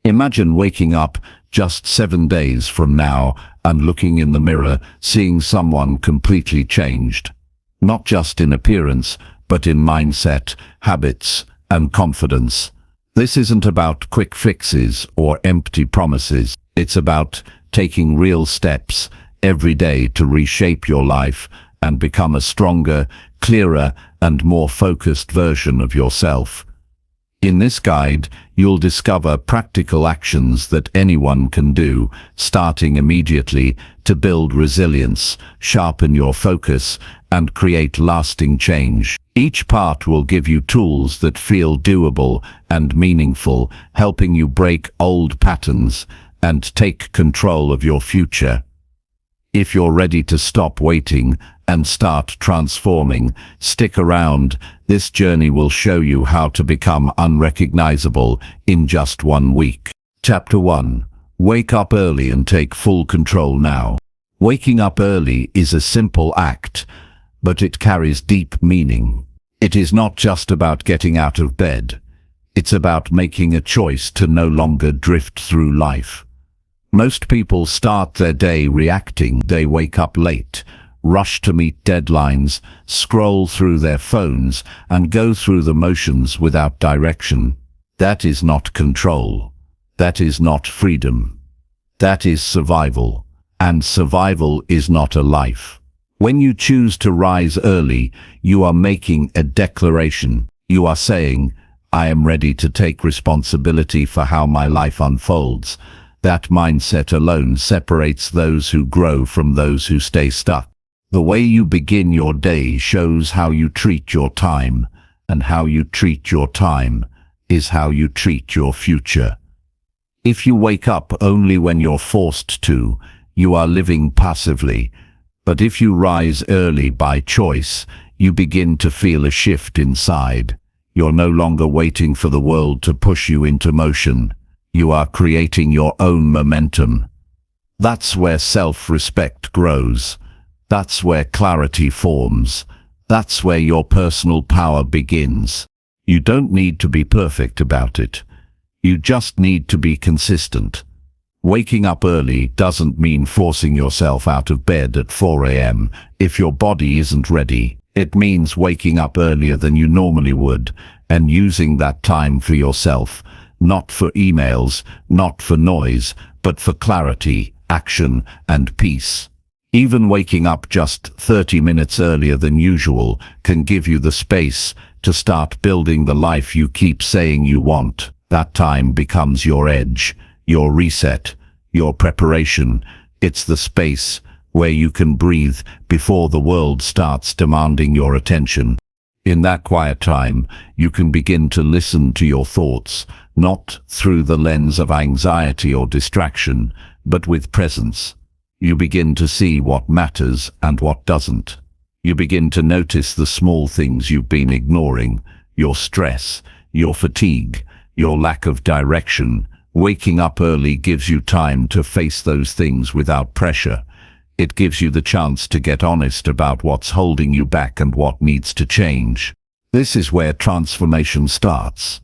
Imagine waking up just 7 days from now and looking in the mirror, seeing someone completely changed. Not just in appearance, but in mindset, habits, and confidence. This isn't about quick fixes or empty promises. It's about taking real steps every day to reshape your life and become a stronger, clearer, and more focused version of yourself. In this guide, you'll discover practical actions that anyone can do, starting immediately, to build resilience, sharpen your focus, and create lasting change. Each part will give you tools that feel doable and meaningful, helping you break old patterns and take control of your future. If you're ready to stop waiting and start transforming, stick around. This journey will show you how to become unrecognizable in just 1 week. Chapter 1. Wake up early and take full control now. Waking up early is a simple act, but it carries deep meaning. It is not just about getting out of bed. It's about making a choice to no longer drift through life. Most people start their day reacting. They wake up late, rush to meet deadlines, scroll through their phones, and go through the motions without direction. That is not control. That is not freedom. That is survival. And survival is not a life. When you choose to rise early, you are making a declaration. You are saying, I am ready to take responsibility for how my life unfolds. That mindset alone separates those who grow from those who stay stuck. The way you begin your day shows how you treat your time, and how you treat your time is how you treat your future. If you wake up only when you're forced to, you are living passively. But if you rise early by choice, you begin to feel a shift inside. You're no longer waiting for the world to push you into motion. You are creating your own momentum. That's where self-respect grows. That's where clarity forms. That's where your personal power begins. You don't need to be perfect about it. You just need to be consistent. Waking up early doesn't mean forcing yourself out of bed at 4 a.m. if your body isn't ready. It means waking up earlier than you normally would and using that time for yourself. Not for emails, not for noise, but for clarity, action, and peace. Even waking up just 30 minutes earlier than usual can give you the space to start building the life you keep saying you want. That time becomes your edge, your reset, your preparation. It's the space where you can breathe before the world starts demanding your attention. In that quiet time, you can begin to listen to your thoughts, not through the lens of anxiety or distraction, but with presence. You begin to see what matters and what doesn't. You begin to notice the small things you've been ignoring, your stress, your fatigue, your lack of direction. Waking up early gives you time to face those things without pressure. It gives you the chance to get honest about what's holding you back and what needs to change. This is where transformation starts.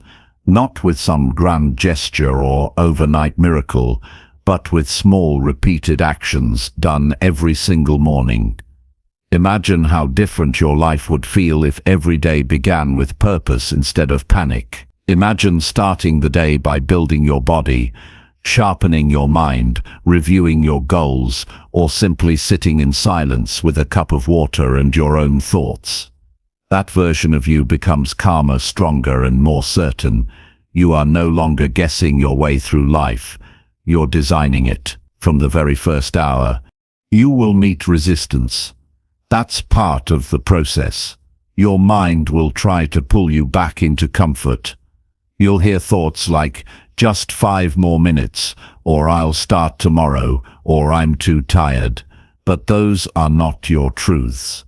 Not with some grand gesture or overnight miracle, but with small repeated actions done every single morning. Imagine how different your life would feel if every day began with purpose instead of panic. Imagine starting the day by building your body, sharpening your mind, reviewing your goals, or simply sitting in silence with a cup of water and your own thoughts. That version of you becomes calmer, stronger, and more certain. You are no longer guessing your way through life. You're designing it. From the very first hour, you will meet resistance. That's part of the process. Your mind will try to pull you back into comfort. You'll hear thoughts like, just 5 more minutes, or I'll start tomorrow, or I'm too tired. But those are not your truths.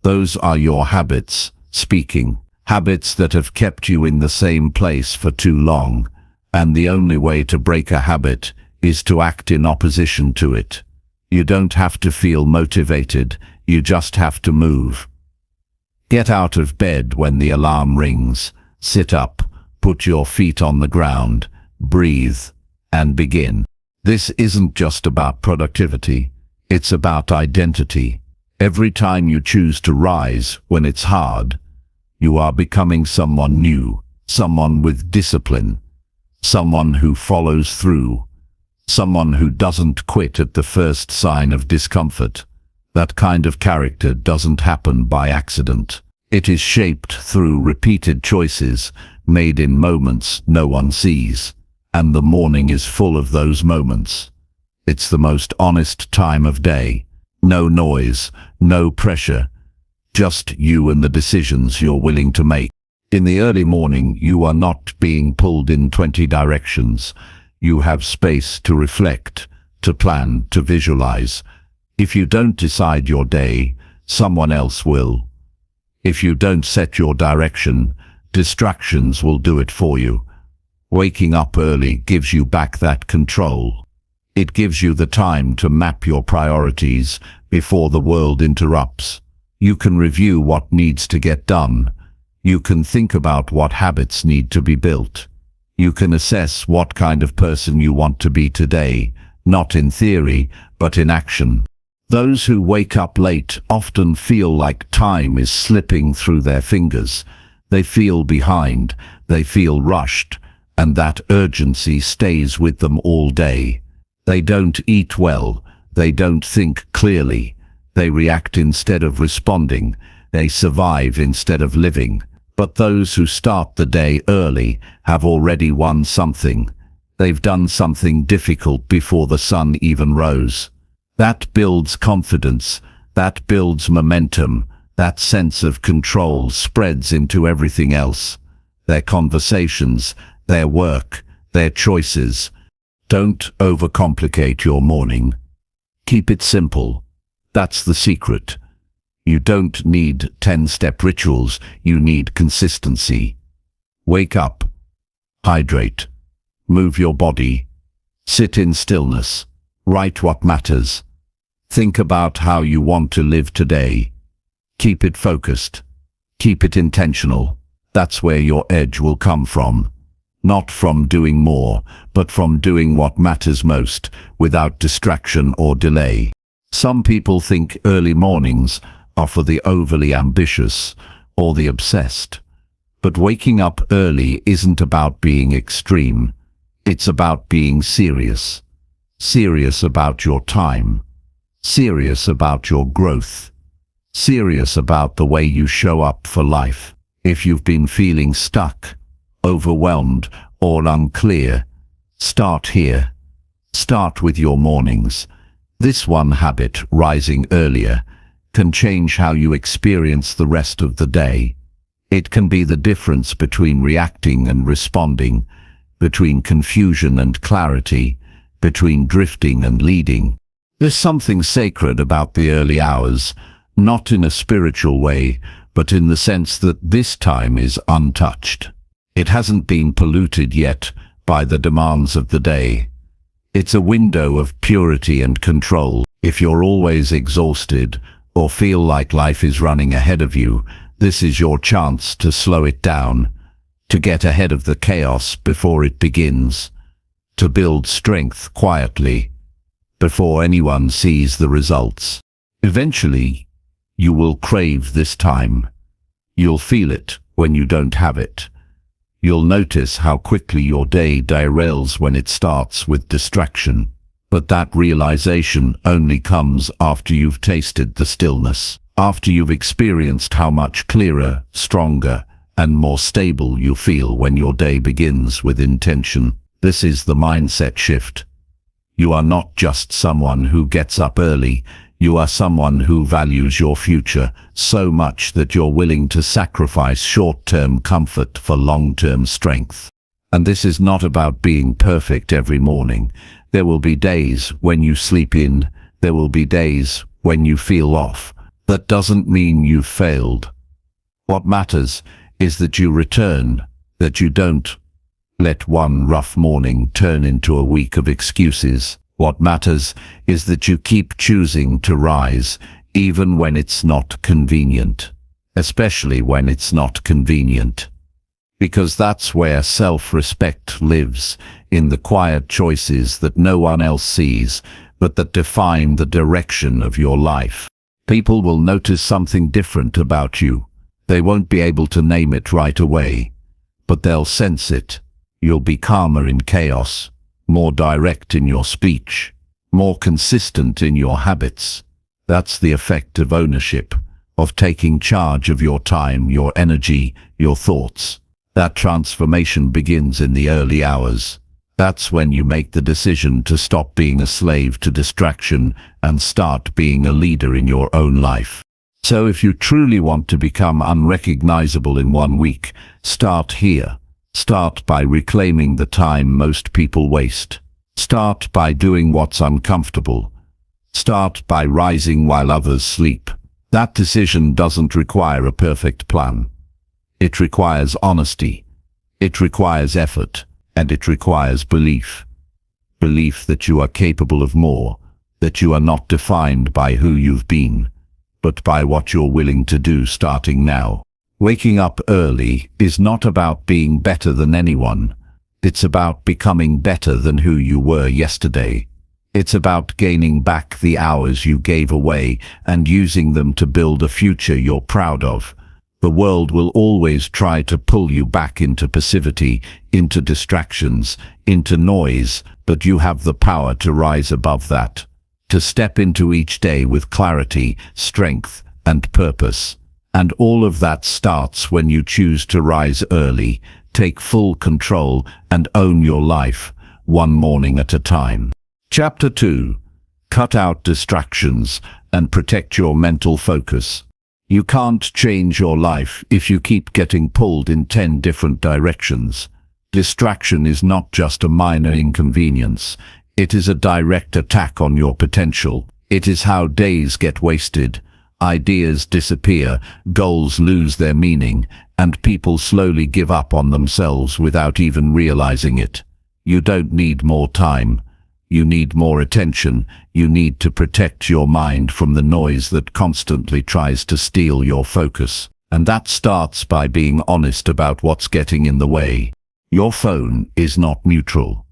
Those are your habits speaking. Habits that have kept you in the same place for too long. And the only way to break a habit is to act in opposition to it. You don't have to feel motivated, you just have to move. Get out of bed when the alarm rings. Sit up, put your feet on the ground, breathe, and begin. This isn't just about productivity, it's about identity. Every time you choose to rise when it's hard, you are becoming someone new, someone with discipline, someone who follows through, someone who doesn't quit at the first sign of discomfort. That kind of character doesn't happen by accident. It is shaped through repeated choices made in moments no one sees, and the morning is full of those moments. It's the most honest time of day. No noise, no pressure, just you and the decisions you're willing to make. In the early morning, you are not being pulled in 20 directions. You have space to reflect, to plan, to visualize. If you don't decide your day, someone else will. If you don't set your direction, distractions will do it for you. Waking up early gives you back that control. It gives you the time to map your priorities before the world interrupts. You can review what needs to get done. You can think about what habits need to be built. You can assess what kind of person you want to be today, not in theory, but in action. Those who wake up late often feel like time is slipping through their fingers. They feel behind, they feel rushed, and that urgency stays with them all day. They don't eat well, they don't think clearly, they react instead of responding, they survive instead of living. But those who start the day early have already won something. They've done something difficult before the sun even rose. That builds confidence, that builds momentum, that sense of control spreads into everything else. Their conversations, their work, their choices. Don't overcomplicate your morning. Keep it simple. That's the secret. You don't need 10-step rituals, you need consistency. Wake up, hydrate, move your body, sit in stillness, write what matters. Think about how you want to live today. Keep it focused. Keep it intentional. That's where your edge will come from. Not from doing more, but from doing what matters most, without distraction or delay. Some people think early mornings are for the overly ambitious or the obsessed. But waking up early isn't about being extreme. It's about being serious. Serious about your time. Serious about your growth. Serious about the way you show up for life. If you've been feeling stuck, overwhelmed, or unclear, start here. Start with your mornings. This one habit, rising earlier, can change how you experience the rest of the day. It can be the difference between reacting and responding, between confusion and clarity, between drifting and leading. There's something sacred about the early hours, not in a spiritual way, but in the sense that this time is untouched. It hasn't been polluted yet by the demands of the day. It's a window of purity and control. If you're always exhausted or feel like life is running ahead of you, this is your chance to slow it down, to get ahead of the chaos before it begins, to build strength quietly, before anyone sees the results. Eventually, you will crave this time. You'll feel it when you don't have it. You'll notice how quickly your day derails when it starts with distraction. But that realization only comes after you've tasted the stillness, after you've experienced how much clearer, stronger, and more stable you feel when your day begins with intention. This is the mindset shift. You are not just someone who gets up early, you are someone who values your future so much that you're willing to sacrifice short-term comfort for long-term strength. And this is not about being perfect every morning. There will be days when you sleep in, there will be days when you feel off. That doesn't mean you've failed. What matters is that you return, that you don't let one rough morning turn into a week of excuses. What matters is that you keep choosing to rise, even when it's not convenient. Especially when it's not convenient. Because that's where self-respect lives, in the quiet choices that no one else sees, but that define the direction of your life. People will notice something different about you. They won't be able to name it right away, but they'll sense it. You'll be calmer in chaos, more direct in your speech, more consistent in your habits. That's the effect of ownership, of taking charge of your time, your energy, your thoughts. That transformation begins in the early hours. That's when you make the decision to stop being a slave to distraction and start being a leader in your own life. So if you truly want to become unrecognizable in 1 week, start here. Start by reclaiming the time most people waste. Start by doing what's uncomfortable. Start by rising while others sleep. That decision doesn't require a perfect plan. It requires honesty. It requires effort. And it requires belief. Belief that you are capable of more, that you are not defined by who you've been, but by what you're willing to do starting now. Waking up early is not about being better than anyone. It's about becoming better than who you were yesterday. It's about gaining back the hours you gave away and using them to build a future you're proud of. The world will always try to pull you back into passivity, into distractions, into noise, but you have the power to rise above that, to step into each day with clarity, strength, and purpose. And all of that starts when you choose to rise early, take full control, and own your life, one morning at a time. Chapter 2. Cut out distractions and protect your mental focus. You can't change your life if you keep getting pulled in 10 different directions. Distraction is not just a minor inconvenience. It is a direct attack on your potential. It is how days get wasted, ideas disappear, goals lose their meaning, and people slowly give up on themselves without even realizing it. You don't need more time. You need more attention. You need to protect your mind from the noise that constantly tries to steal your focus. And that starts by being honest about what's getting in the way. Your phone is not neutral.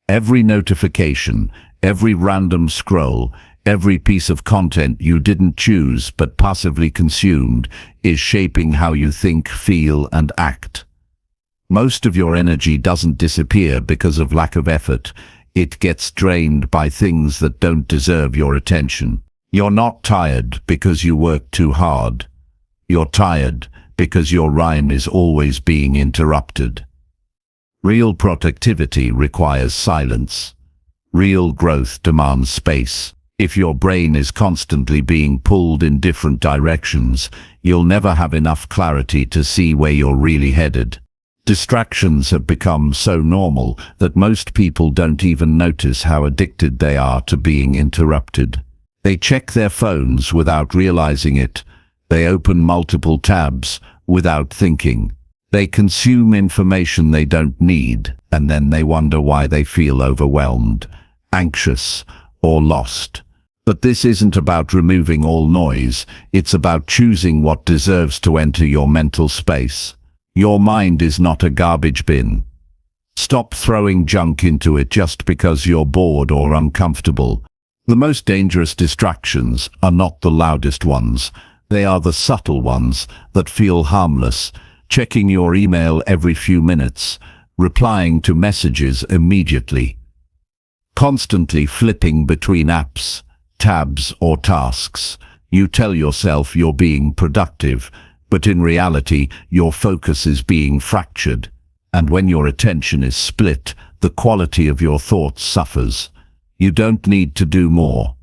Every notification, every random scroll, every piece of content you didn't choose but passively consumed is shaping how you think, feel, and act. Most of your energy doesn't disappear because of lack of effort. It gets drained by things that don't deserve your attention. You're not tired because you work too hard. You're tired because your rhyme is always being interrupted. Real productivity requires silence. Real growth demands space. If your brain is constantly being pulled in different directions, you'll never have enough clarity to see where you're really headed. Distractions have become so normal that most people don't even notice how addicted they are to being interrupted. They check their phones without realizing it. They open multiple tabs without thinking. They consume information they don't need, and then they wonder why they feel overwhelmed, anxious, or lost. But this isn't about removing all noise. It's about choosing what deserves to enter your mental space. Your mind is not a garbage bin. Stop throwing junk into it just because you're bored or uncomfortable. The most dangerous distractions are not the loudest ones. They are the subtle ones that feel harmless. Checking your email every few minutes, replying to messages immediately, constantly flipping between apps, tabs, or tasks. You tell yourself you're being productive, but in reality, your focus is being fractured. And when your attention is split, the quality of your thoughts suffers. You don't need to do more.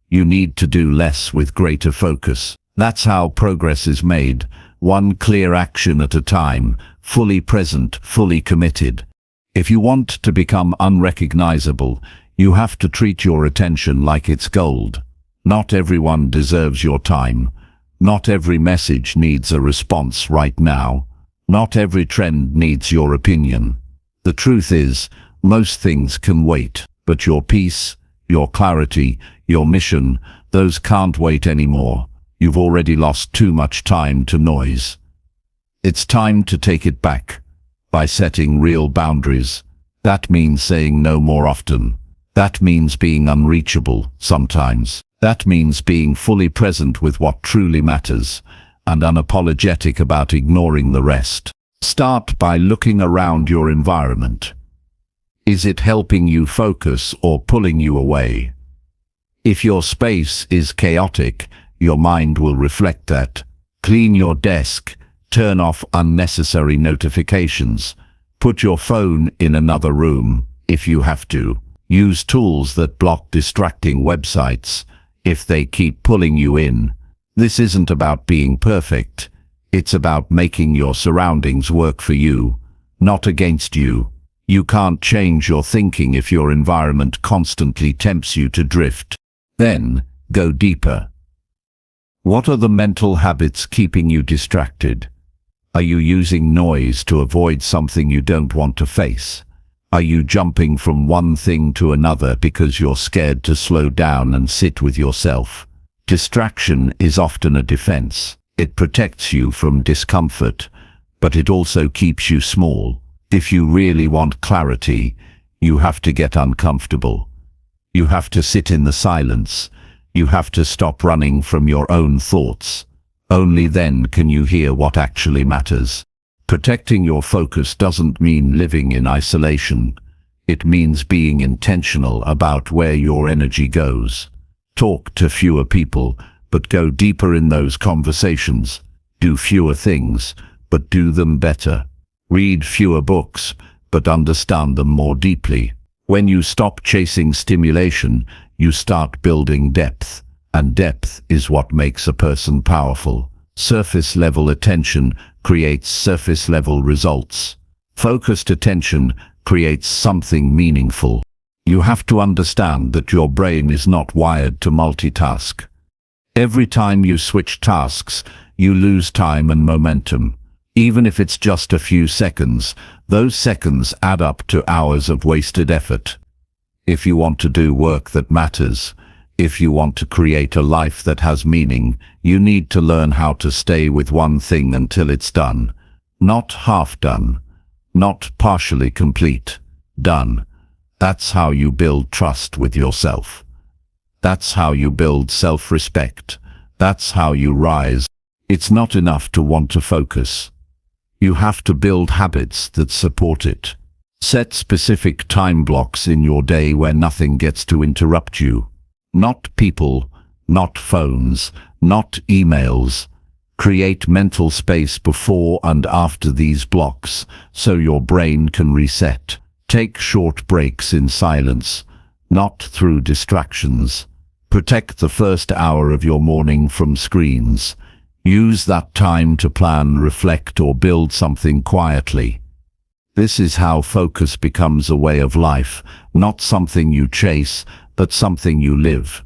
You need to do less with greater focus. That's how progress is made, one clear action at a time, fully present, fully committed. If you want to become unrecognizable, you have to treat your attention like it's gold. Not everyone deserves your time. Not every message needs a response right now. Not every trend needs your opinion. The truth is, most things can wait, but your peace, your clarity, your mission, those can't wait anymore. You've already lost too much time to noise. It's time to take it back by setting real boundaries. That means saying no more often. That means being unreachable sometimes. That means being fully present with what truly matters and unapologetic about ignoring the rest. Start by looking around your environment. Is it helping you focus or pulling you away? If your space is chaotic, your mind will reflect that. Clean your desk. Turn off unnecessary notifications. Put your phone in another room if you have to. Use tools that block distracting websites if they keep pulling you in. This isn't about being perfect. It's about making your surroundings work for you, not against you. You can't change your thinking if your environment constantly tempts you to drift. Then, go deeper. What are the mental habits keeping you distracted? Are you using noise to avoid something you don't want to face? Are you jumping from one thing to another because you're scared to slow down and sit with yourself? Distraction is often a defense. It protects you from discomfort, but it also keeps you small. If you really want clarity, you have to get uncomfortable. You have to sit in the silence. You have to stop running from your own thoughts. Only then can you hear what actually matters. Protecting your focus doesn't mean living in isolation. It means being intentional about where your energy goes. Talk to fewer people, but go deeper in those conversations. Do fewer things, but do them better. Read fewer books, but understand them more deeply. When you stop chasing stimulation, you start building depth. And depth is what makes a person powerful. Surface-level attention creates surface-level results. Focused attention creates something meaningful. You have to understand that your brain is not wired to multitask. Every time you switch tasks, you lose time and momentum. Even if it's just a few seconds, those seconds add up to hours of wasted effort. If you want to do work that matters, if you want to create a life that has meaning, you need to learn how to stay with one thing until it's done. Not half done. Not partially complete. Done. That's how you build trust with yourself. That's how you build self-respect. That's how you rise. It's not enough to want to focus. You have to build habits that support it. Set specific time blocks in your day where nothing gets to interrupt you. Not people, not phones, not emails. Create mental space before and after these blocks so your brain can reset. Take short breaks in silence, not through distractions. Protect the first hour of your morning from screens. Use that time to plan, reflect, or build something quietly. This is how focus becomes a way of life, not something you chase, but something you live.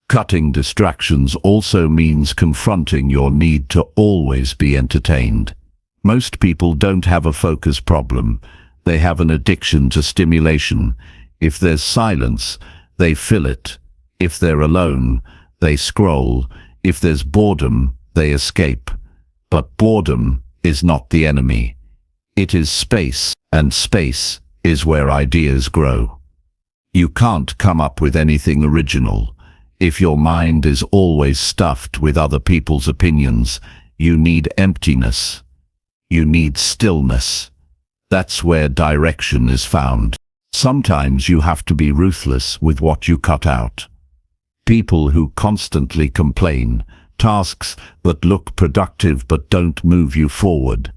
Cutting distractions also means confronting your need to always be entertained. Most people don't have a focus problem. They have an addiction to stimulation. If there's silence, they fill it. If they're alone, they scroll. If there's boredom, they escape. But boredom is not the enemy. It is space, and space is where ideas grow. You can't come up with anything original. If your mind is always stuffed with other people's opinions, you need emptiness. You need stillness. That's where direction is found. Sometimes you have to be ruthless with what you cut out. People who constantly complain, tasks that look productive but don't move you forward,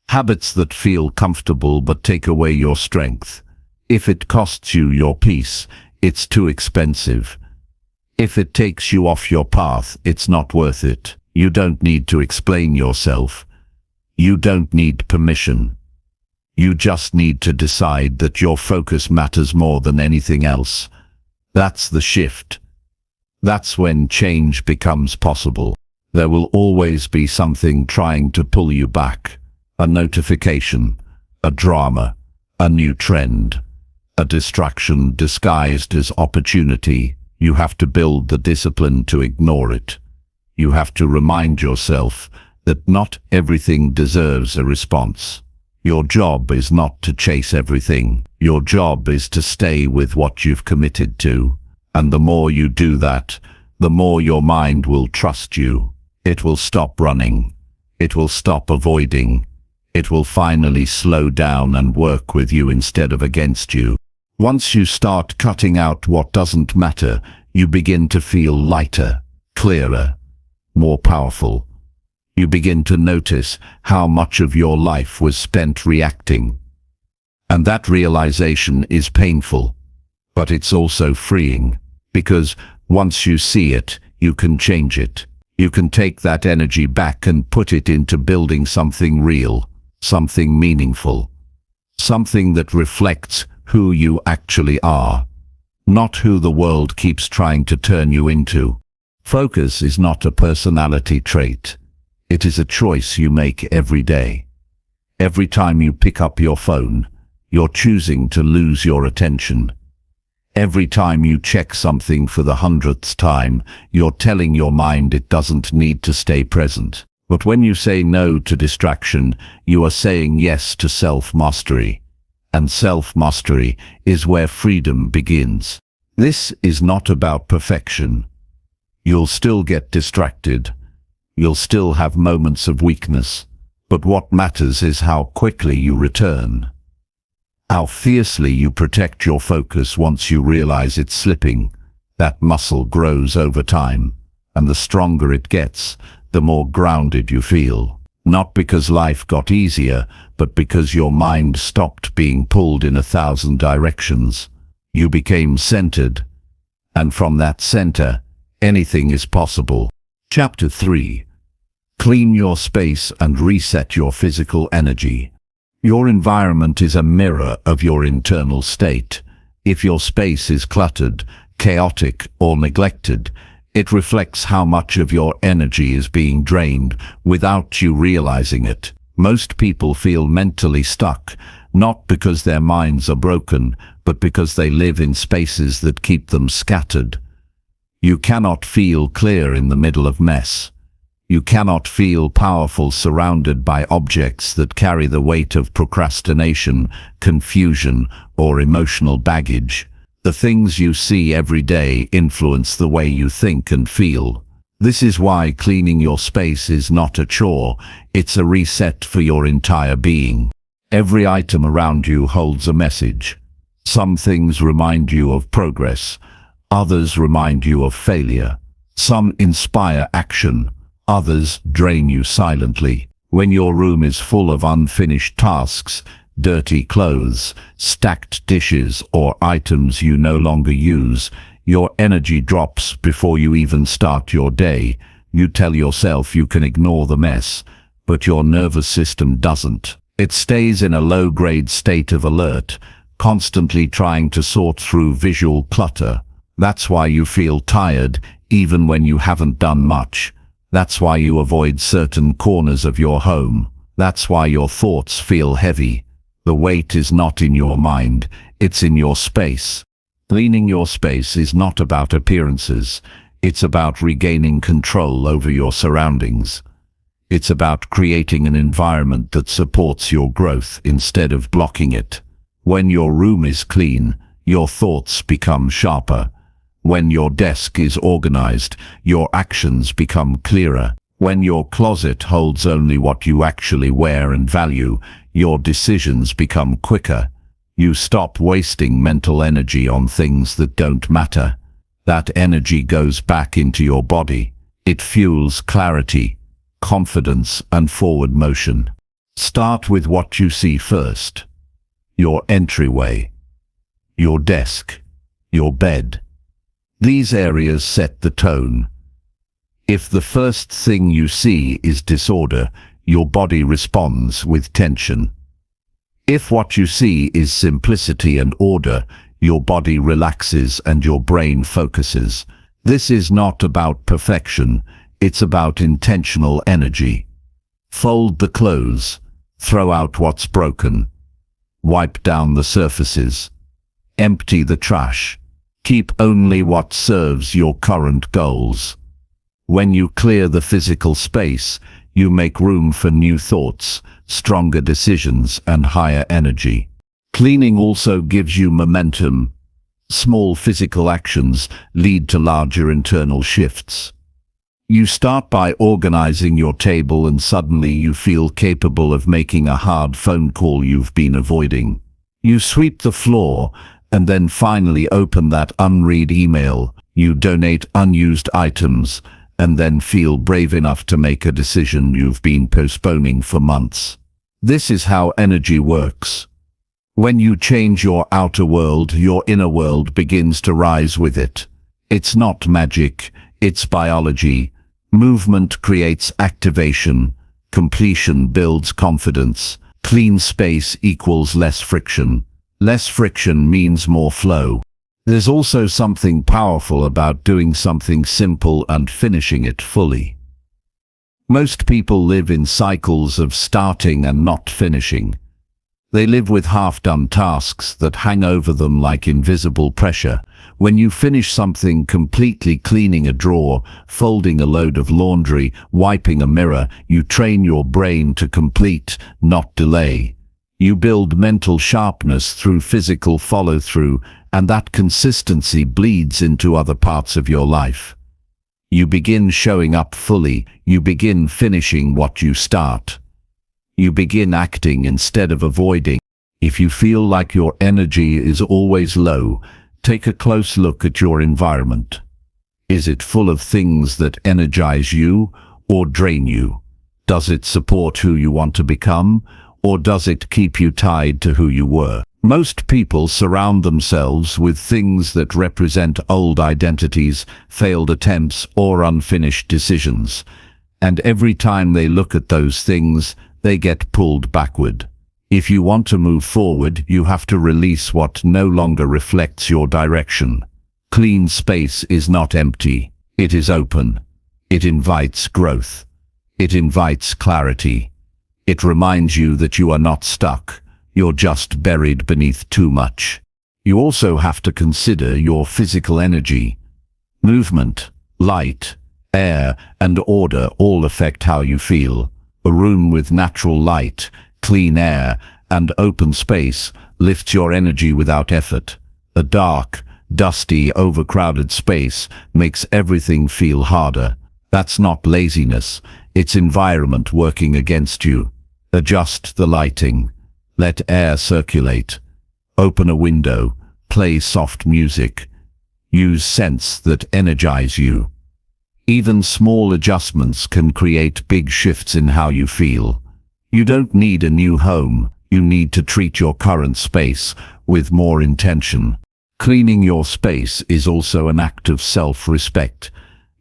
habits that feel comfortable but take away your strength. If it costs you your peace, it's too expensive. If it takes you off your path, it's not worth it. You don't need to explain yourself. You don't need permission. You just need to decide that your focus matters more than anything else. That's the shift. That's when change becomes possible. There will always be something trying to pull you back. A notification, a drama, a new trend, a distraction disguised as opportunity. You have to build the discipline to ignore it. You have to remind yourself that not everything deserves a response. Your job is not to chase everything. Your job is to stay with what you've committed to. And the more you do that, the more your mind will trust you. It will stop running. It will stop avoiding. It will finally slow down and work with you instead of against you. Once you start cutting out what doesn't matter, you begin to feel lighter, clearer, more powerful. You begin to notice how much of your life was spent reacting. And that realization is painful, but it's also freeing, because once you see it, you can change it. You can take that energy back and put it into building something real, something meaningful, something that reflects who you actually are, not who the world keeps trying to turn you into. Focus is not a personality trait. It is a choice you make every day. Every time you pick up your phone, you're choosing to lose your attention. Every time you check something for the 100th time, you're telling your mind it doesn't need to stay present. But when you say no to distraction, you are saying yes to self-mastery. And self-mastery is where freedom begins. This is not about perfection. You'll still get distracted. You'll still have moments of weakness. But what matters is how quickly you return. How fiercely you protect your focus once you realize it's slipping. That muscle grows over time, and the stronger it gets, the more grounded you feel. Not because life got easier, but because your mind stopped being pulled in 1,000 directions. You became centered, and from that center, anything is possible. Chapter 3. Clean your space and reset your physical energy. Your environment is a mirror of your internal state. If your space is cluttered, chaotic, or neglected, it reflects how much of your energy is being drained without you realizing it. Most people feel mentally stuck, not because their minds are broken, but because they live in spaces that keep them scattered. You cannot feel clear in the middle of mess. You cannot feel powerful surrounded by objects that carry the weight of procrastination, confusion, or emotional baggage. The things you see every day influence the way you think and feel. This is why cleaning your space is not a chore, it's a reset for your entire being. Every item around you holds a message. Some things remind you of progress, others remind you of failure. Some inspire action, others drain you silently. When your room is full of unfinished tasks, dirty clothes, stacked dishes, or items you no longer use, your energy drops before you even start your day. You tell yourself you can ignore the mess, but your nervous system doesn't. It stays in a low-grade state of alert, constantly trying to sort through visual clutter. That's why you feel tired, even when you haven't done much. That's why you avoid certain corners of your home. That's why your thoughts feel heavy. The weight is not in your mind, it's in your space. Cleaning your space is not about appearances. It's about regaining control over your surroundings. It's about creating an environment that supports your growth instead of blocking it. When your room is clean, your thoughts become sharper. When your desk is organized, your actions become clearer. When your closet holds only what you actually wear and value, your decisions become quicker. You stop wasting mental energy on things that don't matter. That energy goes back into your body. It fuels clarity, confidence, and forward motion. Start with what you see first. Your entryway, your desk, your bed. These areas set the tone. If the first thing you see is disorder, your body responds with tension. If what you see is simplicity and order, your body relaxes and your brain focuses. This is not about perfection, it's about intentional energy. Fold the clothes, throw out what's broken, wipe down the surfaces, empty the trash. Keep only what serves your current goals. When you clear the physical space, You make room for new thoughts, stronger decisions, and higher energy. Cleaning also gives you momentum. Small physical actions lead to larger internal shifts. You start by organizing your table and suddenly you feel capable of making a hard phone call you've been avoiding. You sweep the floor and then finally open that unread email. You donate unused items and then feel brave enough to make a decision you've been postponing for months. This is how energy works. When you change your outer world, your inner world begins to rise with it. It's not magic, it's biology. Movement creates activation. Completion builds confidence. Clean space equals less friction. Less friction means more flow. There's also something powerful about doing something simple and finishing it fully. Most people live in cycles of starting and not finishing. They live with half-done tasks that hang over them like invisible pressure. When you finish something completely, cleaning a drawer, folding a load of laundry, wiping a mirror, you train your brain to complete, not delay. You build mental sharpness through physical follow-through, and that consistency bleeds into other parts of your life. You begin showing up fully. You begin finishing what you start. You begin acting instead of avoiding. If you feel like your energy is always low, take a close look at your environment. Is it full of things that energize you or drain you? Does it support who you want to become, or does it keep you tied to who you were? Most people surround themselves with things that represent old identities, failed attempts, or unfinished decisions. And every time they look at those things, they get pulled backward. If you want to move forward, you have to release what no longer reflects your direction. Clean space is not empty. It is open. It invites growth. It invites clarity. It reminds you that you are not stuck. You're just buried beneath too much. You also have to consider your physical energy. Movement, light, air, and order all affect how you feel. A room with natural light, clean air, and open space lifts your energy without effort. A dark, dusty, overcrowded space makes everything feel harder. That's not laziness, it's environment working against you. Adjust the lighting. Let air circulate. Open a window. Play soft music. Use scents that energize you. Even small adjustments can create big shifts in how you feel. You don't need a new home. You need to treat your current space with more intention. Cleaning your space is also an act of self-respect.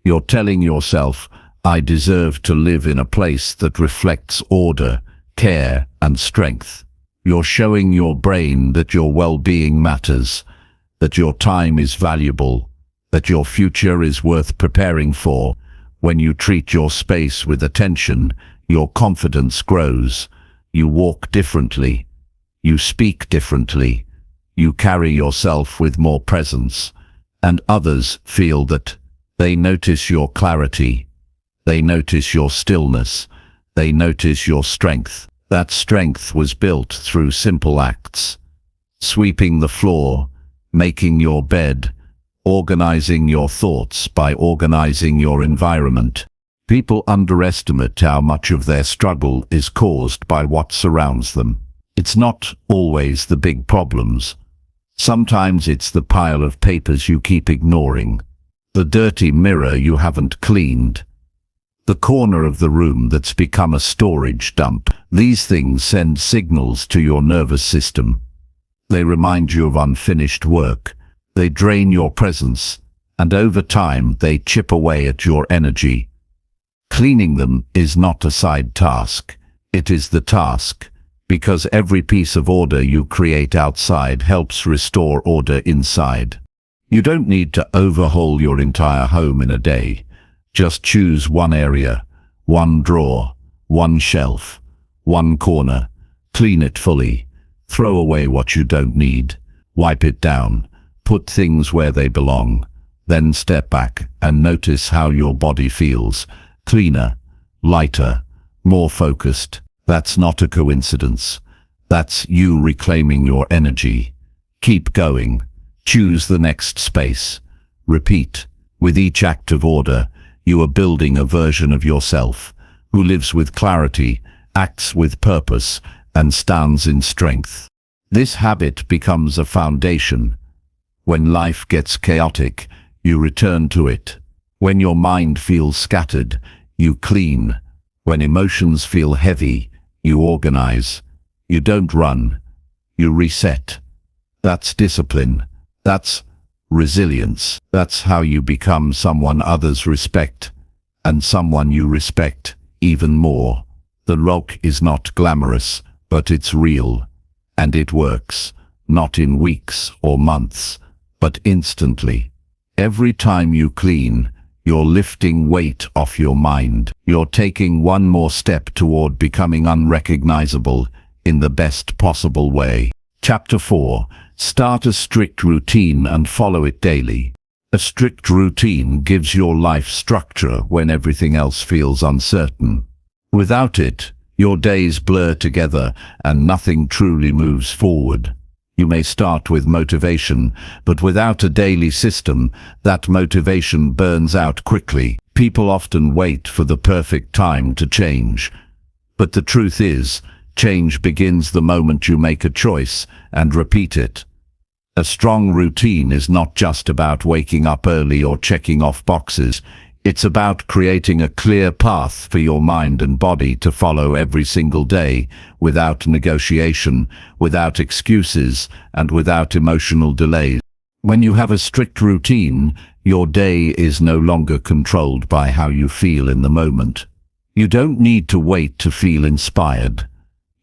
You're telling yourself, I deserve to live in a place that reflects order, care, and strength. You're showing your brain that your well-being matters, that your time is valuable, that your future is worth preparing for. When you treat your space with attention, your confidence grows. You walk differently. You speak differently. You carry yourself with more presence. And others feel that. They notice your clarity. They notice your stillness. They notice your strength. That strength was built through simple acts. Sweeping the floor, making your bed, organizing your thoughts by organizing your environment. People underestimate how much of their struggle is caused by what surrounds them. It's not always the big problems. Sometimes it's the pile of papers you keep ignoring, the dirty mirror you haven't cleaned, the corner of the room that's become a storage dump. These things send signals to your nervous system. They remind you of unfinished work. They drain your presence, and over time they chip away at your energy. Cleaning them is not a side task. It is the task, because every piece of order you create outside helps restore order inside. You don't need to overhaul your entire home in a day. Just choose one area, one drawer, one shelf, one corner. Clean it fully. Throw away what you don't need. Wipe it down. Put things where they belong. Then step back and notice how your body feels. Cleaner, lighter, more focused. That's not a coincidence. That's you reclaiming your energy. Keep going. Choose the next space. Repeat. With each act of order, you are building a version of yourself who lives with clarity, acts with purpose, and stands in strength. This habit becomes a foundation. When life gets chaotic, you return to it. When your mind feels scattered, you clean. When emotions feel heavy, you organize. You don't run, you reset. That's discipline. That's resilience. That's how you become someone others respect, and someone you respect even more. The rock is not glamorous, but it's real. And it works, not in weeks or months, but instantly. Every time you clean, you're lifting weight off your mind. You're taking one more step toward becoming unrecognizable in the best possible way. Chapter 4. Start a strict routine and follow it daily. A strict routine gives your life structure when everything else feels uncertain. Without it, your days blur together and nothing truly moves forward. You may start with motivation, but without a daily system, that motivation burns out quickly. People often wait for the perfect time to change. But the truth is, change begins the moment you make a choice and repeat it. A strong routine is not just about waking up early or checking off boxes. It's about creating a clear path for your mind and body to follow every single day, without negotiation, without excuses, and without emotional delays. When you have a strict routine, your day is no longer controlled by how you feel in the moment. You don't need to wait to feel inspired.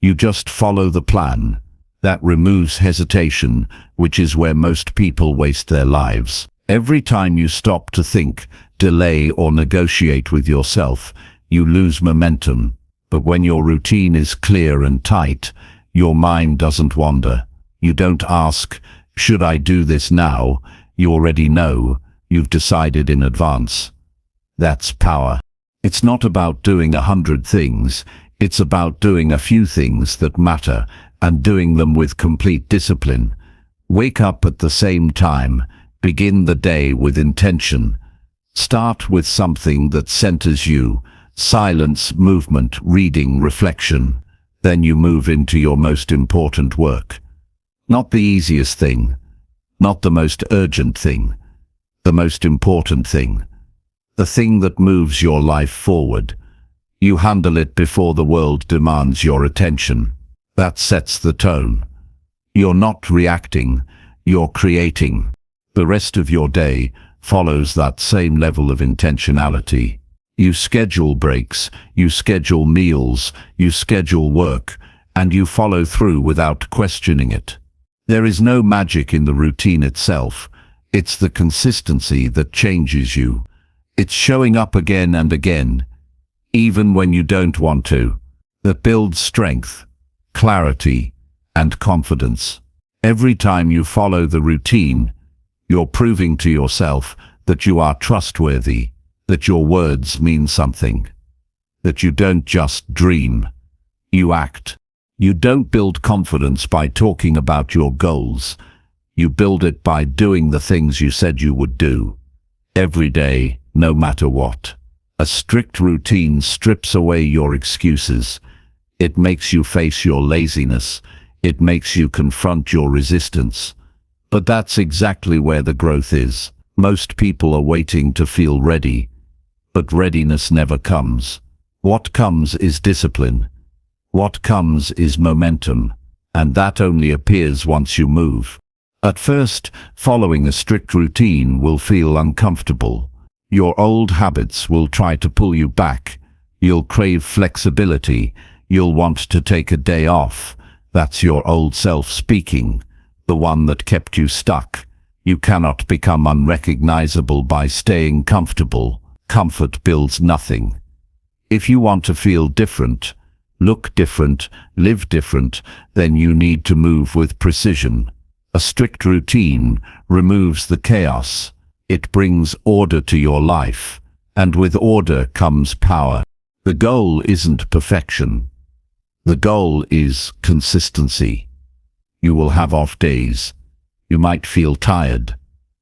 You just follow the plan. That removes hesitation, which is where most people waste their lives. Every time you stop to think, delay, or negotiate with yourself, you lose momentum. But when your routine is clear and tight, your mind doesn't wander. You don't ask, should I do this now? You already know. You've decided in advance. That's power. It's not about doing 100 things. It's about doing a few things that matter and doing them with complete discipline. Wake up at the same time. Begin the day with intention. Start with something that centers you. Silence, movement, reading, reflection. Then you move into your most important work. Not the easiest thing. Not the most urgent thing. The most important thing. The thing that moves your life forward. You handle it before the world demands your attention. That sets the tone. You're not reacting, you're creating. The rest of your day follows that same level of intentionality. You schedule breaks, you schedule meals, you schedule work, and you follow through without questioning it. There is no magic in the routine itself. It's the consistency that changes you. It's showing up again and again, even when you don't want to, that builds strength, clarity, and confidence. Every time you follow the routine, you're proving to yourself that you are trustworthy, that your words mean something, that you don't just dream, you act. You don't build confidence by talking about your goals. You build it by doing the things you said you would do, every day, no matter what. A strict routine strips away your excuses. It makes you face your laziness. It makes you confront your resistance. But that's exactly where the growth is. Most people are waiting to feel ready, but readiness never comes. What comes is discipline. What comes is momentum, and that only appears once you move. At first, following a strict routine will feel uncomfortable. Your old habits will try to pull you back. You'll crave flexibility. You'll want to take a day off. That's your old self speaking, the one that kept you stuck. You cannot become unrecognizable by staying comfortable. Comfort builds nothing. If you want to feel different, look different, live different, then you need to move with precision. A strict routine removes the chaos. It brings order to your life, and with order comes power. The goal isn't perfection. The goal is consistency. You will have off days. You might feel tired.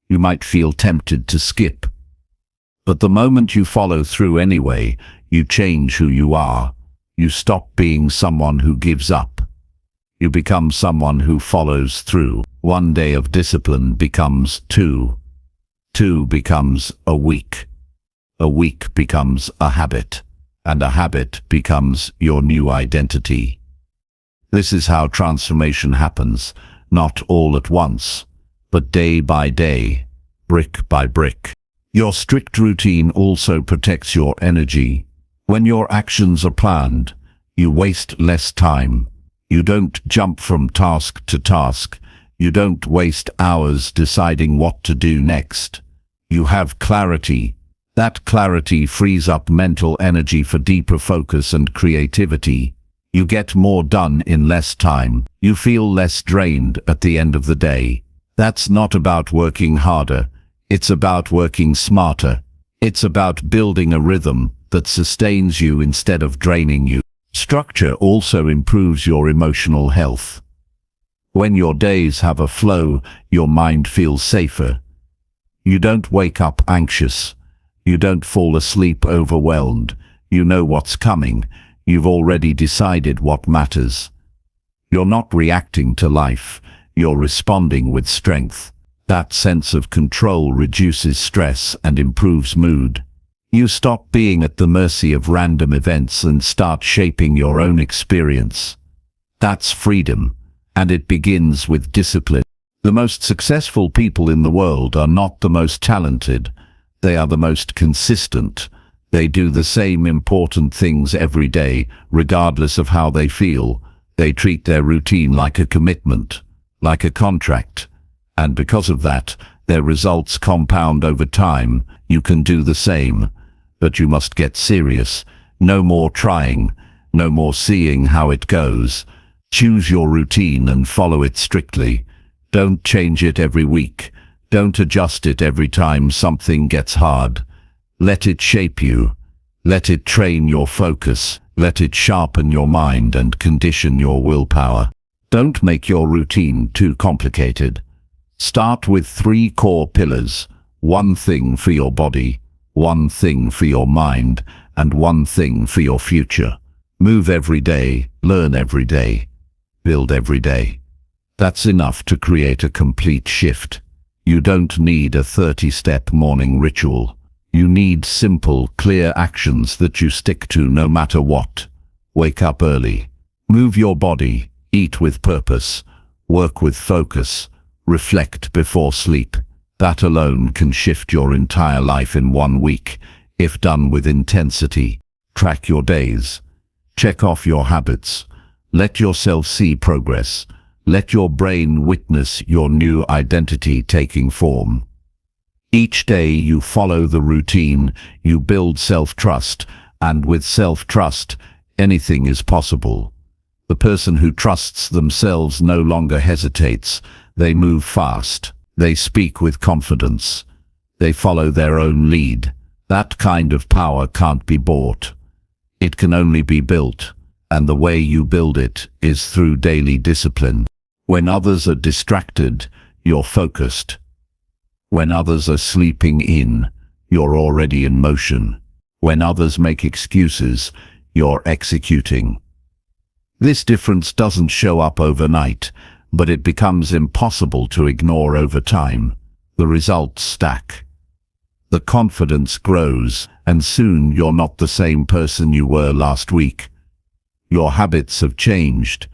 You might feel tempted to skip. But the moment you follow through anyway, you change who you are. You stop being someone who gives up. You become someone who follows through. One day of discipline becomes two. Two becomes a week. A week becomes a habit. And a habit becomes your new identity. This is how transformation happens, not all at once, but day by day, brick by brick. Your strict routine also protects your energy. When your actions are planned, you waste less time. You don't jump from task to task. You don't waste hours deciding what to do next. You have clarity. That clarity frees up mental energy for deeper focus and creativity. You get more done in less time. You feel less drained at the end of the day. That's not about working harder. It's about working smarter. It's about building a rhythm that sustains you instead of draining you. Structure also improves your emotional health. When your days have a flow, your mind feels safer. You don't wake up anxious. You don't fall asleep overwhelmed. You know what's coming. You've already decided what matters. You're not reacting to life. You're responding with strength. That sense of control reduces stress and improves mood. You stop being at the mercy of random events and start shaping your own experience. That's freedom, and it begins with discipline. The most successful people in the world are not the most talented. They are the most consistent. They do the same important things every day, regardless of how they feel. They treat their routine like a commitment, like a contract. And because of that, their results compound over time. You can do the same, but you must get serious. No more trying, no more seeing how it goes. Choose your routine and follow it strictly. Don't change it every week. Don't adjust it every time something gets hard. Let it shape you. Let it train your focus. Let it sharpen your mind and condition your willpower. Don't make your routine too complicated. Start with 3 core pillars. 1 thing for your body, 1 thing for your mind, and 1 thing for your future. Move every day, learn every day, build every day. That's enough to create a complete shift. You don't need a 30-step morning ritual. You need simple, clear actions that you stick to no matter what. Wake up early. Move your body. Eat with purpose. Work with focus. Reflect before sleep. That alone can shift your entire life in 1 week, if done with intensity. Track your days. Check off your habits. Let yourself see progress. Let your brain witness your new identity taking form. Each day you follow the routine, you build self-trust, and with self-trust, anything is possible. The person who trusts themselves no longer hesitates. They move fast. They speak with confidence. They follow their own lead. That kind of power can't be bought. It can only be built, and the way you build it is through daily discipline. When others are distracted, you're focused. When others are sleeping in, you're already in motion. When others make excuses, you're executing. This difference doesn't show up overnight, but it becomes impossible to ignore over time. The results stack. The confidence grows, and soon you're not the same person you were last week. Your habits have changed.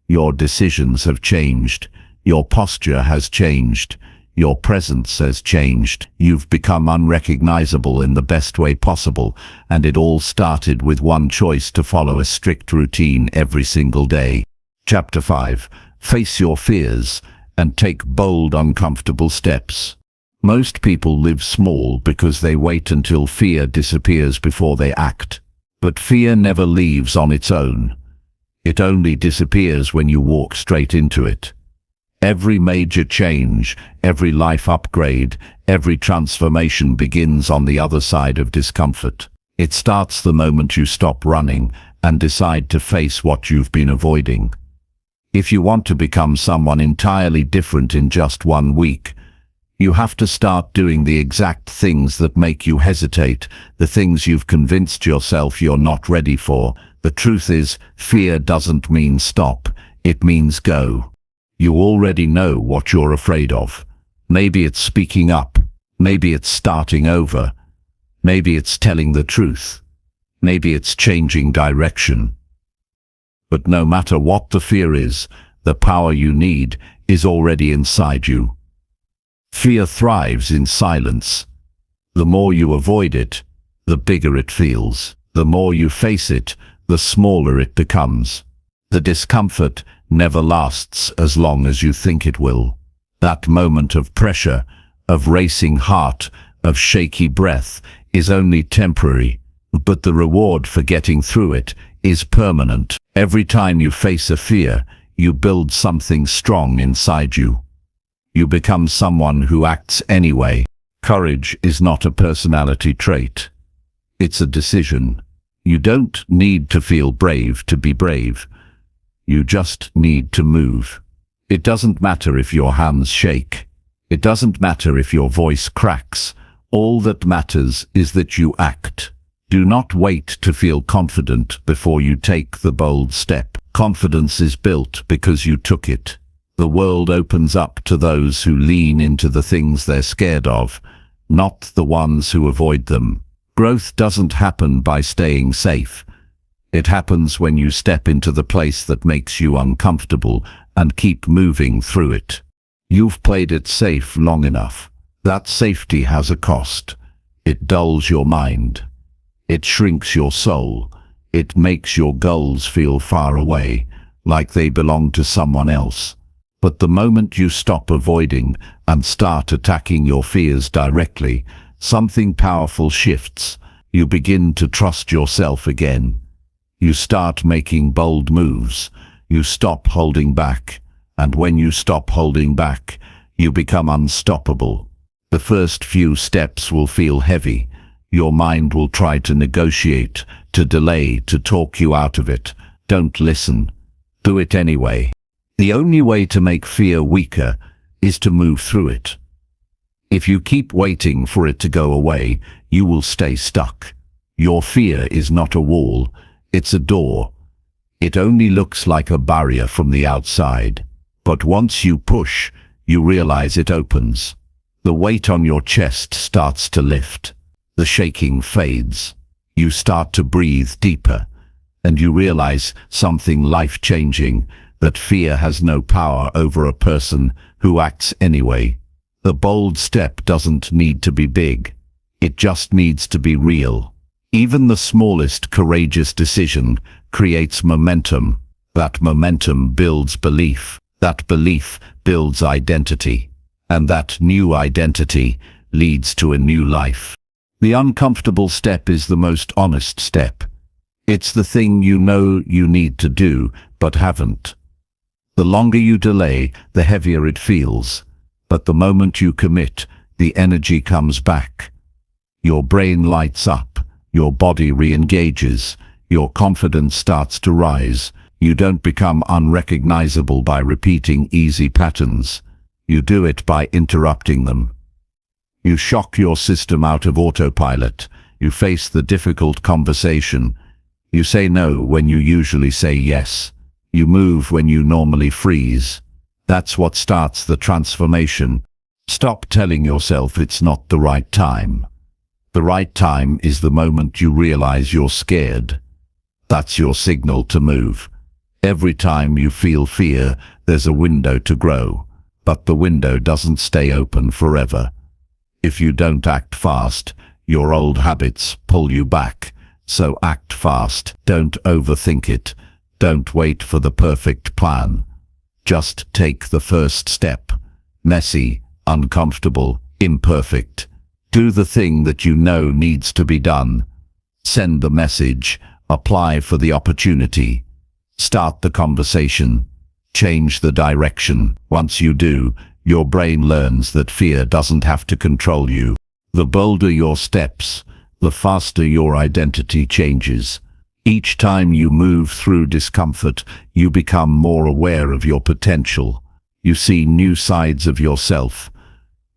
Your decisions have changed. Your posture has changed. Your presence has changed. You've become unrecognizable in the best way possible, and it all started with one choice: to follow a strict routine every single day. Chapter 5. Face your fears and take bold, uncomfortable steps. Most people live small because they wait until fear disappears before they act. But fear never leaves on its own. It only disappears when you walk straight into it. Every major change, every life upgrade, every transformation begins on the other side of discomfort. It starts the moment you stop running and decide to face what you've been avoiding. If you want to become someone entirely different in just 1 week, you have to start doing the exact things that make you hesitate, the things you've convinced yourself you're not ready for. The truth is, fear doesn't mean stop, it means go. You already know what you're afraid of. Maybe it's speaking up, maybe it's starting over, maybe it's telling the truth, maybe it's changing direction. But no matter what the fear is, the power you need is already inside you. Fear thrives in silence. The more you avoid it, the bigger it feels. The more you face it, the smaller it becomes. The discomfort never lasts as long as you think it will. That moment of pressure, of racing heart, of shaky breath is only temporary, but the reward for getting through it is permanent. Every time you face a fear, you build something strong inside you. You become someone who acts anyway. Courage is not a personality trait. It's a decision. You don't need to feel brave to be brave. You just need to move. It doesn't matter if your hands shake. It doesn't matter if your voice cracks. All that matters is that you act. Do not wait to feel confident before you take the bold step. Confidence is built because you took it. The world opens up to those who lean into the things they're scared of, not the ones who avoid them. Growth doesn't happen by staying safe. It happens when you step into the place that makes you uncomfortable and keep moving through it. You've played it safe long enough. That safety has a cost. It dulls your mind. It shrinks your soul. It makes your goals feel far away, like they belong to someone else. But the moment you stop avoiding and start attacking your fears directly, something powerful shifts. You begin to trust yourself again. You start making bold moves. You stop holding back. And when you stop holding back, you become unstoppable. The first few steps will feel heavy. Your mind will try to negotiate, to delay, to talk you out of it. Don't listen. Do it anyway. The only way to make fear weaker is to move through it. If you keep waiting for it to go away, you will stay stuck. Your fear is not a wall, it's a door. It only looks like a barrier from the outside. But once you push, you realize it opens. The weight on your chest starts to lift. The shaking fades. You start to breathe deeper, and you realize something life-changing, that fear has no power over a person who acts anyway. The bold step doesn't need to be big. It just needs to be real. Even the smallest courageous decision creates momentum. That momentum builds belief. That belief builds identity. And that new identity leads to a new life. The uncomfortable step is the most honest step. It's the thing you know you need to do, but haven't. The longer you delay, the heavier it feels. But the moment you commit, the energy comes back. Your brain lights up, your body re-engages, your confidence starts to rise. You don't become unrecognizable by repeating easy patterns. You do it by interrupting them. You shock your system out of autopilot. You face the difficult conversation. You say no when you usually say yes. You move when you normally freeze. That's what starts the transformation. Stop telling yourself it's not the right time. The right time is the moment you realize you're scared. That's your signal to move. Every time you feel fear, there's a window to grow. But the window doesn't stay open forever. If you don't act fast, your old habits pull you back. So act fast. Don't overthink it. Don't wait for the perfect plan. Just take the first step. Messy, uncomfortable, imperfect. Do the thing that you know needs to be done. Send the message. Apply for the opportunity. Start the conversation. Change the direction. Once you do, your brain learns that fear doesn't have to control you. The bolder your steps, the faster your identity changes. Each time you move through discomfort, you become more aware of your potential. You see new sides of yourself.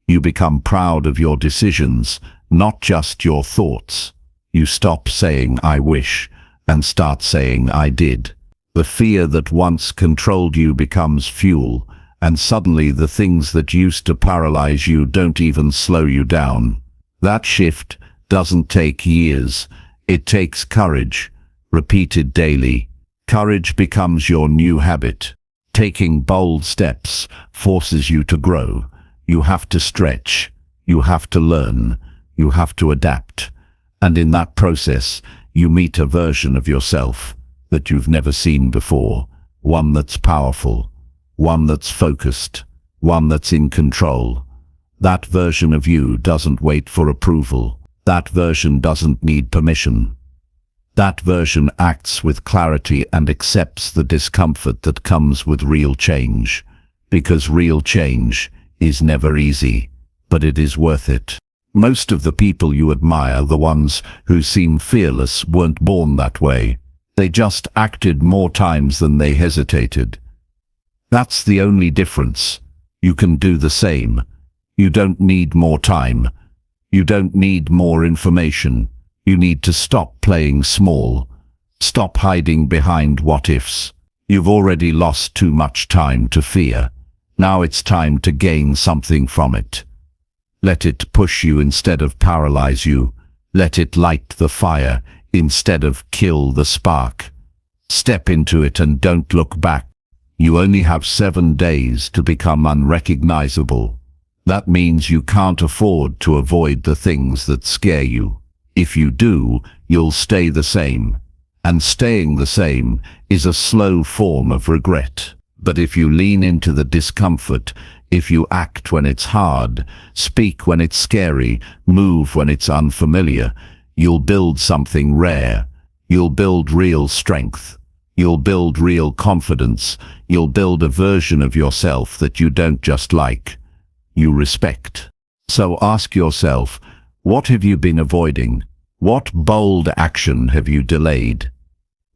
You become proud of your decisions, not just your thoughts. You stop saying "I wish" and start saying "I did." The fear that once controlled you becomes fuel, and suddenly the things that used to paralyze you don't even slow you down. That shift doesn't take years. It takes courage, repeated daily. Courage becomes your new habit. Taking bold steps forces you to grow. You have to stretch. You have to learn. You have to adapt. And in that process, you meet a version of yourself that you've never seen before. One that's powerful. One that's focused. One that's in control. That version of you doesn't wait for approval. That version doesn't need permission. That version acts with clarity and accepts the discomfort that comes with real change. Because real change is never easy, but it is worth it. Most of the people you admire, the ones who seem fearless, weren't born that way. They just acted more times than they hesitated. That's the only difference. You can do the same. You don't need more time. You don't need more information. You need to stop playing small. Stop hiding behind what-ifs. You've already lost too much time to fear. Now it's time to gain something from it. Let it push you instead of paralyze you. Let it light the fire instead of kill the spark. Step into it and don't look back. You only have 7 days to become unrecognizable. That means you can't afford to avoid the things that scare you. If you do, you'll stay the same. And staying the same is a slow form of regret. But if you lean into the discomfort, if you act when it's hard, speak when it's scary, move when it's unfamiliar, you'll build something rare. You'll build real strength. You'll build real confidence. You'll build a version of yourself that you don't just like, you respect. So ask yourself, what have you been avoiding? What bold action have you delayed?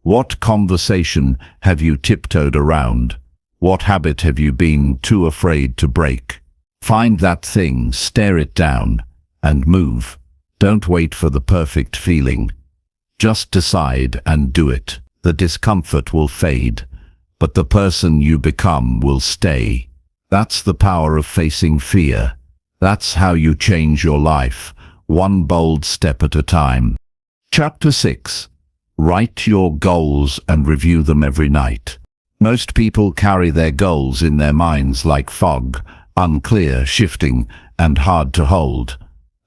What conversation have you tiptoed around? What habit have you been too afraid to break? Find that thing, stare it down, and move. Don't wait for the perfect feeling. Just decide and do it. The discomfort will fade, but the person you become will stay. That's the power of facing fear. That's how you change your life, one bold step at a time. Chapter 6. Write your goals and review them every night. Most people carry their goals in their minds like fog, unclear, shifting, and hard to hold.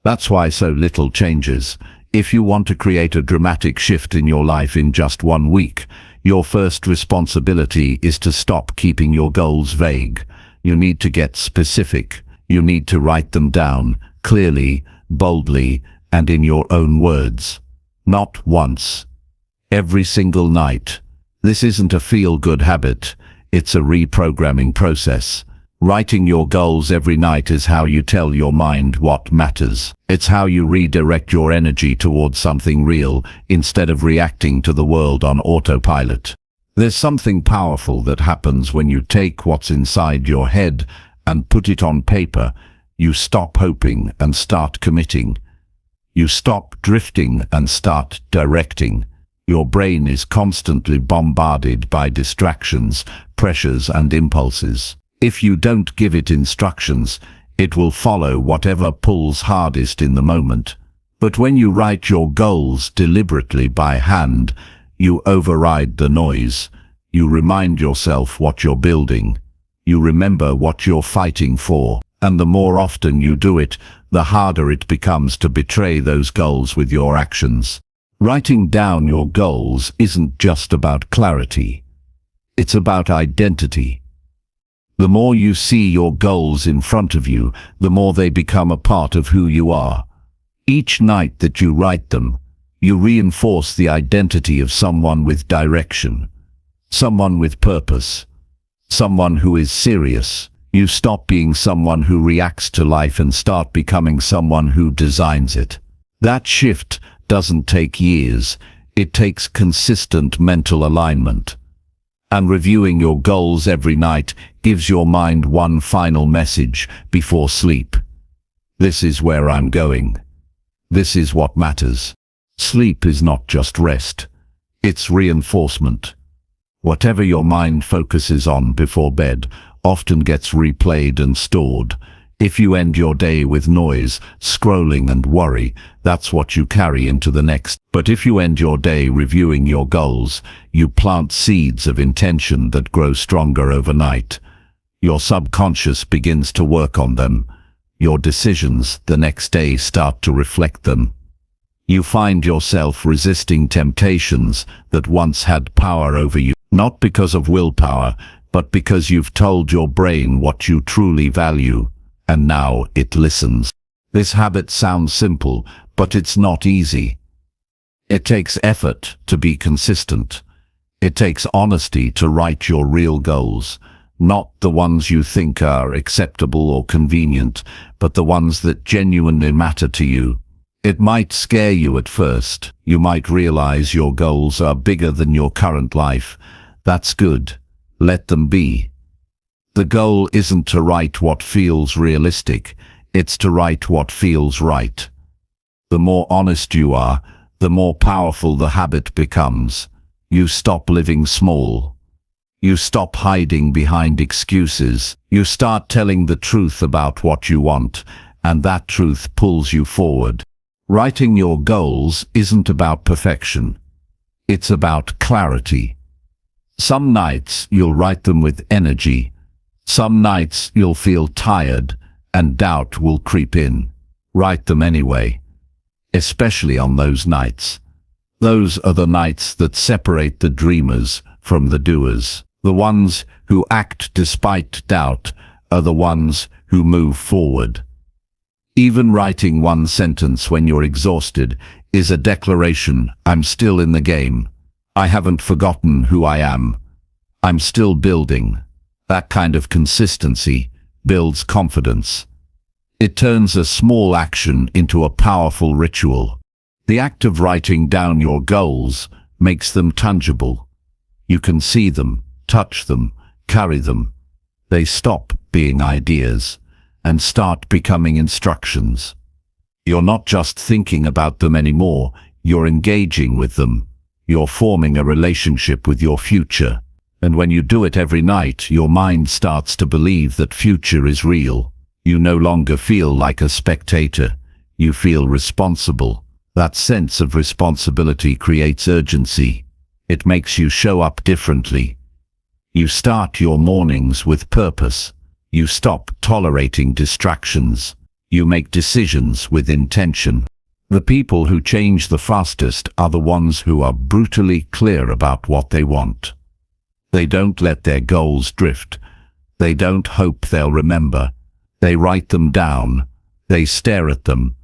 That's why so little changes. If you want to create a dramatic shift in your life in just 1 week, your first responsibility is to stop keeping your goals vague. You need to get specific. You need to write them down, clearly, boldly, and in your own words. Not once. Every single night. This isn't a feel-good habit. It's a reprogramming process. Writing your goals every night is how you tell your mind what matters. It's how you redirect your energy towards something real instead of reacting to the world on autopilot. There's something powerful that happens when you take what's inside your head and put it on paper. You stop hoping and start committing. You stop drifting and start directing. Your brain is constantly bombarded by distractions, pressures, and impulses. If you don't give it instructions, it will follow whatever pulls hardest in the moment. But when you write your goals deliberately by hand, you override the noise. You remind yourself what you're building. You remember what you're fighting for. And the more often you do it, the harder it becomes to betray those goals with your actions. Writing down your goals isn't just about clarity. It's about identity. The more you see your goals in front of you, the more they become a part of who you are. Each night that you write them, you reinforce the identity of someone with direction, someone with purpose, someone who is serious. You stop being someone who reacts to life and start becoming someone who designs it. That shift doesn't take years, it takes consistent mental alignment. And reviewing your goals every night gives your mind one final message before sleep. This is where I'm going. This is what matters. Sleep is not just rest. It's reinforcement. Whatever your mind focuses on before bed often gets replayed and stored. If you end your day with noise, scrolling and worry, that's what you carry into the next. But if you end your day reviewing your goals, you plant seeds of intention that grow stronger overnight. Your subconscious begins to work on them. Your decisions the next day start to reflect them. You find yourself resisting temptations that once had power over you, not because of willpower, but because you've told your brain what you truly value. And now it listens. This habit sounds simple, but it's not easy. It takes effort to be consistent. It takes honesty to write your real goals, not the ones you think are acceptable or convenient, but the ones that genuinely matter to you. It might scare you at first. You might realize your goals are bigger than your current life. That's good. Let them be. The goal isn't to write what feels realistic, it's to write what feels right. The more honest you are, the more powerful the habit becomes. You stop living small. You stop hiding behind excuses. You start telling the truth about what you want, and that truth pulls you forward. Writing your goals isn't about perfection. It's about clarity. Some nights you'll write them with energy. Some nights you'll feel tired and doubt will creep in. Write them anyway, especially on those nights. Those are the nights that separate the dreamers from the doers. The ones who act despite doubt are the ones who move forward. Even writing one sentence when you're exhausted is a declaration: I'm still in the game. I haven't forgotten who I am. I'm still building. That kind of consistency builds confidence. It turns a small action into a powerful ritual. The act of writing down your goals makes them tangible. You can see them, touch them, carry them. They stop being ideas and start becoming instructions. You're not just thinking about them anymore, you're engaging with them. You're forming a relationship with your future. And when you do it every night, your mind starts to believe that future is real. You no longer feel like a spectator. You feel responsible. That sense of responsibility creates urgency. It makes you show up differently. You start your mornings with purpose. You stop tolerating distractions. You make decisions with intention. The people who change the fastest are the ones who are brutally clear about what they want. They don't let their goals drift. They don't hope they'll remember. They write them down. They stare at them.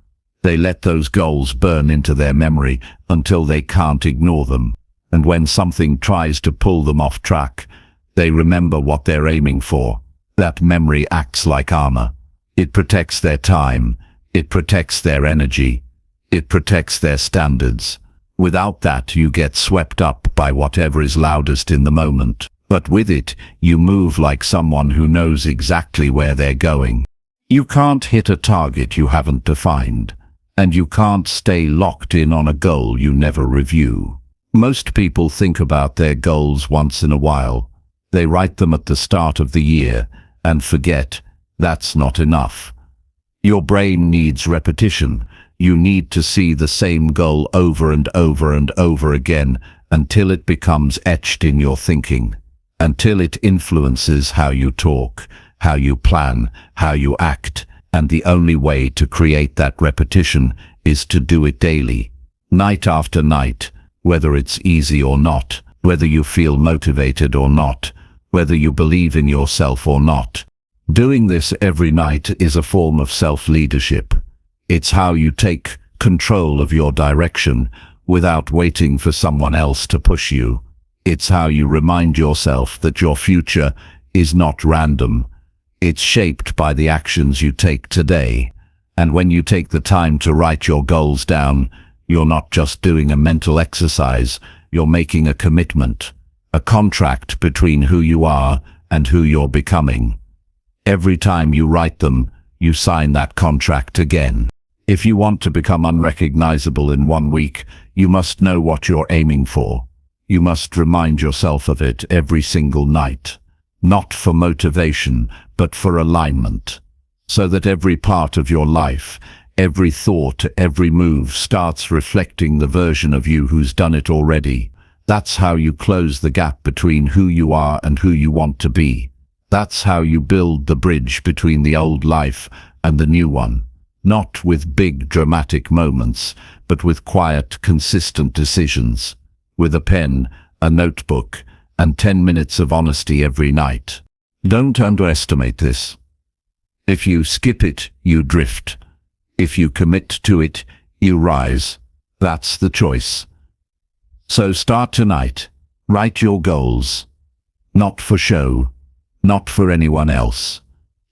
They let those goals burn into their memory until they can't ignore them. And when something tries to pull them off track, they remember what they're aiming for. That memory acts like armor. It protects their time. It protects their energy. It protects their standards. Without that, you get swept up by whatever is loudest in the moment. But with it, you move like someone who knows exactly where they're going. You can't hit a target you haven't defined, and you can't stay locked in on a goal you never review. Most people think about their goals once in a while. They write them at the start of the year and forget. That's not enough. Your brain needs repetition. You need to see the same goal over and over and over again until it becomes etched in your thinking, until it influences how you talk, how you plan, how you act. And the only way to create that repetition is to do it daily, night after night, whether it's easy or not, whether you feel motivated or not, whether you believe in yourself or not. Doing this every night is a form of self-leadership. It's how you take control of your direction without waiting for someone else to push you. It's how you remind yourself that your future is not random. It's shaped by the actions you take today. And when you take the time to write your goals down, you're not just doing a mental exercise, you're making a commitment, a contract between who you are and who you're becoming. Every time you write them, you sign that contract again. If you want to become unrecognizable in 1 week, you must know what you're aiming for. You must remind yourself of it every single night. Not for motivation, but for alignment. So that every part of your life, every thought, every move starts reflecting the version of you who's done it already. That's how you close the gap between who you are and who you want to be. That's how you build the bridge between the old life and the new one. Not with big dramatic moments, but with quiet, consistent decisions. With a pen, a notebook, and 10 minutes of honesty every night. Don't underestimate this. If you skip it, you drift. If you commit to it, you rise. That's the choice. So start tonight. Write your goals. Not for show. Not for anyone else.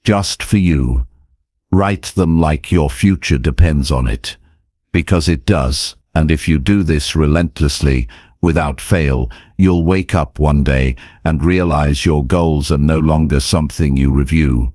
Just for you. Write them like your future depends on it. Because it does, and if you do this relentlessly, without fail, you'll wake up one day and realize your goals are no longer something you review.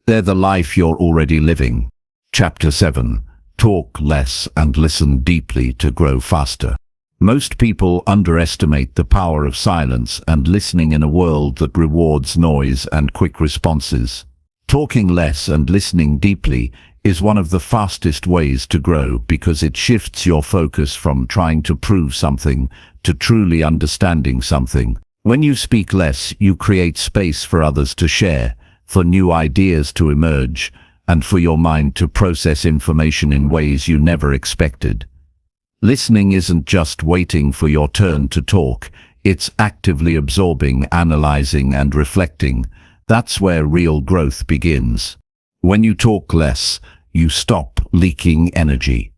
They're the life you're already living. Chapter 7. Talk less and listen deeply to grow faster. Most people underestimate the power of silence and listening in a world that rewards noise and quick responses. Talking less and listening deeply is one of the fastest ways to grow because it shifts your focus from trying to prove something to truly understanding something. When you speak less, you create space for others to share, for new ideas to emerge, and for your mind to process information in ways you never expected. Listening isn't just waiting for your turn to talk, it's actively absorbing, analyzing, and reflecting. That's where real growth begins. When you talk less, you stop leaking energy.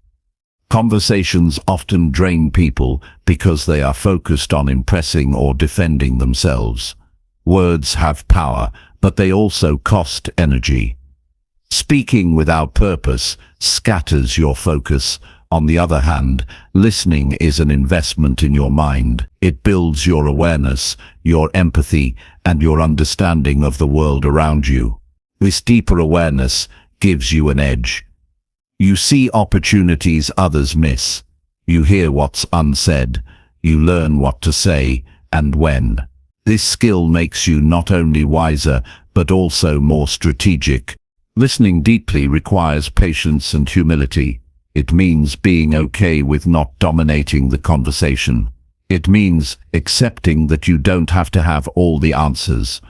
Conversations often drain people because they are focused on impressing or defending themselves. Words have power, but they also cost energy. Speaking without purpose scatters your focus. On the other hand, listening is an investment in your mind. It builds your awareness, your empathy, and your understanding of the world around you. This deeper awareness gives you an edge. You see opportunities others miss. You hear what's unsaid. You learn what to say and when. This skill makes you not only wiser, but also more strategic. Listening deeply requires patience and humility. It means being okay with not dominating the conversation. It means accepting that you don't have to have all the answers.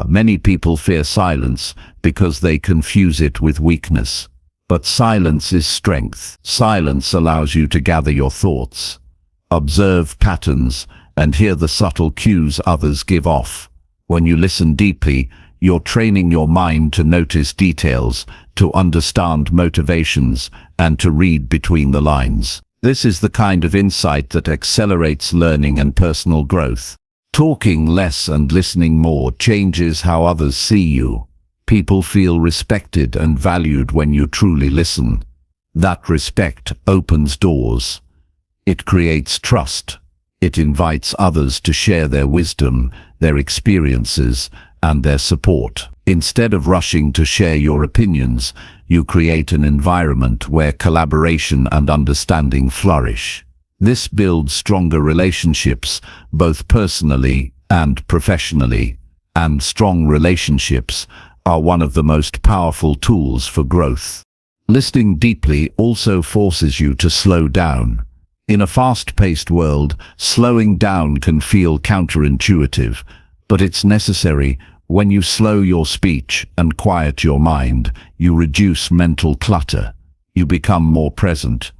Many people fear silence because they confuse it with weakness. But silence is strength. Silence allows you to gather your thoughts, observe patterns, and hear the subtle cues others give off. When you listen deeply, you're training your mind to notice details, to understand motivations, and to read between the lines. This is the kind of insight that accelerates learning and personal growth. Talking less and listening more changes how others see you. People feel respected and valued when you truly listen. That respect opens doors. It creates trust. It invites others to share their wisdom, their experiences, and their support. Instead of rushing to share your opinions, you create an environment where collaboration and understanding flourish. This builds stronger relationships, both personally and professionally. And strong relationships are one of the most powerful tools for growth. Listening deeply also forces you to slow down. In a fast-paced world, slowing down can feel counterintuitive, but it's necessary. When you slow your speech and quiet your mind, you reduce mental clutter. You become more present.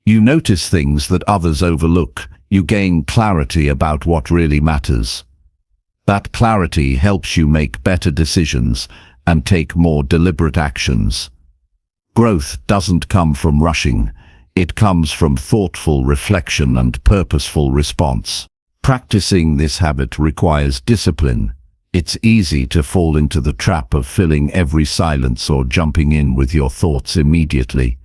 You notice things that others overlook. You gain clarity about what really matters. That clarity helps you make better decisions and take more deliberate actions. Growth doesn't come from rushing. It comes from thoughtful reflection and purposeful response. Practicing this habit requires discipline. It's easy to fall into the trap of filling every silence or jumping in with your thoughts immediately.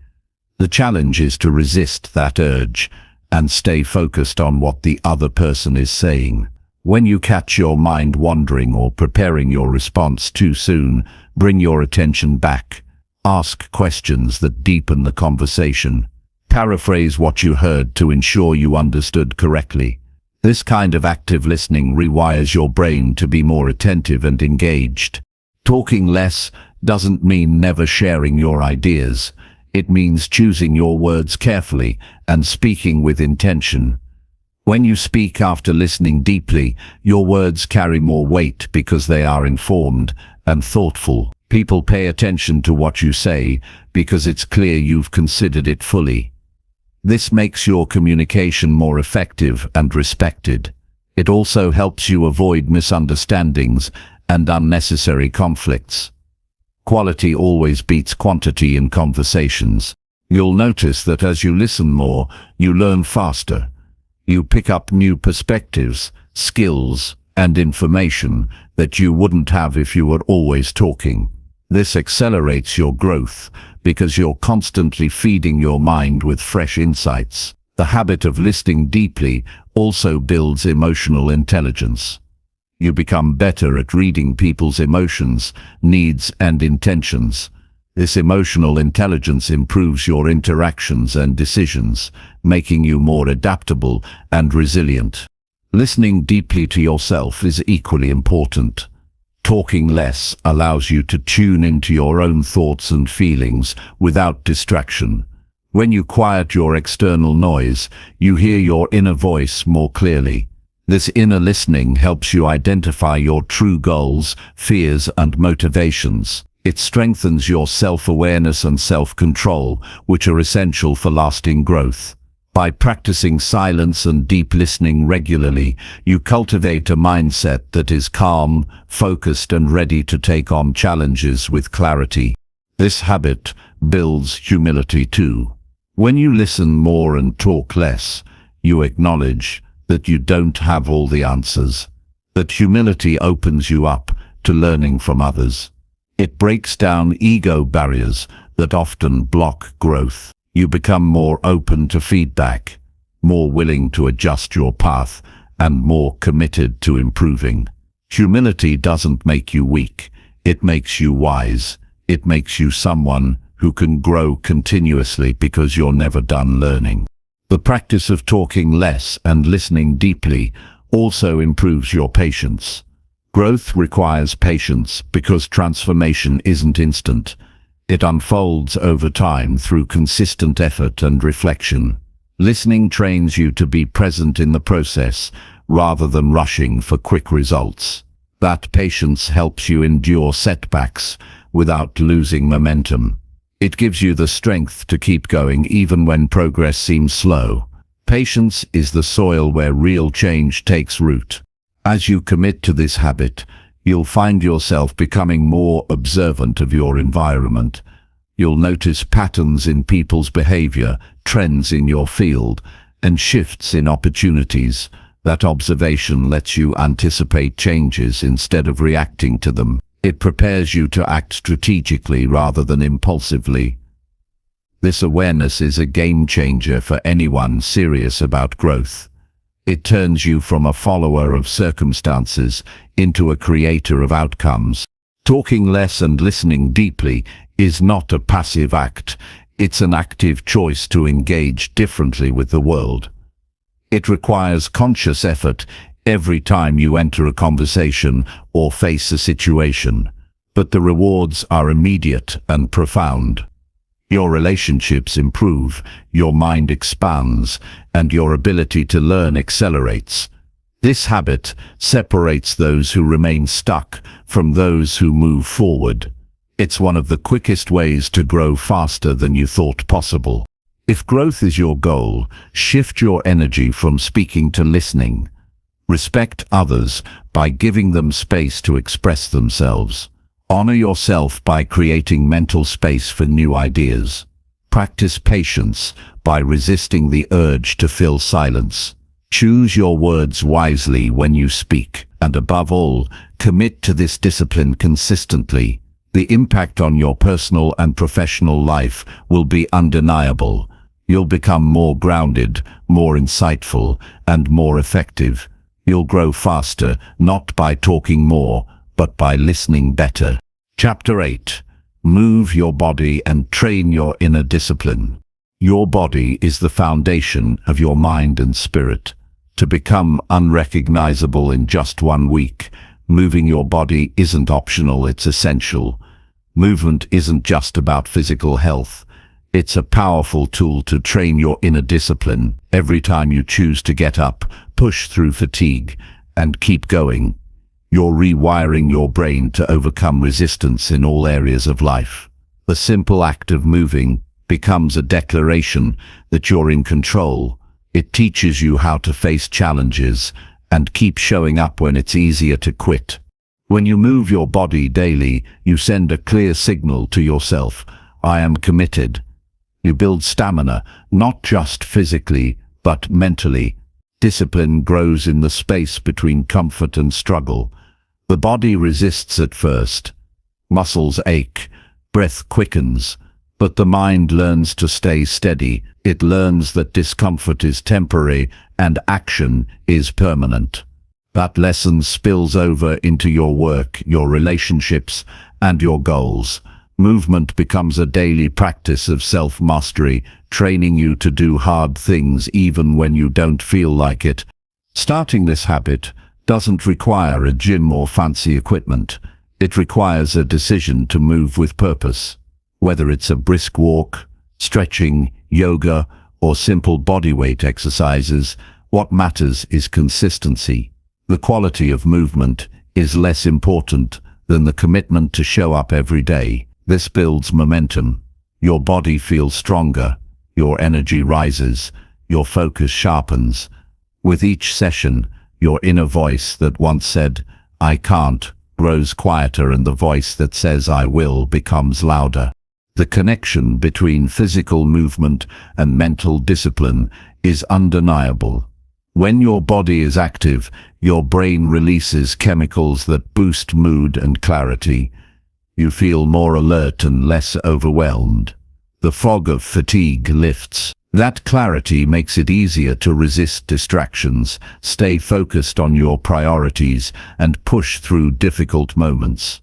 The challenge is to resist that urge and stay focused on what the other person is saying. When you catch your mind wandering or preparing your response too soon, bring your attention back. Ask questions that deepen the conversation. Paraphrase what you heard to ensure you understood correctly. This kind of active listening rewires your brain to be more attentive and engaged. Talking less doesn't mean never sharing your ideas. It means choosing your words carefully and speaking with intention. When you speak after listening deeply, your words carry more weight because they are informed and thoughtful. People pay attention to what you say because it's clear you've considered it fully. This makes your communication more effective and respected. It also helps you avoid misunderstandings and unnecessary conflicts. Quality always beats quantity in conversations. You'll notice that as you listen more, you learn faster. You pick up new perspectives, skills, and information that you wouldn't have if you were always talking. This accelerates your growth because you're constantly feeding your mind with fresh insights. The habit of listening deeply also builds emotional intelligence. You become better at reading people's emotions, needs, and intentions. This emotional intelligence improves your interactions and decisions, making you more adaptable and resilient. Listening deeply to yourself is equally important. Talking less allows you to tune into your own thoughts and feelings without distraction. When you quiet your external noise, you hear your inner voice more clearly. This inner listening helps you identify your true goals, fears, and motivations. It strengthens your self-awareness and self-control, which are essential for lasting growth. By practicing silence and deep listening regularly, you cultivate a mindset that is calm, focused, and ready to take on challenges with clarity. This habit builds humility too. When you listen more and talk less, you acknowledge that you don't have all the answers. That humility opens you up to learning from others. It breaks down ego barriers that often block growth. You become more open to feedback, more willing to adjust your path, and more committed to improving. Humility doesn't make you weak. It makes you wise. It makes you someone who can grow continuously because you're never done learning. The practice of talking less and listening deeply also improves your patience. Growth requires patience because transformation isn't instant. It unfolds over time through consistent effort and reflection. Listening trains you to be present in the process rather than rushing for quick results. That patience helps you endure setbacks without losing momentum. It gives you the strength to keep going even when progress seems slow. Patience is the soil where real change takes root. As you commit to this habit, you'll find yourself becoming more observant of your environment. You'll notice patterns in people's behavior, trends in your field, and shifts in opportunities. That observation lets you anticipate changes instead of reacting to them. It prepares you to act strategically rather than impulsively. This awareness is a game changer for anyone serious about growth. It turns you from a follower of circumstances into a creator of outcomes. Talking less and listening deeply is not a passive act. It's an active choice to engage differently with the world. It requires conscious effort every time you enter a conversation or face a situation, but the rewards are immediate and profound. Your relationships improve, your mind expands, and your ability to learn accelerates. This habit separates those who remain stuck from those who move forward. It's one of the quickest ways to grow faster than you thought possible. If growth is your goal, shift your energy from speaking to listening. Respect others by giving them space to express themselves. Honor yourself by creating mental space for new ideas. Practice patience by resisting the urge to fill silence. Choose your words wisely when you speak, And above all, commit to this discipline consistently. The impact on your personal and professional life will be undeniable. You'll become more grounded, more insightful, and more effective. You'll grow faster, not by talking more, but by listening better. Chapter 8. Move your body and train your inner discipline. Your body is the foundation of your mind and spirit. To become unrecognizable in just 1 week, moving your body isn't optional, it's essential. Movement isn't just about physical health. It's a powerful tool to train your inner discipline. Every time you choose to get up, push through fatigue, and keep going, you're rewiring your brain to overcome resistance in all areas of life. The simple act of moving becomes a declaration that you're in control. It teaches you how to face challenges and keep showing up when it's easier to quit. When you move your body daily, you send a clear signal to yourself: I am committed. You build stamina, not just physically, but mentally. Discipline grows in the space between comfort and struggle. The body resists at first. Muscles ache, breath quickens, but the mind learns to stay steady. It learns that discomfort is temporary and action is permanent. That lesson spills over into your work, your relationships, and your goals. Movement becomes a daily practice of self-mastery, training you to do hard things even when you don't feel like it. Starting this habit doesn't require a gym or fancy equipment. It requires a decision to move with purpose. Whether it's a brisk walk, stretching, yoga, or simple bodyweight exercises, what matters is consistency. The quality of movement is less important than the commitment to show up every day. This builds momentum. Your body feels stronger, your energy rises, your focus sharpens. With each session, your inner voice that once said, "I can't," grows quieter, and the voice that says, "I will," becomes louder. The connection between physical movement and mental discipline is undeniable. When your body is active, your brain releases chemicals that boost mood and clarity. You feel more alert and less overwhelmed. The fog of fatigue lifts. That clarity makes it easier to resist distractions, stay focused on your priorities, and push through difficult moments.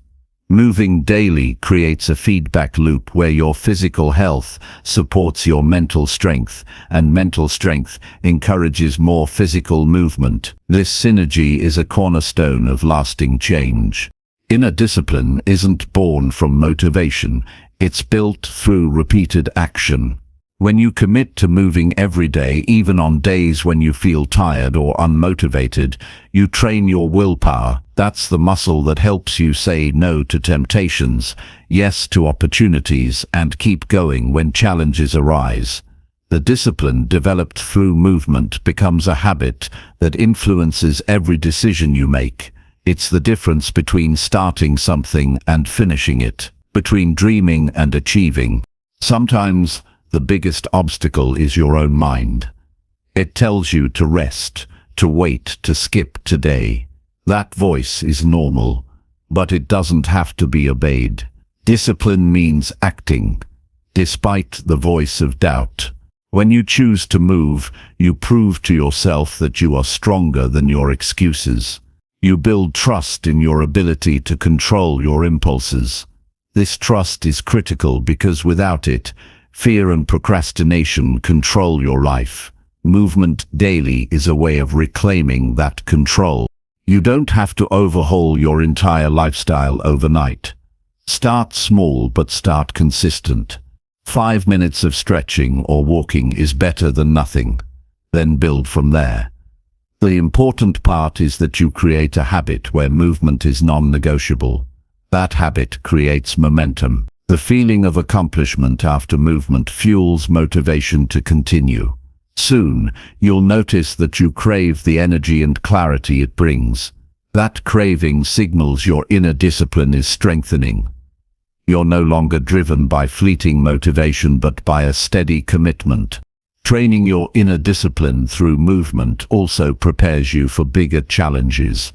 Moving daily creates a feedback loop where your physical health supports your mental strength, and mental strength encourages more physical movement. This synergy is a cornerstone of lasting change. Inner discipline isn't born from motivation, it's built through repeated action. When you commit to moving every day, even on days when you feel tired or unmotivated, you train your willpower. That's the muscle that helps you say no to temptations, yes to opportunities, and keep going when challenges arise. The discipline developed through movement becomes a habit that influences every decision you make. It's the difference between starting something and finishing it, between dreaming and achieving. Sometimes the biggest obstacle is your own mind. It tells you to rest, to wait, to skip today. That voice is normal, but it doesn't have to be obeyed. Discipline means acting, despite the voice of doubt. When you choose to move, you prove to yourself that you are stronger than your excuses. You build trust in your ability to control your impulses. This trust is critical because without it, fear and procrastination control your life. Movement daily is a way of reclaiming that control. You don't have to overhaul your entire lifestyle overnight. Start small, but start consistent. 5 minutes of stretching or walking is better than nothing. Then build from there. The important part is that you create a habit where movement is non-negotiable. That habit creates momentum. The feeling of accomplishment after movement fuels motivation to continue. Soon, you'll notice that you crave the energy and clarity it brings. That craving signals your inner discipline is strengthening. You're no longer driven by fleeting motivation but by a steady commitment. Training your inner discipline through movement also prepares you for bigger challenges.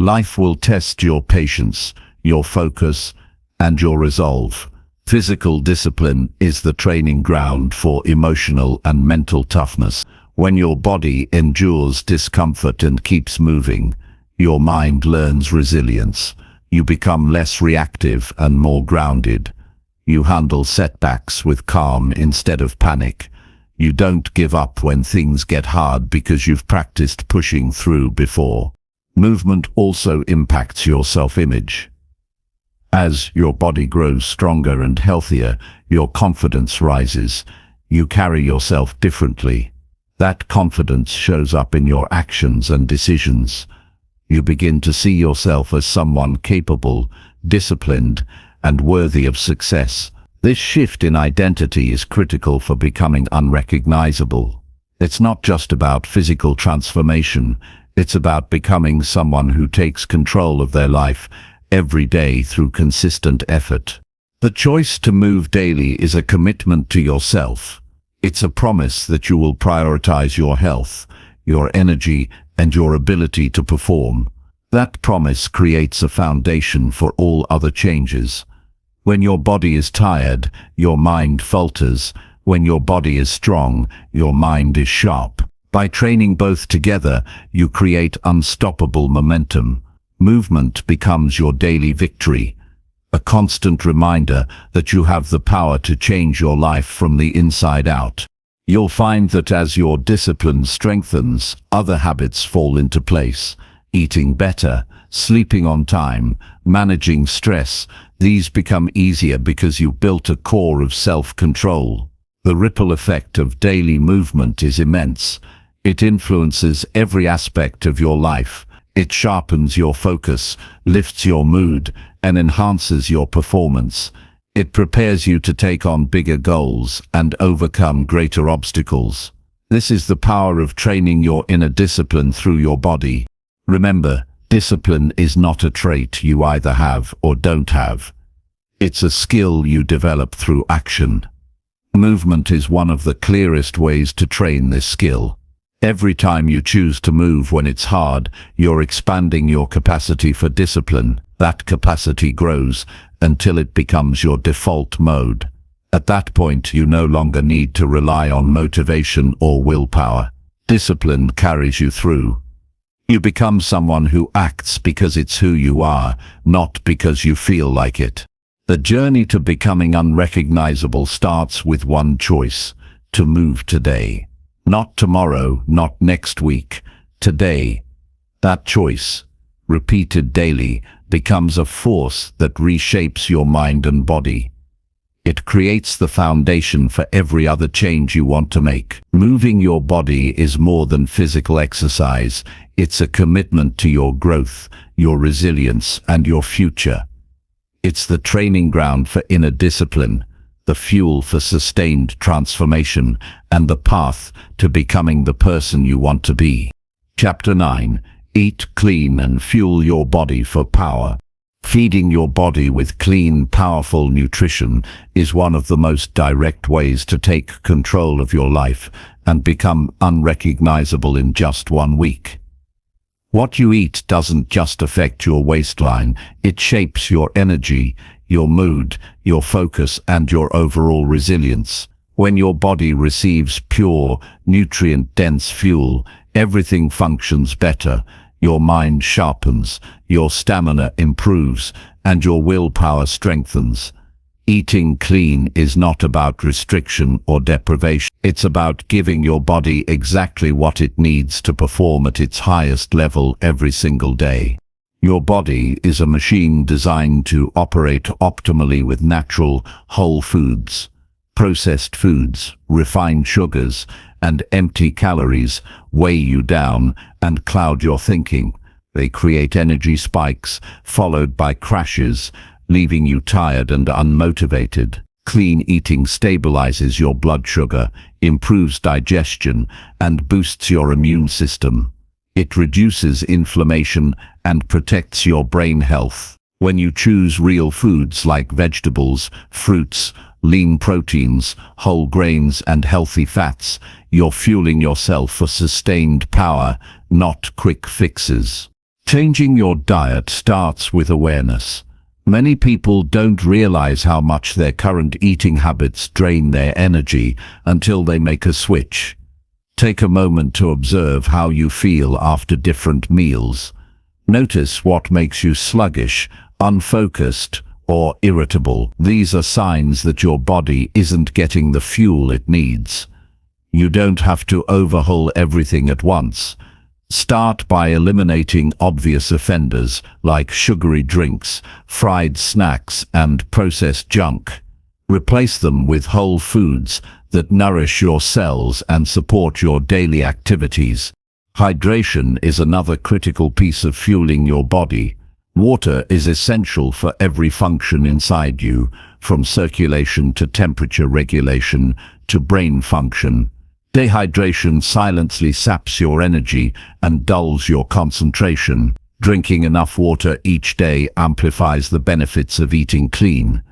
Life will test your patience, your focus, and your resolve. Physical discipline is the training ground for emotional and mental toughness. When your body endures discomfort and keeps moving, your mind learns resilience. You become less reactive and more grounded. You handle setbacks with calm instead of panic. You don't give up when things get hard because you've practiced pushing through before. Movement also impacts your self-image. As your body grows stronger and healthier, your confidence rises. You carry yourself differently. That confidence shows up in your actions and decisions. You begin to see yourself as someone capable, disciplined, and worthy of success. This shift in identity is critical for becoming unrecognizable. It's not just about physical transformation, it's about becoming someone who takes control of their life every day through consistent effort. The choice to move daily is a commitment to yourself. It's a promise that you will prioritize your health, your energy, and your ability to perform. That promise creates a foundation for all other changes. When your body is tired, your mind falters. When your body is strong, your mind is sharp. By training both together, you create unstoppable momentum. Movement becomes your daily victory, a constant reminder that you have the power to change your life from the inside out. You'll find that as your discipline strengthens, other habits fall into place. Eating better, sleeping on time, managing stress, these become easier because you built a core of self-control. The ripple effect of daily movement is immense. It influences every aspect of your life. It sharpens your focus, lifts your mood, and enhances your performance. It prepares you to take on bigger goals and overcome greater obstacles. This is the power of training your inner discipline through your body. Remember, discipline is not a trait you either have or don't have. It's a skill you develop through action. Movement is one of the clearest ways to train this skill. Every time you choose to move when it's hard, you're expanding your capacity for discipline. That capacity grows until it becomes your default mode. At that point, you no longer need to rely on motivation or willpower. Discipline carries you through. You become someone who acts because it's who you are, not because you feel like it. The journey to becoming unrecognizable starts with one choice: to move today. Not tomorrow, not next week, today. That choice, repeated daily, becomes a force that reshapes your mind and body. It creates the foundation for every other change you want to make. Moving your body is more than physical exercise. It's a commitment to your growth, your resilience, and your future. It's the training ground for inner discipline, the fuel for sustained transformation, and the path to becoming the person you want to be. Chapter 9. Eat clean and fuel your body for power. Feeding your body with clean, powerful nutrition is one of the most direct ways to take control of your life and become unrecognizable in just 1 week. What you eat doesn't just affect your waistline, it shapes your energy, your mood, your focus, and your overall resilience. When your body receives pure, nutrient-dense fuel, everything functions better. Your mind sharpens, your stamina improves, and your willpower strengthens. Eating clean is not about restriction or deprivation. It's about giving your body exactly what it needs to perform at its highest level every single day. Your body is a machine designed to operate optimally with natural, whole foods. Processed foods, refined sugars, and empty calories weigh you down and cloud your thinking. They create energy spikes, followed by crashes, leaving you tired and unmotivated. Clean eating stabilizes your blood sugar, improves digestion, and boosts your immune system. It reduces inflammation and protects your brain health. When you choose real foods like vegetables, fruits, lean proteins, whole grains, and healthy fats, you're fueling yourself for sustained power, not quick fixes. Changing your diet starts with awareness. Many people don't realize how much their current eating habits drain their energy until they make a switch. Take a moment to observe how you feel after different meals. Notice what makes you sluggish, unfocused, or irritable. These are signs that your body isn't getting the fuel it needs. You don't have to overhaul everything at once. Start by eliminating obvious offenders like sugary drinks, fried snacks, and processed junk. Replace them with whole foods that nourish your cells and support your daily activities. Hydration is another critical piece of fueling your body. Water is essential for every function inside you, from circulation to temperature regulation to brain function. Dehydration silently saps your energy and dulls your concentration. Drinking enough water each day amplifies the benefits of eating clean.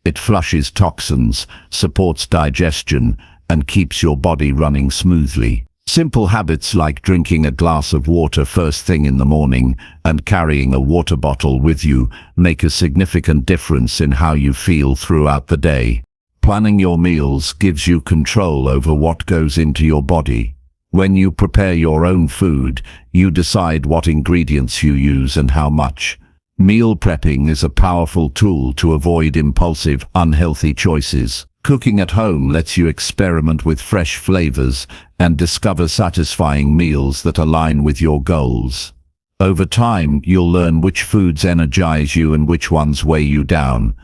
It flushes toxins, supports digestion, and keeps your body running smoothly. Simple habits like drinking a glass of water first thing in the morning and carrying a water bottle with you make a significant difference in how you feel throughout the day. Planning your meals gives you control over what goes into your body. When you prepare your own food, you decide what ingredients you use and how much. Meal prepping is a powerful tool to avoid impulsive, unhealthy choices. Cooking at home lets you experiment with fresh flavors and discover satisfying meals that align with your goals. Over time, you'll learn which foods energize you and which ones weigh you down.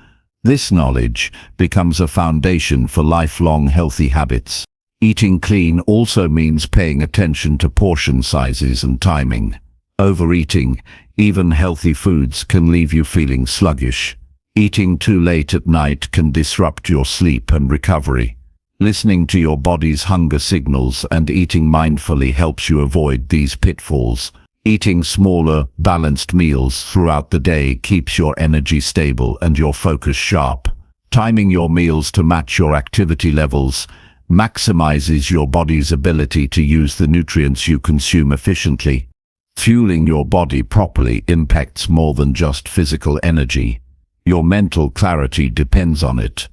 This knowledge becomes a foundation for lifelong healthy habits. Eating clean also means paying attention to portion sizes and timing. Overeating, even healthy foods, can leave you feeling sluggish. Eating too late at night can disrupt your sleep and recovery. Listening to your body's hunger signals and eating mindfully helps you avoid these pitfalls. Eating smaller, balanced meals throughout the day keeps your energy stable and your focus sharp. Timing your meals to match your activity levels maximizes your body's ability to use the nutrients you consume efficiently. Fueling your body properly impacts more than just physical energy. Your mental clarity depends on it.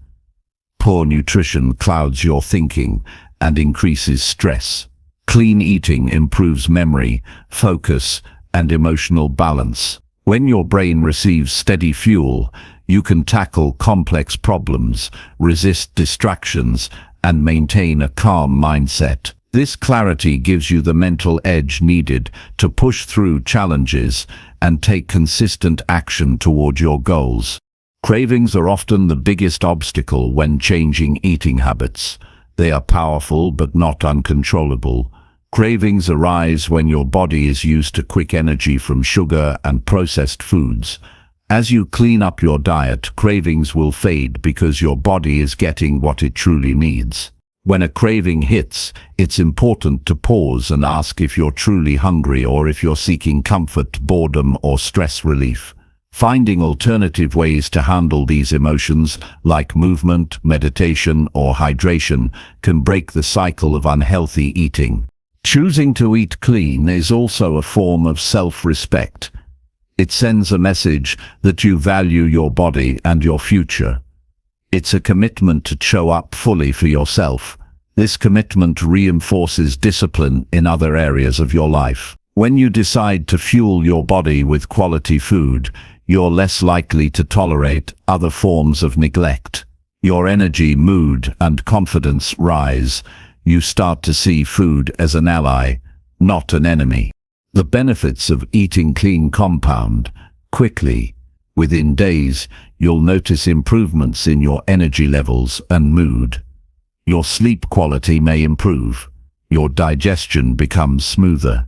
Poor nutrition clouds your thinking and increases stress. Clean eating improves memory, focus, and emotional balance. When your brain receives steady fuel, you can tackle complex problems, resist distractions, and maintain a calm mindset. This clarity gives you the mental edge needed to push through challenges and take consistent action toward your goals. Cravings are often the biggest obstacle when changing eating habits. They are powerful but not uncontrollable. Cravings arise when your body is used to quick energy from sugar and processed foods. As you clean up your diet, cravings will fade because your body is getting what it truly needs. When a craving hits, it's important to pause and ask if you're truly hungry or if you're seeking comfort, boredom, or stress relief. Finding alternative ways to handle these emotions, like movement, meditation, or hydration, can break the cycle of unhealthy eating. Choosing to eat clean is also a form of self-respect. It sends a message that you value your body and your future. It's a commitment to show up fully for yourself. This commitment reinforces discipline in other areas of your life. When you decide to fuel your body with quality food, you're less likely to tolerate other forms of neglect. Your energy, mood, and confidence rise. You start to see food as an ally, not an enemy. The benefits of eating clean compound quickly. Within days, you'll notice improvements in your energy levels and mood. Your sleep quality may improve. Your digestion becomes smoother.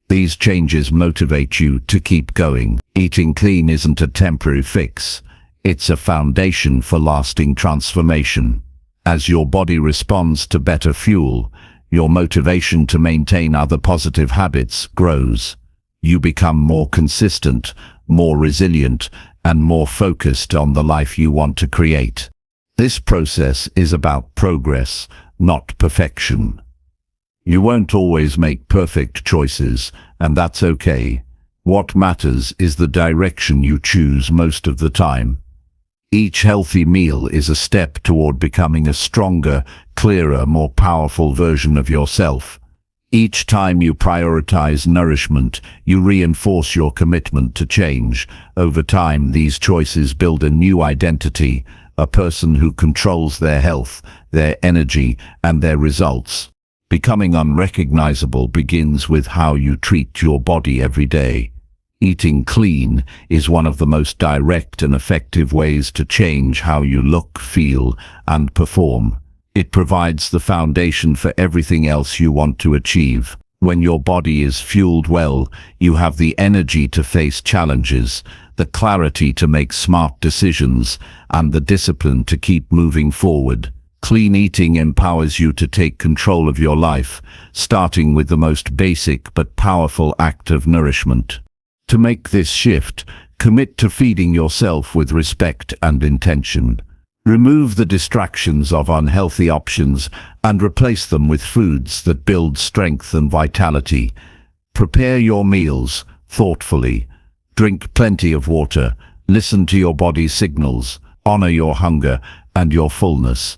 These changes motivate you to keep going. Eating clean isn't a temporary fix. It's a foundation for lasting transformation. As your body responds to better fuel, your motivation to maintain other positive habits grows. You become more consistent, more resilient, and more focused on the life you want to create. This process is about progress, not perfection. You won't always make perfect choices, and that's okay. What matters is the direction you choose most of the time. Each healthy meal is a step toward becoming a stronger, clearer, more powerful version of yourself. Each time you prioritize nourishment, you reinforce your commitment to change. Over time, these choices build a new identity, a person who controls their health, their energy, and their results. Becoming unrecognizable begins with how you treat your body every day. Eating clean is one of the most direct and effective ways to change how you look, feel, and perform. It provides the foundation for everything else you want to achieve. When your body is fueled well, you have the energy to face challenges, the clarity to make smart decisions, and the discipline to keep moving forward. Clean eating empowers you to take control of your life, starting with the most basic but powerful act of nourishment. To make this shift, commit to feeding yourself with respect and intention. Remove the distractions of unhealthy options and replace them with foods that build strength and vitality. Prepare your meals thoughtfully. Drink plenty of water. Listen to your body's signals. Honor your hunger and your fullness.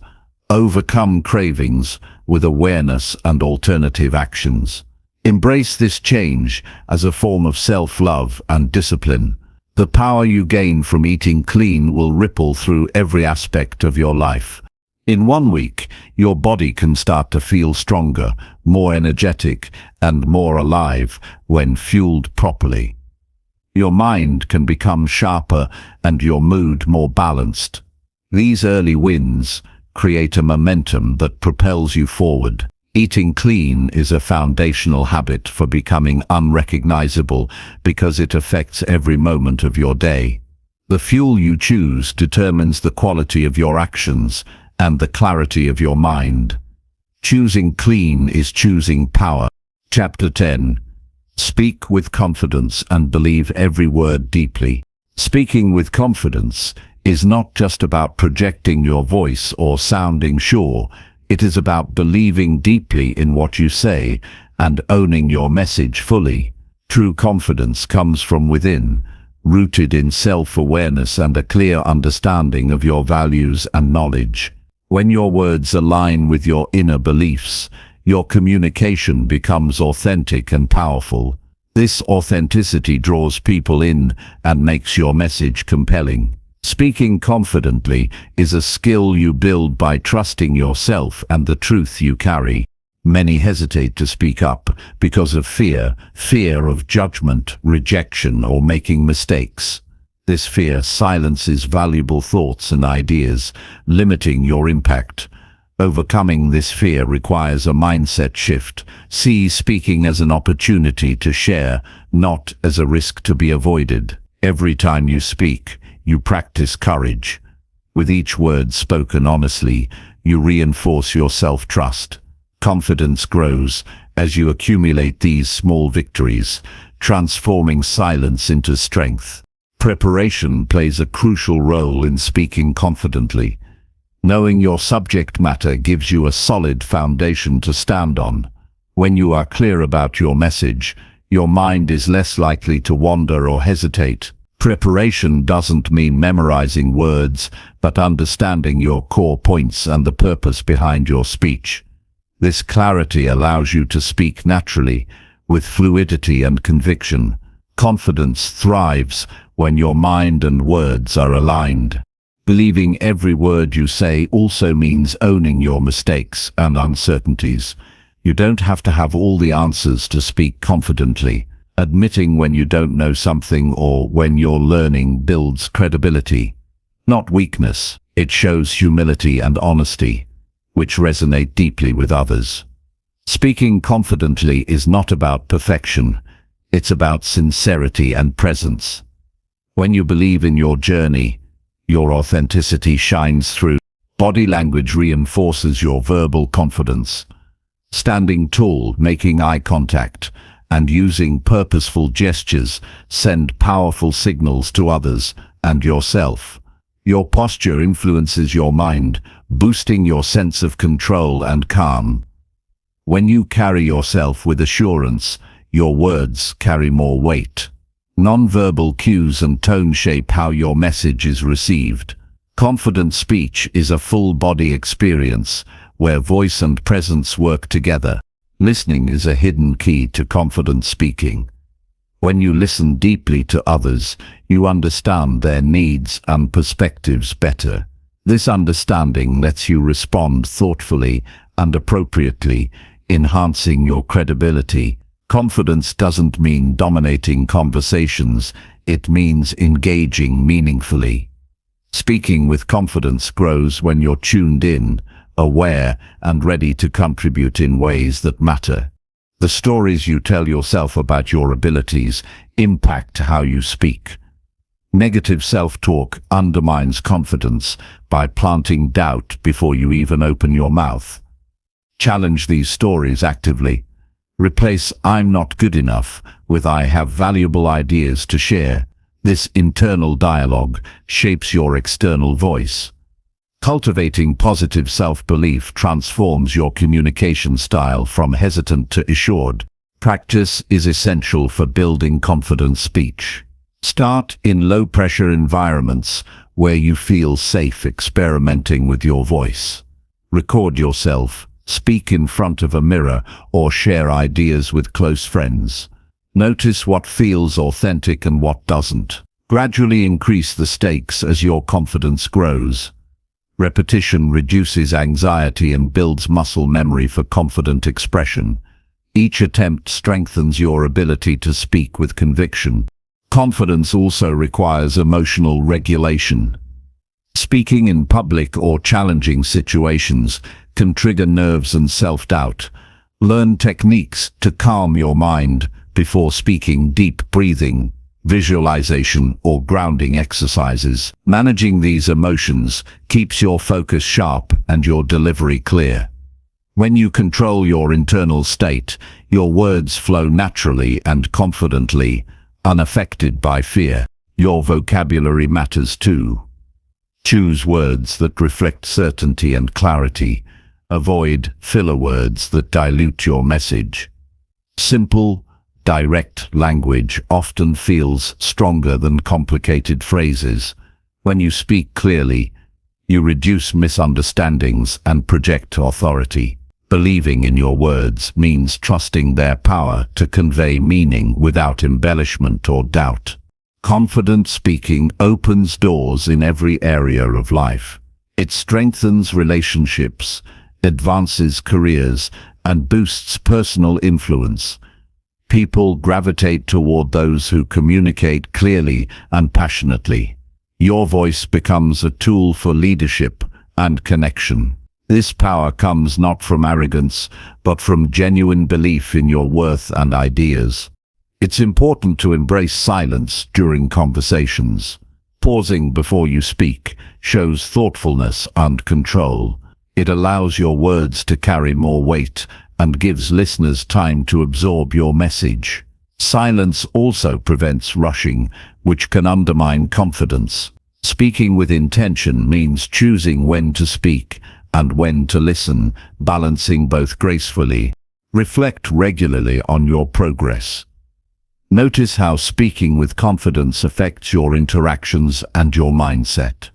Overcome cravings with awareness and alternative actions. Embrace this change as a form of self-love and discipline. The power you gain from eating clean will ripple through every aspect of your life. In 1 week, your body can start to feel stronger, more energetic, and more alive when fueled properly. Your mind can become sharper and your mood more balanced. These early wins create a momentum that propels you forward. Eating clean is a foundational habit for becoming unrecognizable because it affects every moment of your day. The fuel you choose determines the quality of your actions and the clarity of your mind. Choosing clean is choosing power. Chapter 10. Speak with confidence and believe every word deeply. Speaking with confidence is not just about projecting your voice or sounding sure. It is about believing deeply in what you say and owning your message fully. True confidence comes from within, rooted in self-awareness and a clear understanding of your values and knowledge. When your words align with your inner beliefs, your communication becomes authentic and powerful. This authenticity draws people in and makes your message compelling. Speaking confidently is a skill you build by trusting yourself and the truth you carry. Many hesitate to speak up because of fear of judgment, rejection, or making mistakes. This fear silences valuable thoughts and ideas, limiting your impact. Overcoming this fear requires a mindset shift. See speaking as an opportunity to share, not as a risk to be avoided. Every time you speak, you practice courage. With each word spoken honestly, you reinforce your self-trust. Confidence grows as you accumulate these small victories, transforming silence into strength. Preparation plays a crucial role in speaking confidently. Knowing your subject matter gives you a solid foundation to stand on. When you are clear about your message, your mind is less likely to wander or hesitate. Preparation doesn't mean memorizing words, but understanding your core points and the purpose behind your speech. This clarity allows you to speak naturally, with fluidity and conviction. Confidence thrives when your mind and words are aligned. Believing every word you say also means owning your mistakes and uncertainties. You don't have to have all the answers to speak confidently. Admitting when you don't know something or when you're learning builds credibility. Not weakness, it shows humility and honesty, which resonate deeply with others. Speaking confidently is not about perfection, it's about sincerity and presence. When you believe in your journey, your authenticity shines through. Body language reinforces your verbal confidence. Standing tall, making eye contact, and using purposeful gestures send powerful signals to others and yourself. Your posture influences your mind, boosting your sense of control and calm. When you carry yourself with assurance, your words carry more weight. Nonverbal cues and tone shape how your message is received. Confident speech is a full-body experience where voice and presence work together. Listening is a hidden key to confident speaking. When you listen deeply to others, you understand their needs and perspectives better. This understanding lets you respond thoughtfully and appropriately, enhancing your credibility. Confidence doesn't mean dominating conversations, it means engaging meaningfully. Speaking with confidence grows when you're tuned in, aware, and ready to contribute in ways that matter. The stories you tell yourself about your abilities impact how you speak. Negative self-talk undermines confidence by planting doubt before you even open your mouth. Challenge these stories actively. Replace "I'm not good enough" with "I have valuable ideas to share." This internal dialogue shapes your external voice. Cultivating positive self-belief transforms your communication style from hesitant to assured. Practice is essential for building confident speech. Start in low-pressure environments where you feel safe experimenting with your voice. Record yourself, speak in front of a mirror, or share ideas with close friends. Notice what feels authentic and what doesn't. Gradually increase the stakes as your confidence grows. Repetition reduces anxiety and builds muscle memory for confident expression. Each attempt strengthens your ability to speak with conviction. Confidence also requires emotional regulation. Speaking in public or challenging situations can trigger nerves and self-doubt. Learn techniques to calm your mind before speaking: deep breathing, visualization, or grounding exercises. Managing these emotions keeps your focus sharp and your delivery clear. When you control your internal state, your words flow naturally and confidently, unaffected by fear. Your vocabulary matters too. Choose words that reflect certainty and clarity. Avoid filler words that dilute your message. Simple, direct language often feels stronger than complicated phrases. When you speak clearly, you reduce misunderstandings and project authority. Believing in your words means trusting their power to convey meaning without embellishment or doubt. Confident speaking opens doors in every area of life. It strengthens relationships, advances careers, and boosts personal influence. People gravitate toward those who communicate clearly and passionately. Your voice becomes a tool for leadership and connection. This power comes not from arrogance, but from genuine belief in your worth and ideas. It's important to embrace silence during conversations. Pausing before you speak shows thoughtfulness and control. It allows your words to carry more weight and gives listeners time to absorb your message. Silence also prevents rushing, which can undermine confidence. Speaking with intention means choosing when to speak and when to listen, balancing both gracefully. Reflect regularly on your progress. Notice how speaking with confidence affects your interactions and your mindset.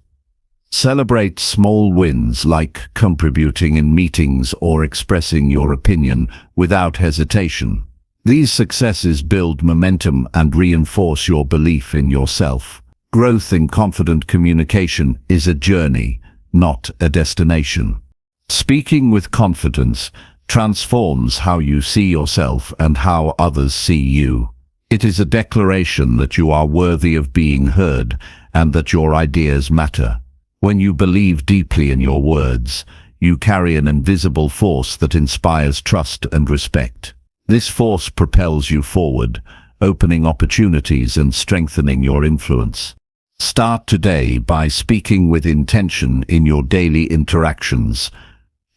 Celebrate small wins like contributing in meetings or expressing your opinion without hesitation. These successes build momentum and reinforce your belief in yourself. Growth in confident communication is a journey, not a destination. Speaking with confidence transforms how you see yourself and how others see you. It is a declaration that you are worthy of being heard and that your ideas matter. When you believe deeply in your words, you carry an invisible force that inspires trust and respect. This force propels you forward, opening opportunities and strengthening your influence. Start today by speaking with intention in your daily interactions.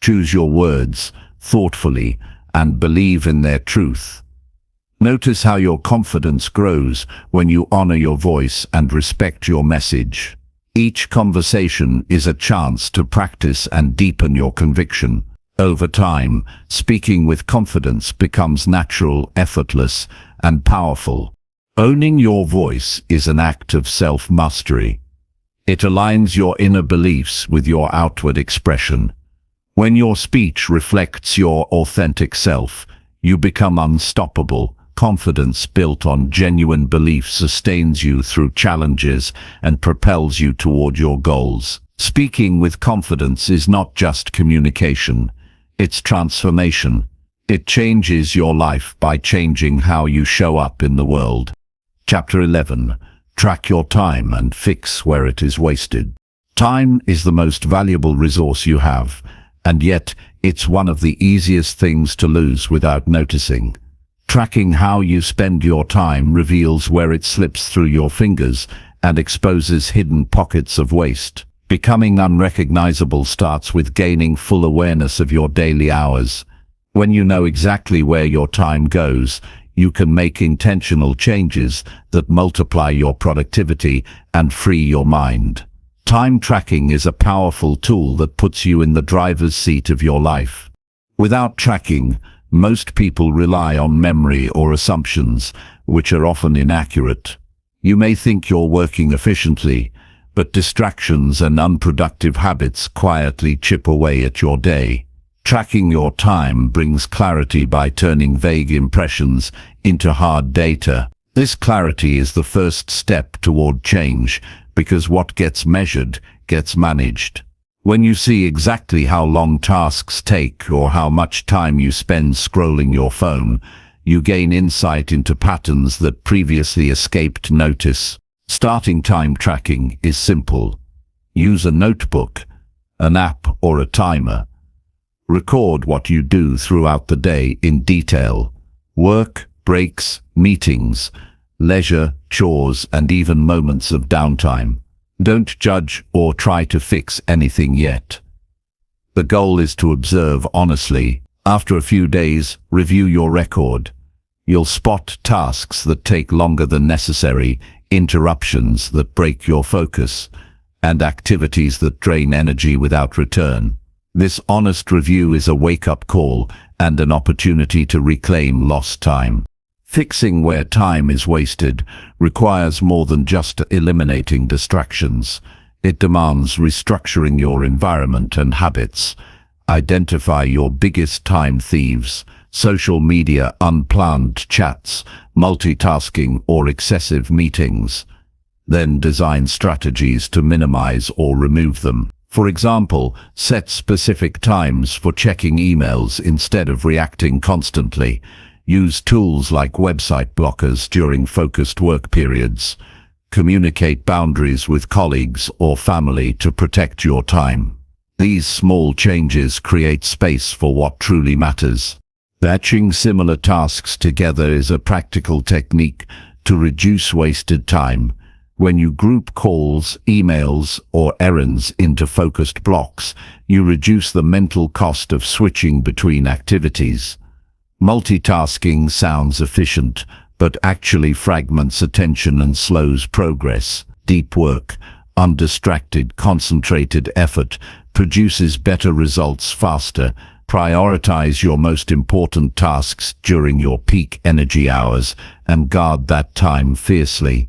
Choose your words thoughtfully and believe in their truth. Notice how your confidence grows when you honor your voice and respect your message. Each conversation is a chance to practice and deepen your conviction. Over time, speaking with confidence becomes natural, effortless, and powerful. Owning your voice is an act of self-mastery. It aligns your inner beliefs with your outward expression. When your speech reflects your authentic self, you become unstoppable. Confidence built on genuine belief sustains you through challenges and propels you toward your goals. Speaking with confidence is not just communication, it's transformation. It changes your life by changing how you show up in the world. Chapter 11. Track your time and fix where it is wasted. Time is the most valuable resource you have, and yet it's one of the easiest things to lose without noticing. Tracking how you spend your time reveals where it slips through your fingers and exposes hidden pockets of waste. Becoming unrecognizable starts with gaining full awareness of your daily hours. When you know exactly where your time goes, you can make intentional changes that multiply your productivity and free your mind. Time tracking is a powerful tool that puts you in the driver's seat of your life. Without tracking, most people rely on memory or assumptions, which are often inaccurate. You may think you're working efficiently, but distractions and unproductive habits quietly chip away at your day. Tracking your time brings clarity by turning vague impressions into hard data. This clarity is the first step toward change, because what gets measured gets managed. When you see exactly how long tasks take or how much time you spend scrolling your phone, you gain insight into patterns that previously escaped notice. Starting time tracking is simple. Use a notebook, an app, or a timer. Record what you do throughout the day in detail. Work, breaks, meetings, leisure, chores, and even moments of downtime. Don't judge or try to fix anything yet. The goal is to observe honestly. After a few days, review your record. You'll spot tasks that take longer than necessary, interruptions that break your focus, and activities that drain energy without return. This honest review is a wake-up call and an opportunity to reclaim lost time. Fixing where time is wasted requires more than just eliminating distractions. It demands restructuring your environment and habits. Identify your biggest time thieves: social media, unplanned chats, multitasking, or excessive meetings. Then design strategies to minimize or remove them. For example, set specific times for checking emails instead of reacting constantly. Use tools like website blockers during focused work periods. Communicate boundaries with colleagues or family to protect your time. These small changes create space for what truly matters. Batching similar tasks together is a practical technique to reduce wasted time. When you group calls, emails, or errands into focused blocks, you reduce the mental cost of switching between activities. Multitasking sounds efficient, but actually fragments attention and slows progress. Deep work, undistracted, concentrated effort produces better results faster. Prioritize your most important tasks during your peak energy hours and guard that time fiercely.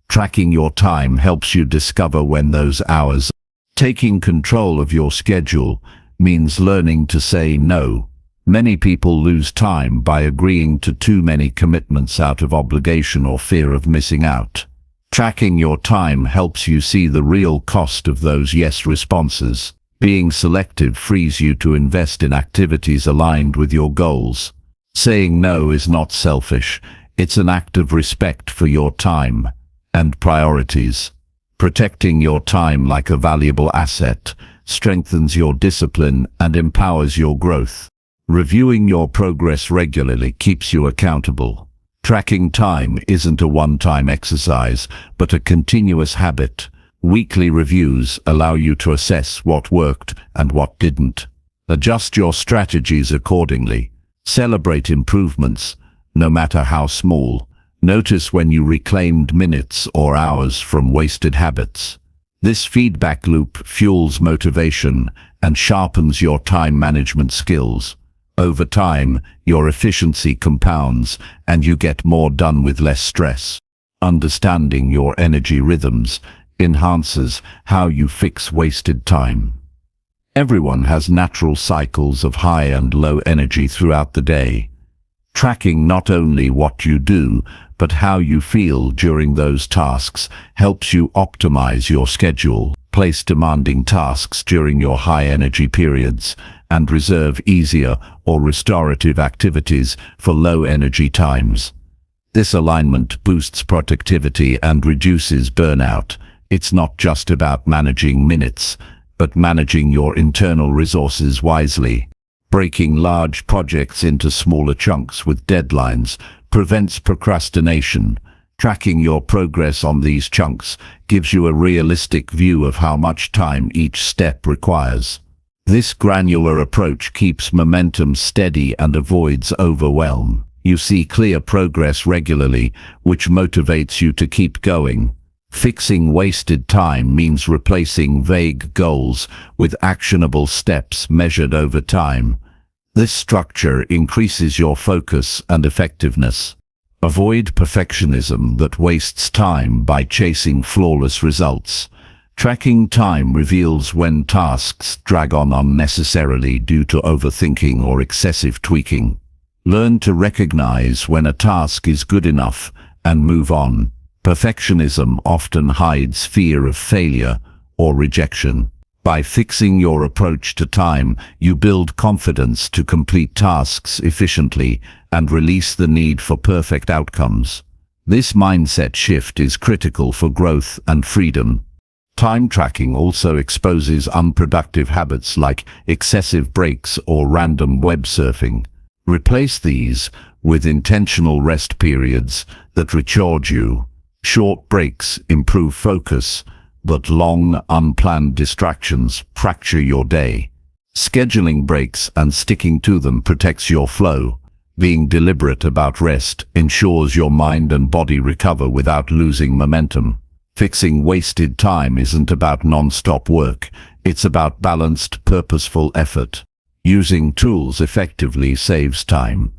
Tracking your time helps you discover when those hours. Taking control of your schedule means learning to say no. Many people lose time by agreeing to too many commitments out of obligation or fear of missing out. Tracking your time helps you see the real cost of those yes responses. Being selective frees you to invest in activities aligned with your goals. Saying no is not selfish, it's an act of respect for your time and priorities. Protecting your time like a valuable asset strengthens your discipline and empowers your growth. Reviewing your progress regularly keeps you accountable. Tracking time isn't a one-time exercise, but a continuous habit. Weekly reviews allow you to assess what worked and what didn't. Adjust your strategies accordingly. Celebrate improvements, no matter how small. Notice when you reclaimed minutes or hours from wasted habits. This feedback loop fuels motivation and sharpens your time management skills. Over time, your efficiency compounds and you get more done with less stress. Understanding your energy rhythms enhances how you fix wasted time. Everyone has natural cycles of high and low energy throughout the day. Tracking not only what you do, but how you feel during those tasks helps you optimize your schedule, place demanding tasks during your high-energy periods, and reserve easier or restorative activities for low-energy times. This alignment boosts productivity and reduces burnout. It's not just about managing minutes, but managing your internal resources wisely. Breaking large projects into smaller chunks with deadlines prevents procrastination. Tracking your progress on these chunks gives you a realistic view of how much time each step requires. This granular approach keeps momentum steady and avoids overwhelm. You see clear progress regularly, which motivates you to keep going. Fixing wasted time means replacing vague goals with actionable steps measured over time. This structure increases your focus and effectiveness. Avoid perfectionism that wastes time by chasing flawless results. Tracking time reveals when tasks drag on unnecessarily due to overthinking or excessive tweaking. Learn to recognize when a task is good enough and move on. Perfectionism often hides fear of failure or rejection. By fixing your approach to time, you build confidence to complete tasks efficiently and release the need for perfect outcomes. This mindset shift is critical for growth and freedom. Time tracking also exposes unproductive habits like excessive breaks or random web surfing. Replace these with intentional rest periods that recharge you. Short breaks improve focus, but long, unplanned distractions fracture your day. Scheduling breaks and sticking to them protects your flow. Being deliberate about rest ensures your mind and body recover without losing momentum. Fixing wasted time isn't about non-stop work, it's about balanced, purposeful effort. Using tools effectively saves time.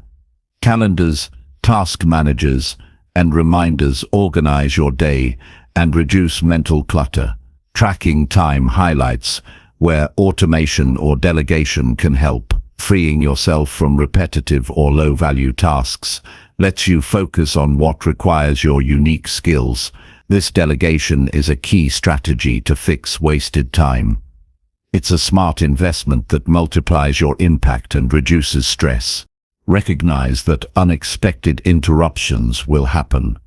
Calendars, task managers, and reminders organize your day and reduce mental clutter. Tracking time highlights where automation or delegation can help. Freeing yourself from repetitive or low-value tasks lets you focus on what requires your unique skills. This delegation is a key strategy to fix wasted time. It's a smart investment that multiplies your impact and reduces stress. Recognize that unexpected interruptions will happen.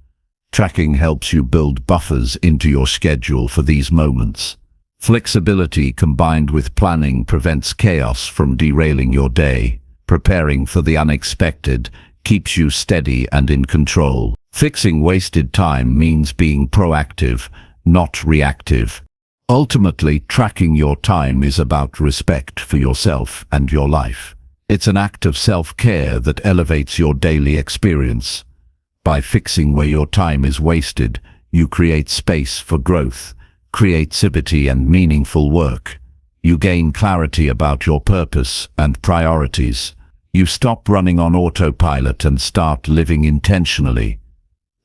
Tracking helps you build buffers into your schedule for these moments. Flexibility combined with planning prevents chaos from derailing your day. Preparing for the unexpected keeps you steady and in control. Fixing wasted time means being proactive, not reactive. Ultimately, tracking your time is about respect for yourself and your life. It's an act of self-care that elevates your daily experience. By fixing where your time is wasted, you create space for growth, creativity, and meaningful work. You gain clarity about your purpose and priorities. You stop running on autopilot and start living intentionally.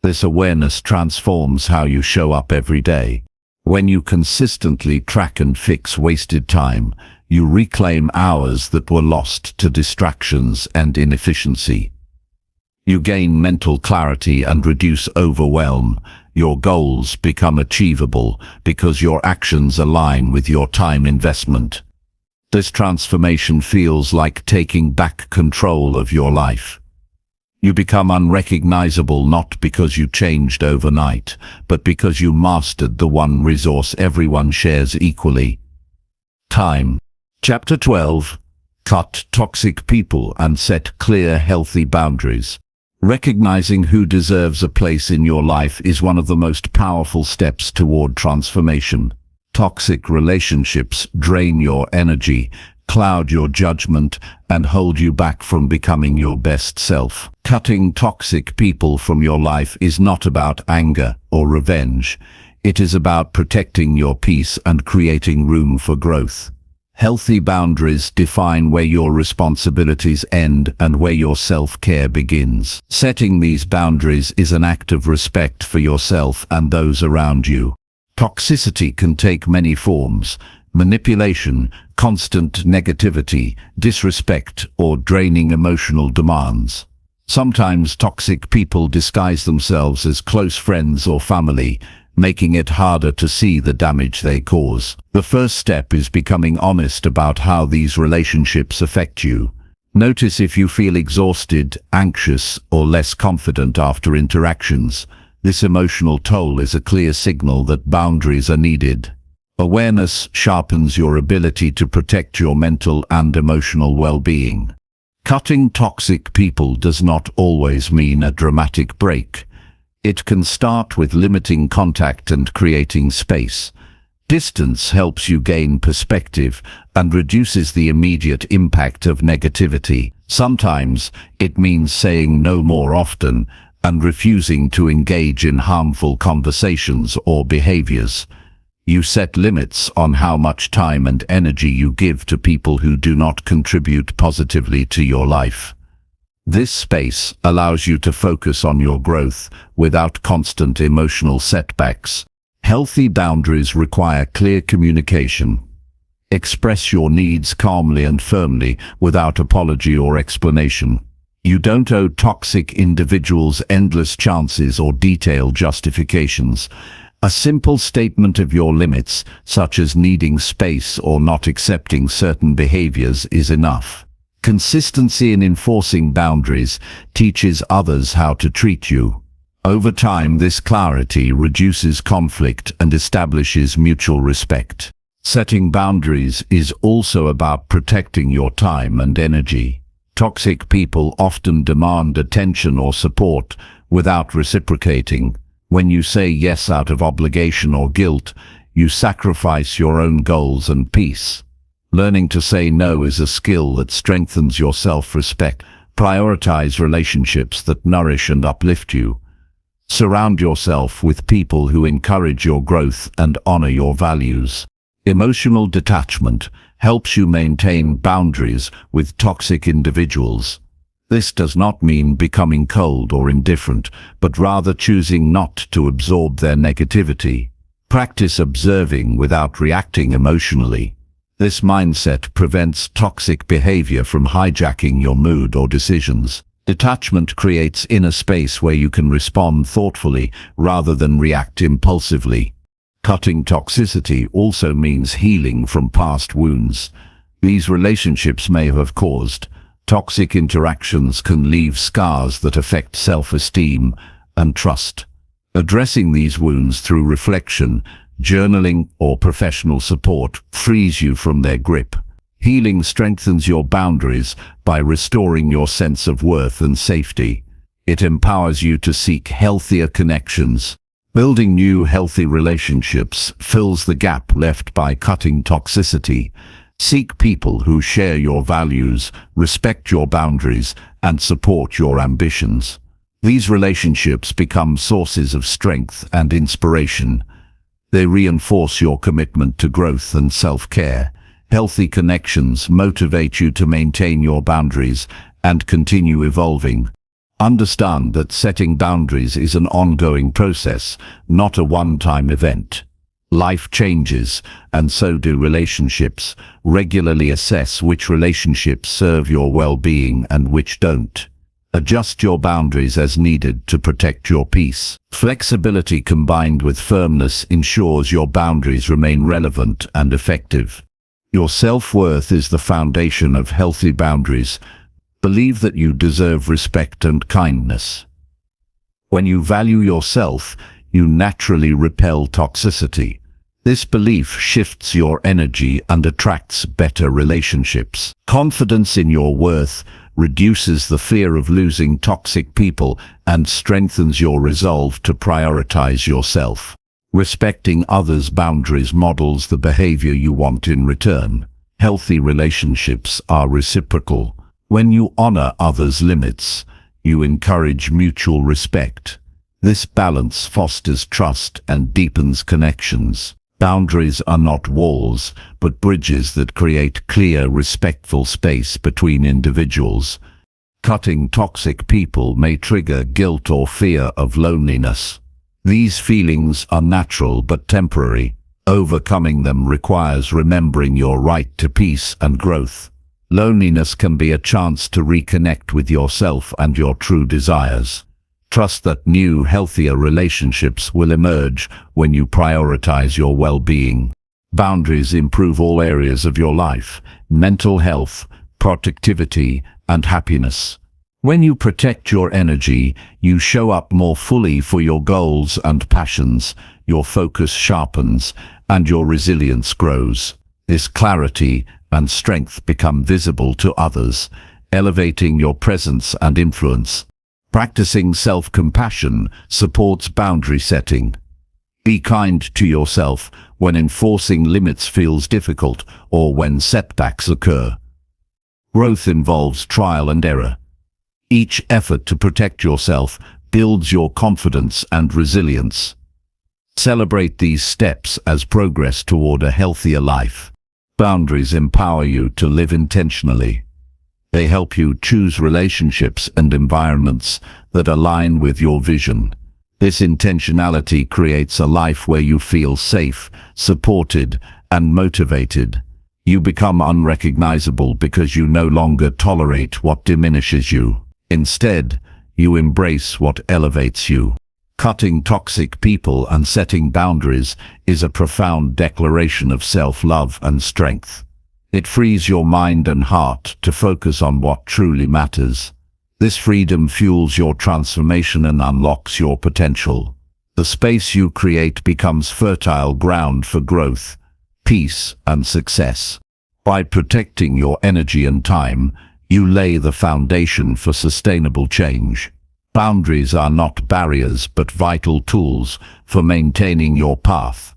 This awareness transforms how you show up every day. When you consistently track and fix wasted time, you reclaim hours that were lost to distractions and inefficiency. You gain mental clarity and reduce overwhelm. Your goals become achievable because your actions align with your time investment. This transformation feels like taking back control of your life. You become unrecognizable not because you changed overnight, but because you mastered the one resource everyone shares equally: time. Chapter 12. Cut toxic people and set clear, healthy boundaries. Recognizing who deserves a place in your life is one of the most powerful steps toward transformation. Toxic relationships drain your energy, cloud your judgment, and hold you back from becoming your best self. Cutting toxic people from your life is not about anger or revenge. It is about protecting your peace and creating room for growth. Healthy boundaries define where your responsibilities end and where your self-care begins. Setting these boundaries is an act of respect for yourself and those around you. Toxicity can take many forms: manipulation, constant negativity, disrespect, or draining emotional demands. Sometimes toxic people disguise themselves as close friends or family, making it harder to see the damage they cause. The first step is becoming honest about how these relationships affect you. Notice if you feel exhausted, anxious, or less confident after interactions. This emotional toll is a clear signal that boundaries are needed. Awareness sharpens your ability to protect your mental and emotional well-being. Cutting toxic people does not always mean a dramatic break. It can start with limiting contact and creating space. Distance helps you gain perspective and reduces the immediate impact of negativity. Sometimes it means saying no more often and refusing to engage in harmful conversations or behaviors. You set limits on how much time and energy you give to people who do not contribute positively to your life. This space allows you to focus on your growth without constant emotional setbacks. Healthy boundaries require clear communication. Express your needs calmly and firmly without apology or explanation. You don't owe toxic individuals endless chances or detailed justifications. A simple statement of your limits, such as needing space or not accepting certain behaviors, is enough. Consistency in enforcing boundaries teaches others how to treat you. Over time, this clarity reduces conflict and establishes mutual respect. Setting boundaries is also about protecting your time and energy. Toxic people often demand attention or support without reciprocating. When you say yes out of obligation or guilt, you sacrifice your own goals and peace. Learning to say no is a skill that strengthens your self-respect. Prioritize relationships that nourish and uplift you. Surround yourself with people who encourage your growth and honor your values. Emotional detachment helps you maintain boundaries with toxic individuals. This does not mean becoming cold or indifferent, but rather choosing not to absorb their negativity. Practice observing without reacting emotionally. This mindset prevents toxic behavior from hijacking your mood or decisions. Detachment creates inner space where you can respond thoughtfully rather than react impulsively. Cutting toxicity also means healing from past wounds. These relationships may have caused. Toxic interactions can leave scars that affect self-esteem and trust. Addressing these wounds through reflection, journaling, or professional support frees you from their grip. Healing strengthens your boundaries by restoring your sense of worth and safety. It empowers you to seek healthier connections. Building new healthy relationships fills the gap left by cutting toxicity. Seek people who share your values, respect your boundaries, and support your ambitions. These relationships become sources of strength and inspiration. They reinforce your commitment to growth and self-care. Healthy connections motivate you to maintain your boundaries and continue evolving. Understand that setting boundaries is an ongoing process, not a one-time event. Life changes, and so do relationships. Regularly assess which relationships serve your well-being and which don't. Adjust your boundaries as needed to protect your peace. Flexibility combined with firmness ensures your boundaries remain relevant and effective. Your self-worth is the foundation of healthy boundaries. Believe that you deserve respect and kindness. When you value yourself, you naturally repel toxicity. This belief shifts your energy and attracts better relationships. Confidence in your worth reduces the fear of losing toxic people and strengthens your resolve to prioritize yourself. Respecting others' boundaries models the behavior you want in return. Healthy relationships are reciprocal. When you honor others' limits, you encourage mutual respect. This balance fosters trust and deepens connections. Boundaries are not walls, but bridges that create clear, respectful space between individuals. Cutting toxic people may trigger guilt or fear of loneliness. These feelings are natural but temporary. Overcoming them requires remembering your right to peace and growth. Loneliness can be a chance to reconnect with yourself and your true desires. Trust that new, healthier relationships will emerge when you prioritize your well-being. Boundaries improve all areas of your life: mental health, productivity, and happiness. When you protect your energy, you show up more fully for your goals and passions, your focus sharpens, and your resilience grows. This clarity and strength become visible to others, elevating your presence and influence. Practicing self-compassion supports boundary setting. Be kind to yourself when enforcing limits feels difficult or when setbacks occur. Growth involves trial and error. Each effort to protect yourself builds your confidence and resilience. Celebrate these steps as progress toward a healthier life. Boundaries empower you to live intentionally. They help you choose relationships and environments that align with your vision. This intentionality creates a life where you feel safe, supported, and motivated. You become unrecognizable because you no longer tolerate what diminishes you. Instead, you embrace what elevates you. Cutting toxic people and setting boundaries is a profound declaration of self-love and strength. It frees your mind and heart to focus on what truly matters. This freedom fuels your transformation and unlocks your potential. The space you create becomes fertile ground for growth, peace, and success. By protecting your energy and time, you lay the foundation for sustainable change. Boundaries are not barriers but vital tools for maintaining your path.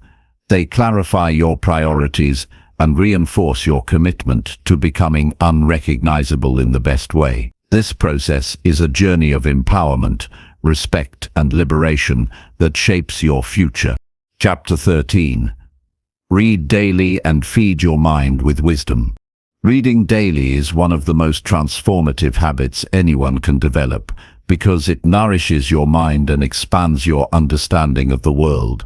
They clarify your priorities and reinforce your commitment to becoming unrecognizable in the best way. This process is a journey of empowerment, respect, and liberation that shapes your future. Chapter 13. Read daily and feed your mind with wisdom. Reading daily is one of the most transformative habits anyone can develop because it nourishes your mind and expands your understanding of the world.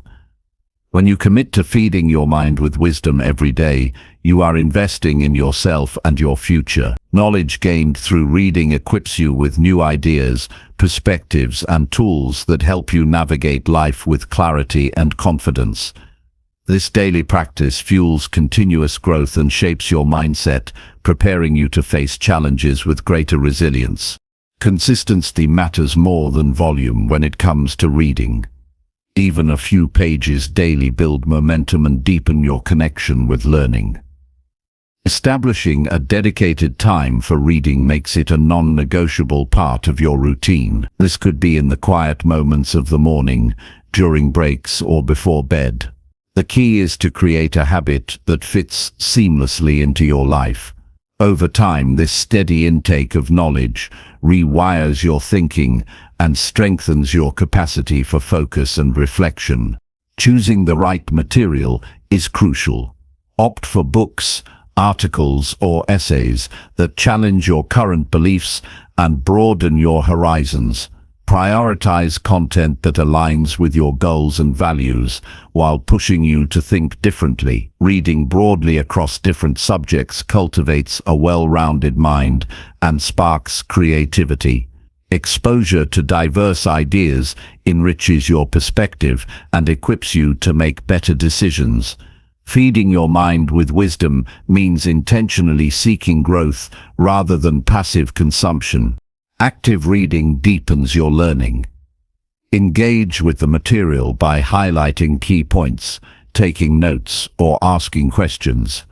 When you commit to feeding your mind with wisdom every day, you are investing in yourself and your future. Knowledge gained through reading equips you with new ideas, perspectives, and tools that help you navigate life with clarity and confidence. This daily practice fuels continuous growth and shapes your mindset, preparing you to face challenges with greater resilience. Consistency matters more than volume when it comes to reading. Even a few pages daily build momentum and deepen your connection with learning. Establishing a dedicated time for reading makes it a non-negotiable part of your routine. This could be in the quiet moments of the morning, during breaks, or before bed. The key is to create a habit that fits seamlessly into your life. Over time, this steady intake of knowledge rewires your thinking and strengthens your capacity for focus and reflection. Choosing the right material is crucial. Opt for books, articles, or essays that challenge your current beliefs and broaden your horizons. Prioritize content that aligns with your goals and values while pushing you to think differently. Reading broadly across different subjects cultivates a well-rounded mind and sparks creativity. Exposure to diverse ideas enriches your perspective and equips you to make better decisions. Feeding your mind with wisdom means intentionally seeking growth rather than passive consumption. Active reading deepens your learning. Engage with the material by highlighting key points, taking notes, or asking questions.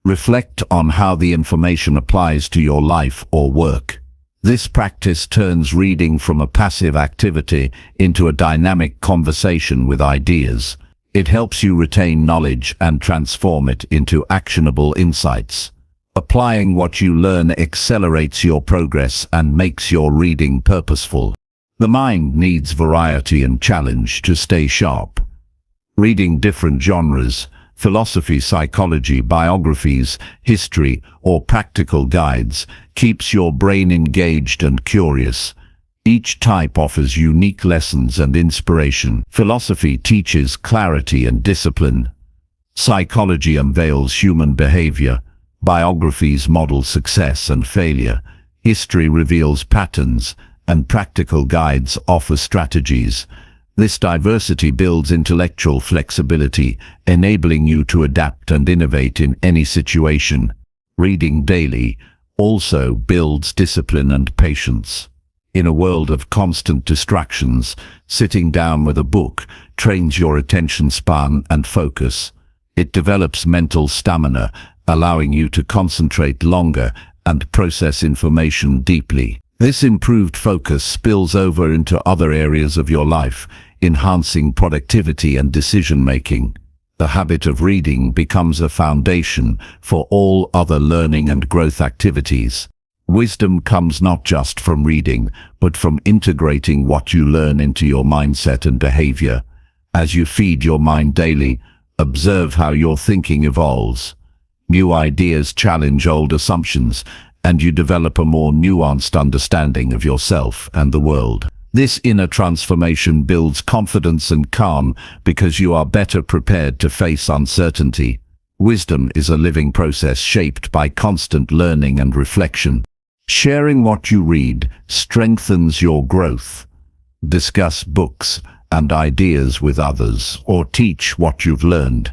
Reflect on how the information applies to your life or work. This practice turns reading from a passive activity into a dynamic conversation with ideas. It helps you retain knowledge and transform it into actionable insights. Applying what you learn accelerates your progress and makes your reading purposeful. The mind needs variety and challenge to stay sharp. Reading different genres, philosophy, psychology, biographies, history, or practical guides, keeps your brain engaged and curious. Each type offers unique lessons and inspiration. Philosophy teaches clarity and discipline. Psychology unveils human behavior. Biographies model success and failure. History reveals patterns, and practical guides offer strategies. This diversity builds intellectual flexibility, enabling you to adapt and innovate in any situation. Reading daily also builds discipline and patience. In a world of constant distractions, sitting down with a book trains your attention span and focus. It develops mental stamina, allowing you to concentrate longer and process information deeply. This improved focus spills over into other areas of your life, enhancing productivity and decision-making. The habit of reading becomes a foundation for all other learning and growth activities. Wisdom comes not just from reading, but from integrating what you learn into your mindset and behavior. As you feed your mind daily, observe how your thinking evolves. New ideas challenge old assumptions, and you develop a more nuanced understanding of yourself and the world. This inner transformation builds confidence and calm because you are better prepared to face uncertainty. Wisdom is a living process shaped by constant learning and reflection. Sharing what you read strengthens your growth. Discuss books and ideas with others, or teach what you've learned.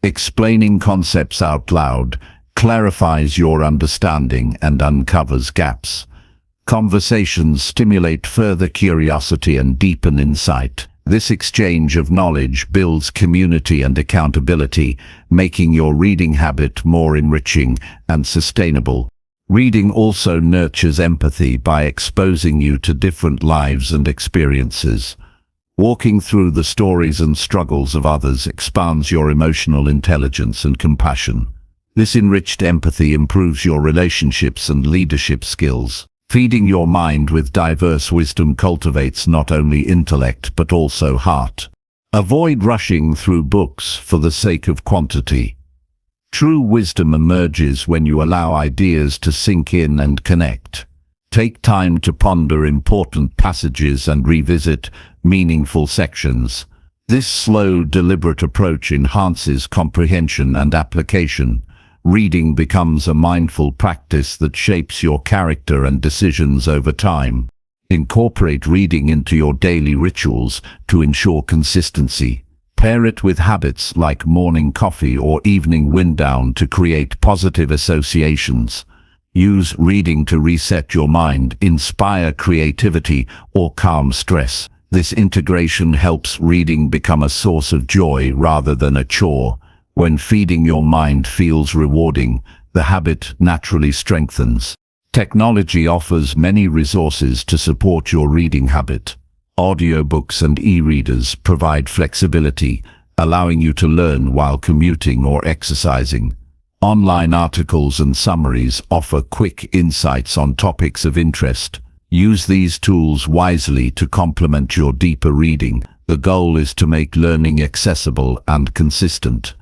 Explaining concepts out loud clarifies your understanding and uncovers gaps. Conversations stimulate further curiosity and deepen insight. This exchange of knowledge builds community and accountability, making your reading habit more enriching and sustainable. Reading also nurtures empathy by exposing you to different lives and experiences. Walking through the stories and struggles of others expands your emotional intelligence and compassion. This enriched empathy improves your relationships and leadership skills. Feeding your mind with diverse wisdom cultivates not only intellect but also heart. Avoid rushing through books for the sake of quantity. True wisdom emerges when you allow ideas to sink in and connect. Take time to ponder important passages and revisit meaningful sections. This slow, deliberate approach enhances comprehension and application. Reading becomes a mindful practice that shapes your character and decisions over time. Incorporate reading into your daily rituals to ensure consistency. Pair it with habits like morning coffee or evening wind down to create positive associations. Use reading to reset your mind, inspire creativity, or calm stress. This integration helps reading become a source of joy rather than a chore. When feeding your mind feels rewarding, the habit naturally strengthens. Technology offers many resources to support your reading habit. Audiobooks and e-readers provide flexibility, allowing you to learn while commuting or exercising. Online articles and summaries offer quick insights on topics of interest. Use these tools wisely to complement your deeper reading. The goal is to make learning accessible and consistent,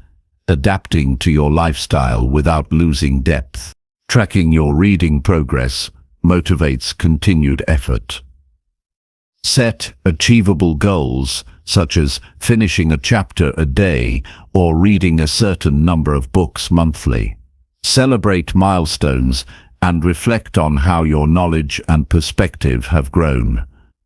adapting to your lifestyle without losing depth. Tracking your reading progress motivates continued effort. Set achievable goals, such as finishing a chapter a day or reading a certain number of books monthly. Celebrate milestones and reflect on how your knowledge and perspective have grown.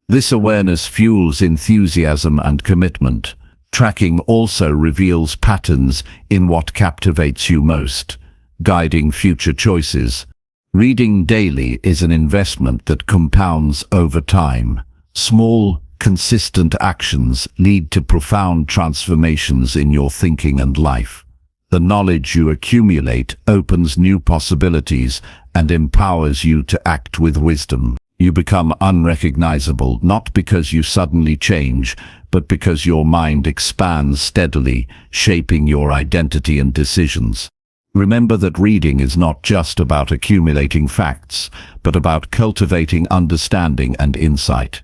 This awareness fuels enthusiasm and commitment. Tracking also reveals patterns in what captivates you most, guiding future choices. Reading daily is an investment that compounds over time. Small, consistent actions lead to profound transformations in your thinking and life. The knowledge you accumulate opens new possibilities and empowers you to act with wisdom. You become unrecognizable not because you suddenly change, but because your mind expands steadily, shaping your identity and decisions. Remember that reading is not just about accumulating facts, but about cultivating understanding and insight.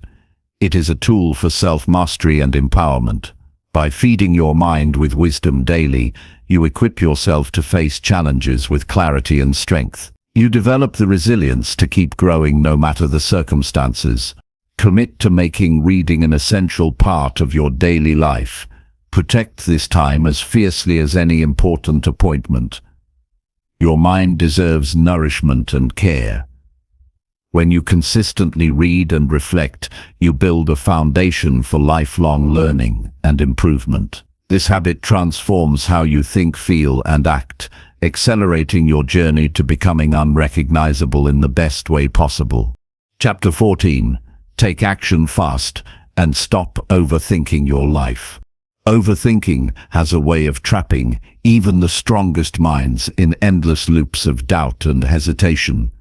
It is a tool for self-mastery and empowerment. By feeding your mind with wisdom daily, you equip yourself to face challenges with clarity and strength. You develop the resilience to keep growing no matter the circumstances. Commit to making reading an essential part of your daily life. Protect this time as fiercely as any important appointment. Your mind deserves nourishment and care. When you consistently read and reflect, you build a foundation for lifelong learning and improvement. This habit transforms how you think, feel, and act, accelerating your journey to becoming unrecognizable in the best way possible. Chapter 14. Take action fast and stop overthinking your life. Overthinking has a way of trapping even the strongest minds in endless loops of doubt and hesitation.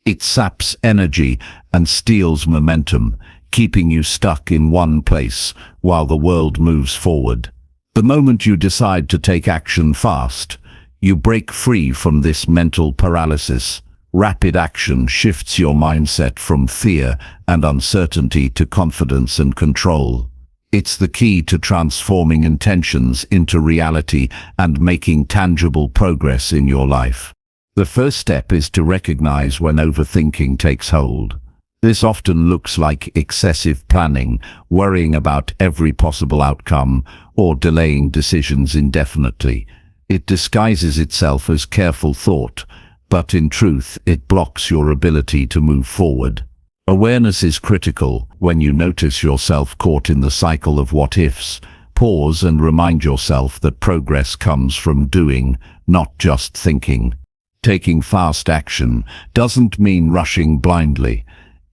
It saps energy and steals momentum, keeping you stuck in one place while the world moves forward. The moment you decide to take action fast, you break free from this mental paralysis. Rapid action shifts your mindset from fear and uncertainty to confidence and control. It's the key to transforming intentions into reality and making tangible progress in your life. The first step is to recognize when overthinking takes hold. This often looks like excessive planning, worrying about every possible outcome, or delaying decisions indefinitely. It disguises itself as careful thought, but in truth, it blocks your ability to move forward. Awareness is critical. When you notice yourself caught in the cycle of what-ifs, pause and remind yourself that progress comes from doing, not just thinking. Taking fast action doesn't mean rushing blindly.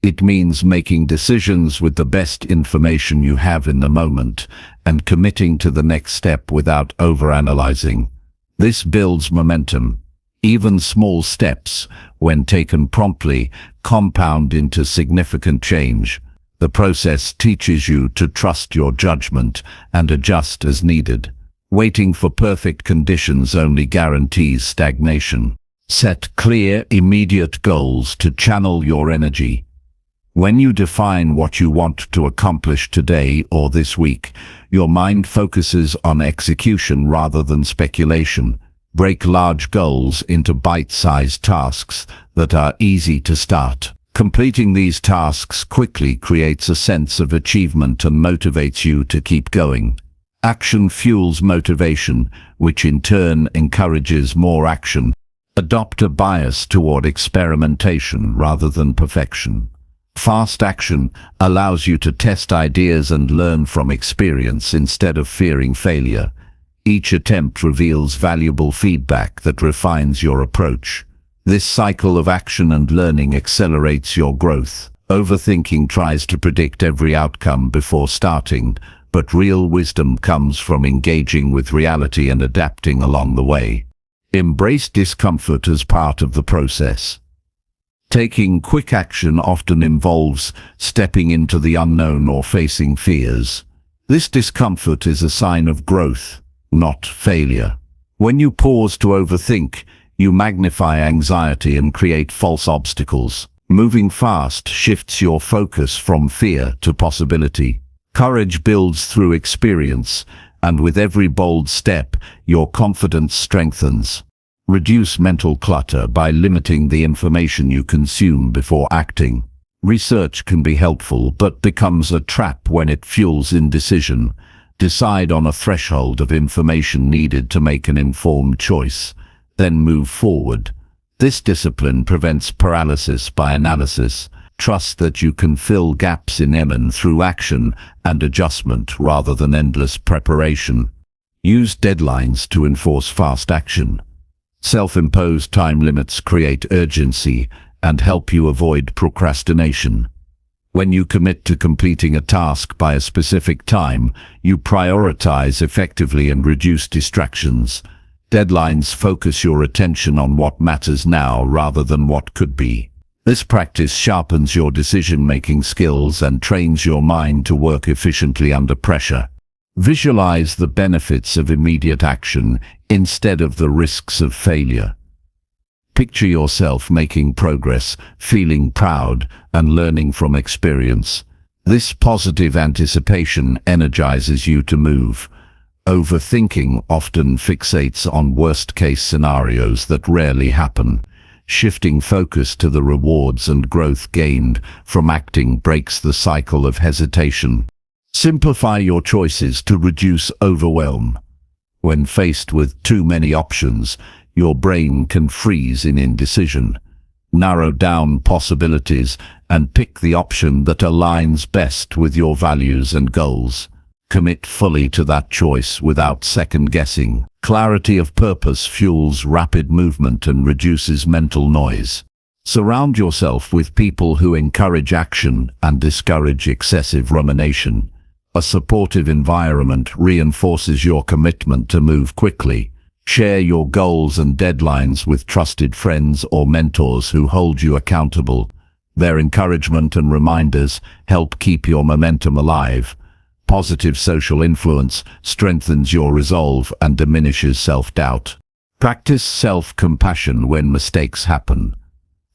It means making decisions with the best information you have in the moment and committing to the next step without overanalyzing. This builds momentum. Even small steps, when taken promptly, compound into significant change. The process teaches you to trust your judgment and adjust as needed. Waiting for perfect conditions only guarantees stagnation. Set clear, immediate goals to channel your energy. When you define what you want to accomplish today or this week, your mind focuses on execution rather than speculation. Break large goals into bite-sized tasks that are easy to start. Completing these tasks quickly creates a sense of achievement and motivates you to keep going. Action fuels motivation, which in turn encourages more action. Adopt a bias toward experimentation rather than perfection. Fast action allows you to test ideas and learn from experience instead of fearing failure. Each attempt reveals valuable feedback that refines your approach. This cycle of action and learning accelerates your growth. Overthinking tries to predict every outcome before starting, but real wisdom comes from engaging with reality and adapting along the way. Embrace discomfort as part of the process. Taking quick action often involves stepping into the unknown or facing fears. This discomfort is a sign of growth, not failure. When you pause to overthink, you magnify anxiety and create false obstacles. Moving fast shifts your focus from fear to possibility. Courage builds through experience, and with every bold step, your confidence strengthens. Reduce mental clutter by limiting the information you consume before acting. Research can be helpful, but becomes a trap when it fuels indecision. Decide on a threshold of information needed to make an informed choice, then move forward. This discipline prevents paralysis by analysis. Trust that you can fill gaps in EMN through action and adjustment rather than endless preparation. Use deadlines to enforce fast action. Self-imposed time limits create urgency and help you avoid procrastination. When you commit to completing a task by a specific time, you prioritize effectively and reduce distractions. Deadlines focus your attention on what matters now rather than what could be. This practice sharpens your decision-making skills and trains your mind to work efficiently under pressure. Visualize the benefits of immediate action instead of the risks of failure. Picture yourself making progress, feeling proud, and learning from experience. This positive anticipation energizes you to move. Overthinking often fixates on worst-case scenarios that rarely happen. Shifting focus to the rewards and growth gained from acting breaks the cycle of hesitation. Simplify your choices to reduce overwhelm. When faced with too many options, your brain can freeze in indecision. Narrow down possibilities and pick the option that aligns best with your values and goals. Commit fully to that choice without second-guessing. Clarity of purpose fuels rapid movement and reduces mental noise. Surround yourself with people who encourage action and discourage excessive rumination. A supportive environment reinforces your commitment to move quickly. Share your goals and deadlines with trusted friends or mentors who hold you accountable. Their encouragement and reminders help keep your momentum alive. Positive social influence strengthens your resolve and diminishes self-doubt. Practice self-compassion when mistakes happen.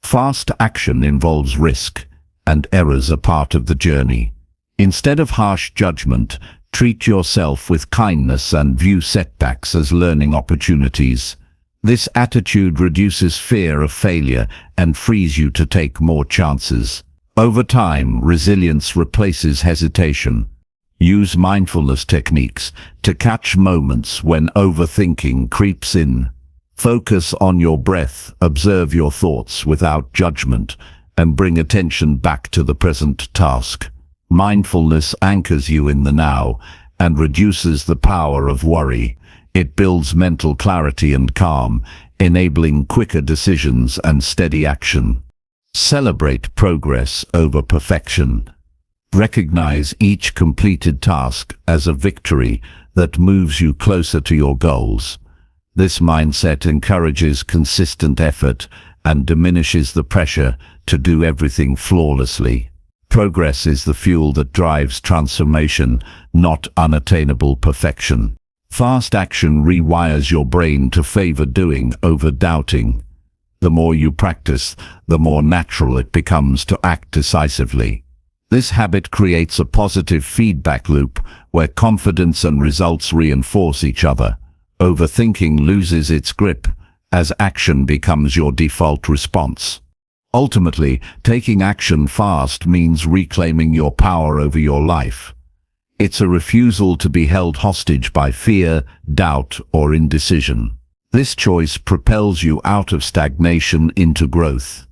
Fast action involves risk, and errors are part of the journey. Instead of harsh judgment, treat yourself with kindness and view setbacks as learning opportunities. This attitude reduces fear of failure and frees you to take more chances. Over time, resilience replaces hesitation. Use mindfulness techniques to catch moments when overthinking creeps in. Focus on your breath, observe your thoughts without judgment, and bring attention back to the present task. Mindfulness anchors you in the now and reduces the power of worry. It builds mental clarity and calm, enabling quicker decisions and steady action. Celebrate progress over perfection. Recognize each completed task as a victory that moves you closer to your goals. This mindset encourages consistent effort and diminishes the pressure to do everything flawlessly. Progress is the fuel that drives transformation, not unattainable perfection. Fast action rewires your brain to favor doing over doubting. The more you practice, the more natural it becomes to act decisively. This habit creates a positive feedback loop where confidence and results reinforce each other. Overthinking loses its grip as action becomes your default response. Ultimately, taking action fast means reclaiming your power over your life. It's a refusal to be held hostage by fear, doubt, or indecision. This choice propels you out of stagnation into growth.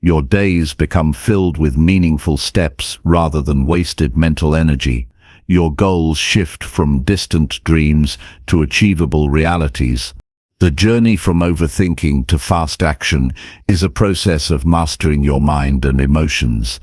Your days become filled with meaningful steps rather than wasted mental energy. Your goals shift from distant dreams to achievable realities. The journey from overthinking to fast action is a process of mastering your mind and emotions.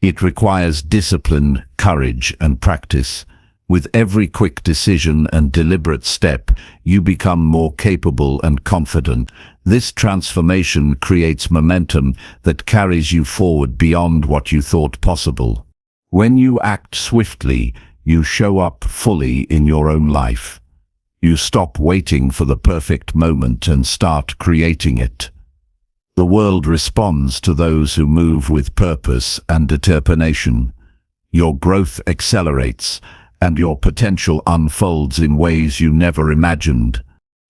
It requires discipline, courage, and practice. With every quick decision and deliberate step, you become more capable and confident. This transformation creates momentum that carries you forward beyond what you thought possible. When you act swiftly, you show up fully in your own life. You stop waiting for the perfect moment and start creating it. The world responds to those who move with purpose and determination. Your growth accelerates, and your potential unfolds in ways you never imagined.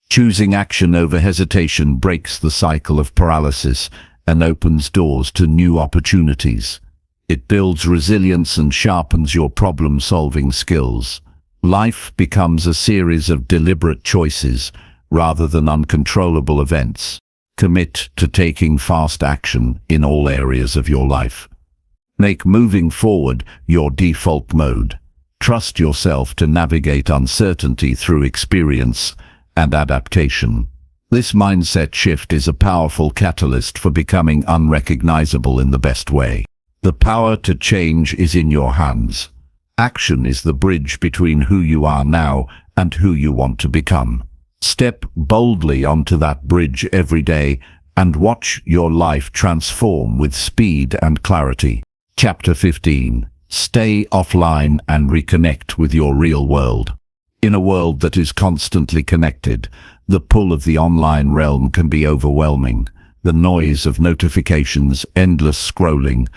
Choosing action over hesitation breaks the cycle of paralysis and opens doors to new opportunities. It builds resilience and sharpens your problem-solving skills. Life becomes a series of deliberate choices rather than uncontrollable events. Commit to taking fast action in all areas of your life. Make moving forward your default mode. Trust yourself to navigate uncertainty through experience and adaptation. This mindset shift is a powerful catalyst for becoming unrecognizable in the best way. The power to change is in your hands. Action is the bridge between who you are now and who you want to become. Step boldly onto that bridge every day and watch your life transform with speed and clarity. Chapter 15. Stay offline and reconnect with your real world. In a world that is constantly connected, the pull of the online realm can be overwhelming. The noise of notifications, endless scrolling,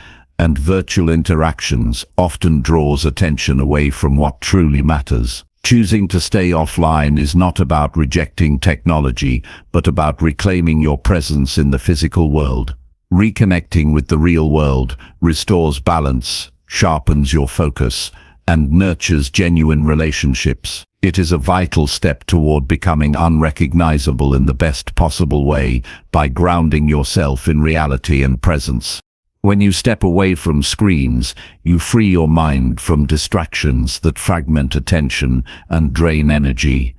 and virtual interactions often draws attention away from what truly matters. Choosing to stay offline is not about rejecting technology, but about reclaiming your presence in the physical world. Reconnecting with the real world restores balance, sharpens your focus, and nurtures genuine relationships. It is a vital step toward becoming unrecognizable in the best possible way by grounding yourself in reality and presence. When you step away from screens, you free your mind from distractions that fragment attention and drain energy.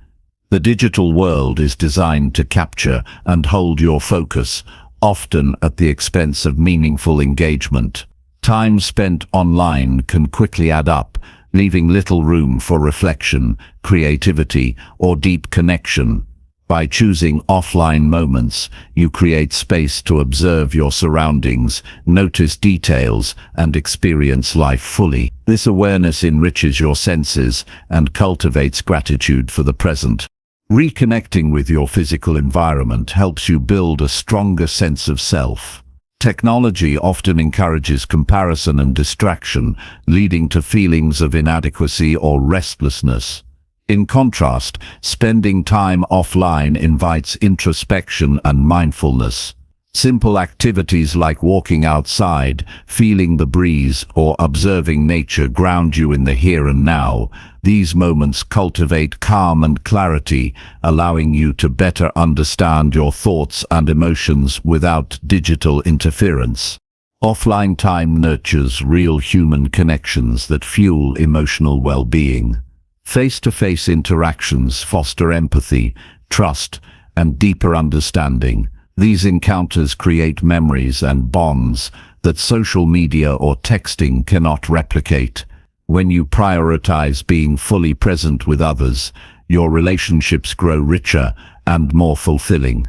The digital world is designed to capture and hold your focus, often at the expense of meaningful engagement. Time spent online can quickly add up, leaving little room for reflection, creativity, or deep connection. By choosing offline moments, you create space to observe your surroundings, notice details, and experience life fully. This awareness enriches your senses and cultivates gratitude for the present. Reconnecting with your physical environment helps you build a stronger sense of self. Technology often encourages comparison and distraction, leading to feelings of inadequacy or restlessness. In contrast, spending time offline invites introspection and mindfulness. Simple activities like walking outside, feeling the breeze, or observing nature ground you in the here and now. These moments cultivate calm and clarity, allowing you to better understand your thoughts and emotions without digital interference. Offline time nurtures real human connections that fuel emotional well-being. Face-to-face interactions foster empathy, trust, and deeper understanding. These encounters create memories and bonds that social media or texting cannot replicate. When you prioritize being fully present with others, your relationships grow richer and more fulfilling.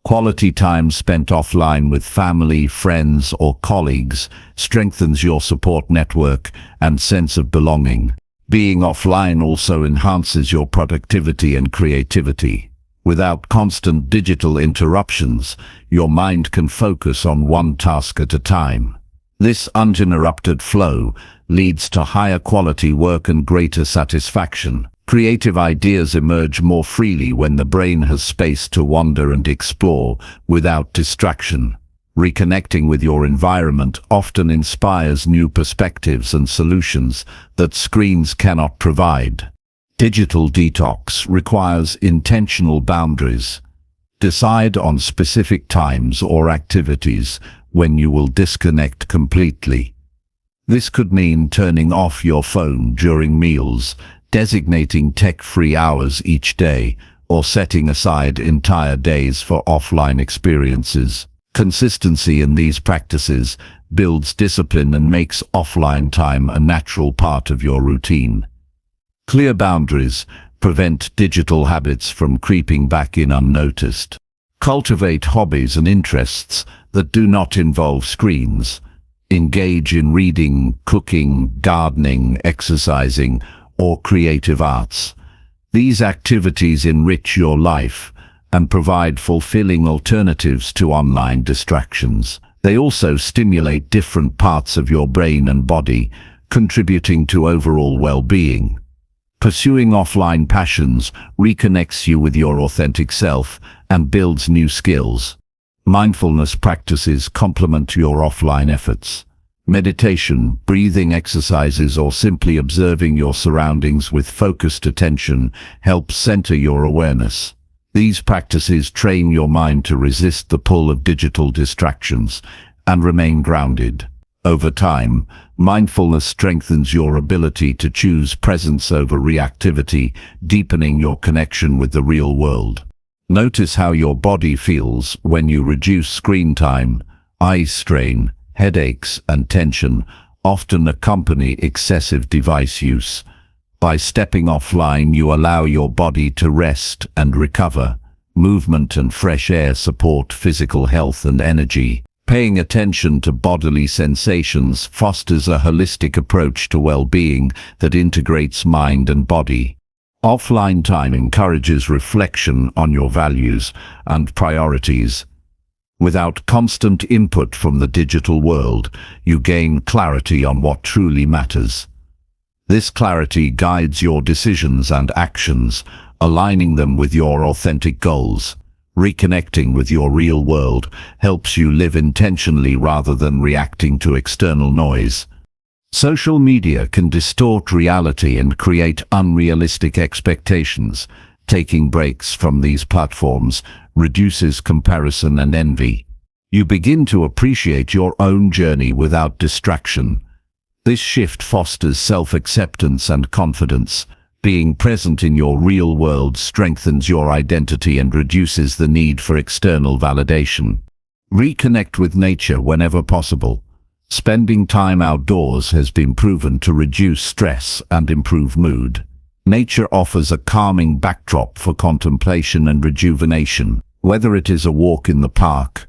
Quality time spent offline with family, friends, or colleagues strengthens your support network and sense of belonging. Being offline also enhances your productivity and creativity. Without constant digital interruptions, your mind can focus on one task at a time. This uninterrupted flow leads to higher quality work and greater satisfaction. Creative ideas emerge more freely when the brain has space to wander and explore without distraction. Reconnecting with your environment often inspires new perspectives and solutions that screens cannot provide. Digital detox requires intentional boundaries. Decide on specific times or activities when you will disconnect completely. This could mean turning off your phone during meals, designating tech-free hours each day, or setting aside entire days for offline experiences. Consistency in these practices builds discipline and makes offline time a natural part of your routine. Clear boundaries prevent digital habits from creeping back in unnoticed. Cultivate hobbies and interests that do not involve screens. Engage in reading, cooking, gardening, exercising, or creative arts. These activities enrich your life and provide fulfilling alternatives to online distractions. They also stimulate different parts of your brain and body, contributing to overall well-being. Pursuing offline passions reconnects you with your authentic self and builds new skills. Mindfulness practices complement your offline efforts. Meditation, breathing exercises, or simply observing your surroundings with focused attention help center your awareness. These practices train your mind to resist the pull of digital distractions and remain grounded. Over time, mindfulness strengthens your ability to choose presence over reactivity, deepening your connection with the real world. Notice how your body feels when you reduce screen time. Eye strain, headaches, and tension often accompany excessive device use. By stepping offline, you allow your body to rest and recover. Movement and fresh air support physical health and energy. Paying attention to bodily sensations fosters a holistic approach to well-being that integrates mind and body. Offline time encourages reflection on your values and priorities. Without constant input from the digital world, you gain clarity on what truly matters. This clarity guides your decisions and actions, aligning them with your authentic goals. Reconnecting with your real world helps you live intentionally rather than reacting to external noise. Social media can distort reality and create unrealistic expectations. Taking breaks from these platforms reduces comparison and envy. You begin to appreciate your own journey without distraction. This shift fosters self-acceptance and confidence. Being present in your real world strengthens your identity and reduces the need for external validation. Reconnect with nature whenever possible. Spending time outdoors has been proven to reduce stress and improve mood. Nature offers a calming backdrop for contemplation and rejuvenation. Whether it is a walk in the park,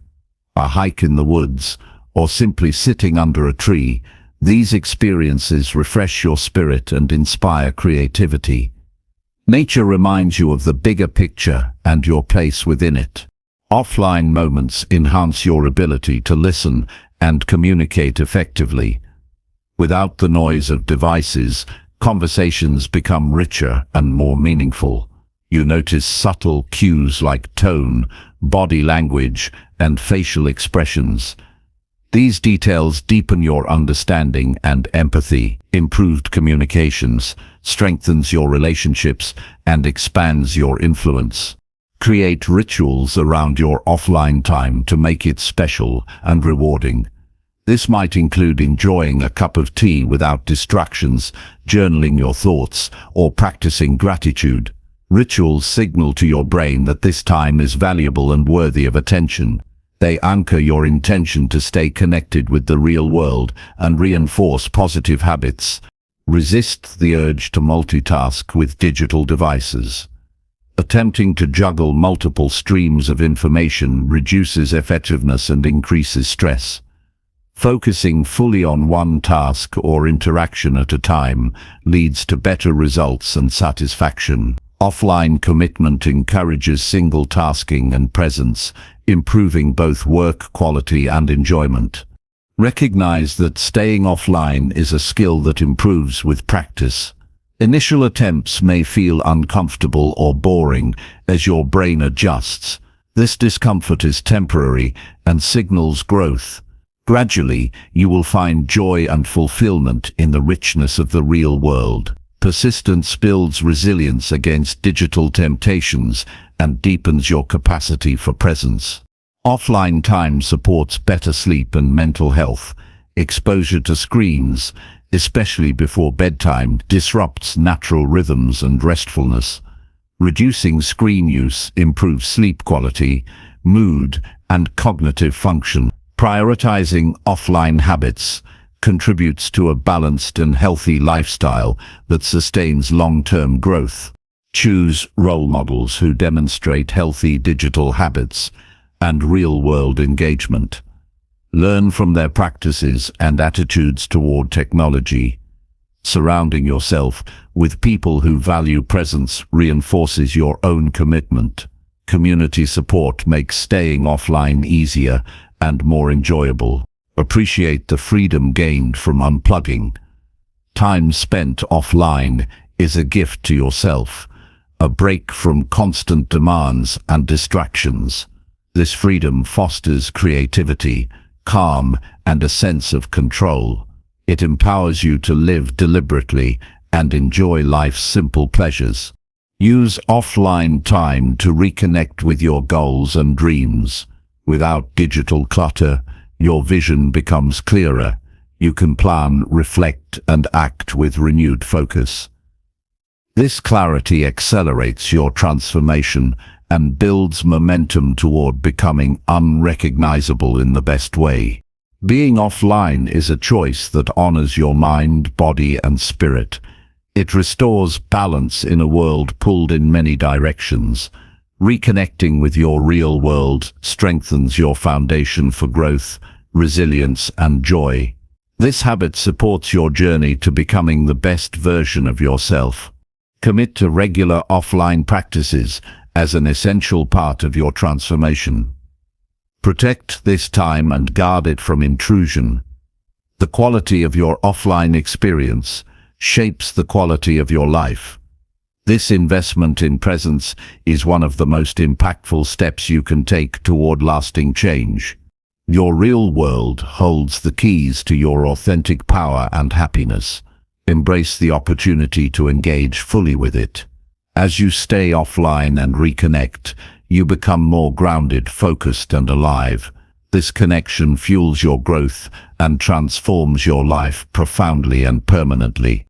a hike in the woods, or simply sitting under a tree, these experiences refresh your spirit and inspire creativity. Nature reminds you of the bigger picture and your place within it. Offline moments enhance your ability to listen and communicate effectively. Without the noise of devices, conversations become richer and more meaningful. You notice subtle cues like tone, body language, and facial expressions. These details deepen your understanding and empathy. Improved communications strengthens your relationships and expands your influence. Create rituals around your offline time to make it special and rewarding. This might include enjoying a cup of tea without distractions, journaling your thoughts, or practicing gratitude. Rituals signal to your brain that this time is valuable and worthy of attention. They anchor your intention to stay connected with the real world and reinforce positive habits. Resist the urge to multitask with digital devices. Attempting to juggle multiple streams of information reduces effectiveness and increases stress. Focusing fully on one task or interaction at a time leads to better results and satisfaction. Offline commitment encourages single tasking and presence, improving both work quality and enjoyment. Recognize that staying offline is a skill that improves with practice. Initial attempts may feel uncomfortable or boring as your brain adjusts. This discomfort is temporary and signals growth. Gradually, you will find joy and fulfillment in the richness of the real world. Persistence builds resilience against digital temptations and deepens your capacity for presence. Offline time supports better sleep and mental health. Exposure to screens, especially before bedtime, disrupts natural rhythms and restfulness. Reducing screen use improves sleep quality, mood, and cognitive function. Prioritizing offline habits contributes to a balanced and healthy lifestyle that sustains long-term growth. Choose role models who demonstrate healthy digital habits and real-world engagement. Learn from their practices and attitudes toward technology. Surrounding yourself with people who value presence reinforces your own commitment. Community support makes staying offline easier and more enjoyable. Appreciate the freedom gained from unplugging. Time spent offline is a gift to yourself, a break from constant demands and distractions. This freedom fosters creativity, calm, and a sense of control. It empowers you to live deliberately and enjoy life's simple pleasures. Use offline time to reconnect with your goals and dreams. Without digital clutter, your vision becomes clearer. You can plan, reflect, and act with renewed focus. This clarity accelerates your transformation and builds momentum toward becoming unrecognizable in the best way. Being offline is a choice that honors your mind, body, and spirit. It restores balance in a world pulled in many directions. Reconnecting with your real world strengthens your foundation for growth, resilience, and joy. This habit supports your journey to becoming the best version of yourself. Commit to regular offline practices as an essential part of your transformation. Protect this time and guard it from intrusion. The quality of your offline experience shapes the quality of your life. This investment in presence is one of the most impactful steps you can take toward lasting change. Your real world holds the keys to your authentic power and happiness. Embrace the opportunity to engage fully with it. As you stay offline and reconnect, you become more grounded, focused, and alive. This connection fuels your growth and transforms your life profoundly and permanently.